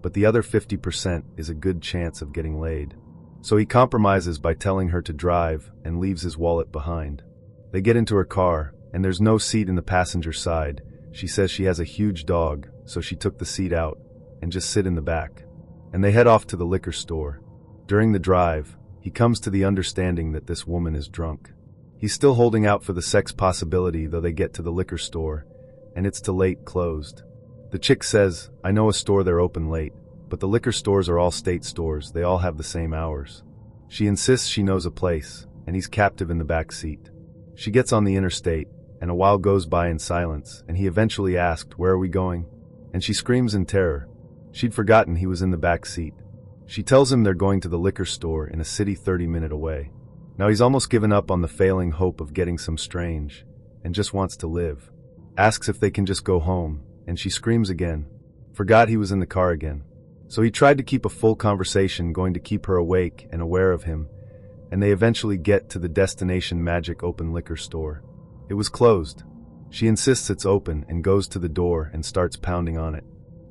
but the other 50% is a good chance of getting laid. So he compromises by telling her to drive and leaves his wallet behind. They get into her car, and there's no seat in the passenger side. She says she has a huge dog, so she took the seat out and just sit in the back. And they head off to the liquor store. During the drive, he comes to the understanding that this woman is drunk. He's still holding out for the sex possibility, though they get to the liquor store, and it's too late, closed. The chick says, "I know a store they're open late. but the liquor stores are all state stores, they all have the same hours. She insists she knows a place, and he's captive in the back seat. She gets on the interstate, and a while goes by in silence, and he eventually asked, "Where are we going?" And she screams in terror. She'd forgotten he was in the back seat. She tells him they're going to the liquor store in a city 30 minutes away. Now he's almost given up on the failing hope of getting some strange, and just wants to live. Asks if they can just go home, and she screams again. Forgot he was in the car again. So he tried to keep a full conversation going to keep her awake and aware of him, and they eventually get to the destination magic open liquor store. It was closed. She insists it's open and goes to the door and starts pounding on it.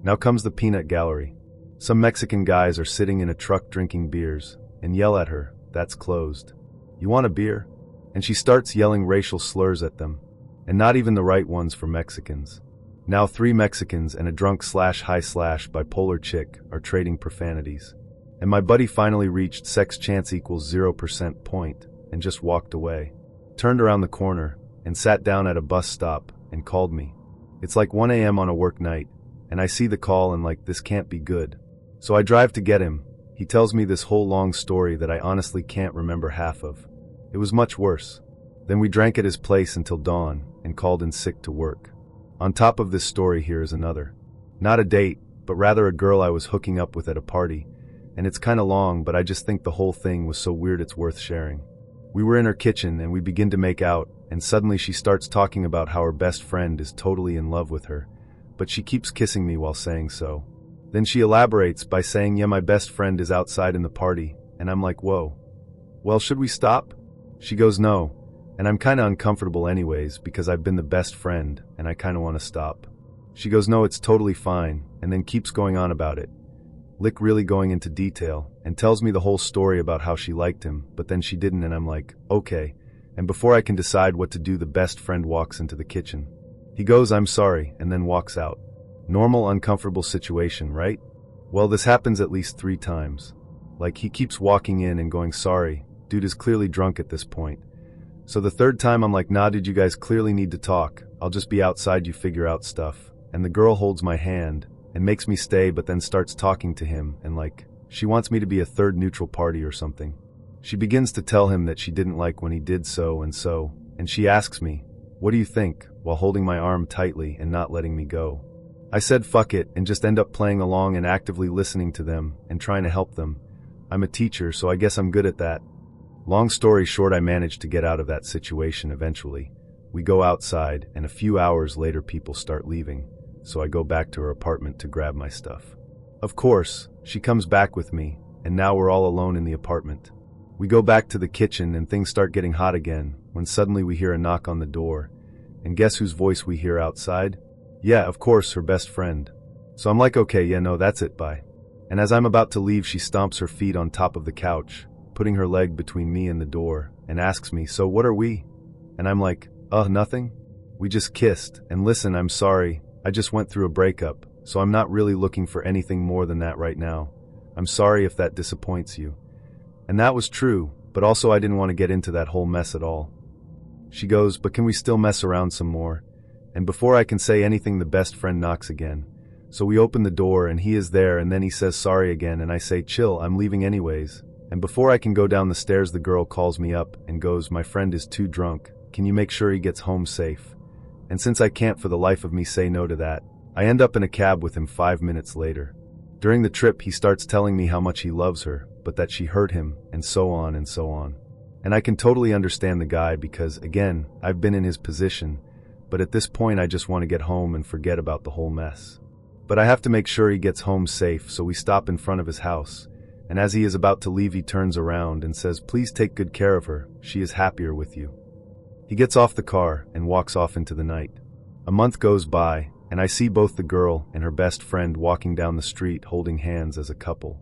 Now comes the peanut gallery. Some Mexican guys are sitting in a truck drinking beers and yell at her, "That's closed. You want a beer?" And she starts yelling racial slurs at them, and not even the right ones for Mexicans. Now 3 Mexicans and a drunk/high/bipolar chick are trading profanities. And my buddy finally reached sex chance equals 0% point and just walked away. Turned around the corner and sat down at a bus stop and called me. It's like 1 a.m. on a work night, and I see the call and like, this can't be good. So I drive to get him. He tells me this whole long story that I honestly can't remember half of. It was much worse. Then we drank at his place until dawn and called in sick to work. On top of this story, here is another. Not a date, but rather a girl I was hooking up with at a party, and it's kinda long, but I just think the whole thing was so weird it's worth sharing. We were in her kitchen and we begin to make out, and suddenly she starts talking about how her best friend is totally in love with her, but she keeps kissing me while saying so. Then she elaborates by saying, "Yeah, my best friend is outside in the party," and I'm like, whoa. Well, should we stop? She goes, no, and I'm kinda uncomfortable anyways because I've been the best friend and I kinda wanna stop. She goes, no, it's totally fine, and then keeps going on about it. Lick really going into detail, and tells me the whole story about how she liked him, but then she didn't, and I'm like, okay. And before I can decide what to do, the best friend walks into the kitchen. He goes, "I'm sorry," and then walks out. Normal, uncomfortable situation, right? Well, this happens at least 3 times. Like, he keeps walking in and going, "Sorry." Dude is clearly drunk at this point. So the 3rd time I'm like, "Nah, dude, you guys clearly need to talk. I'll just be outside, you figure out stuff." And the girl holds my hand and makes me stay, but then starts talking to him, and like, she wants me to be a 3rd neutral party or something. She begins to tell him that she didn't like when he did so, and she asks me, "What do you think?" while holding my arm tightly and not letting me go. I said fuck it and just end up playing along and actively listening to them and trying to help them. I'm a teacher, so I guess I'm good at that. Long story short, I managed to get out of that situation eventually. We go outside, and a few hours later people start leaving, so I go back to her apartment to grab my stuff. Of course, she comes back with me, and now we're all alone in the apartment. We go back to the kitchen and things start getting hot again, when suddenly we hear a knock on the door. And guess whose voice we hear outside? Yeah, of course, her best friend. So I'm like, okay, yeah, no, that's it, bye. And as I'm about to leave, she stomps her feet on top of the couch, putting her leg between me and the door, and asks me, "So what are we?" And I'm like, nothing. We just kissed, and listen, I'm sorry, I just went through a breakup, so I'm not really looking for anything more than that right now. I'm sorry if that disappoints you. And that was true, but also I didn't want to get into that whole mess at all. She goes, "But can we still mess around some more?" And before I can say anything, the best friend knocks again. So we open the door and he is there, and then he says sorry again, and I say, "Chill, I'm leaving anyways." And before I can go down the stairs, the girl calls me up and goes, "My friend is too drunk. Can you make sure he gets home safe?" And since I can't for the life of me say no to that, I end up in a cab with him 5 minutes later. During the trip, he starts telling me how much he loves her, but that she hurt him, and so on and so on. And I can totally understand the guy because, again, I've been in his position, but at this point I just want to get home and forget about the whole mess. But I have to make sure he gets home safe, so we stop in front of his house, and as he is about to leave, he turns around and says, "Please take good care of her, she is happier with you." He gets off the car and walks off into the night. A month goes by, and I see both the girl and her best friend walking down the street holding hands as a couple.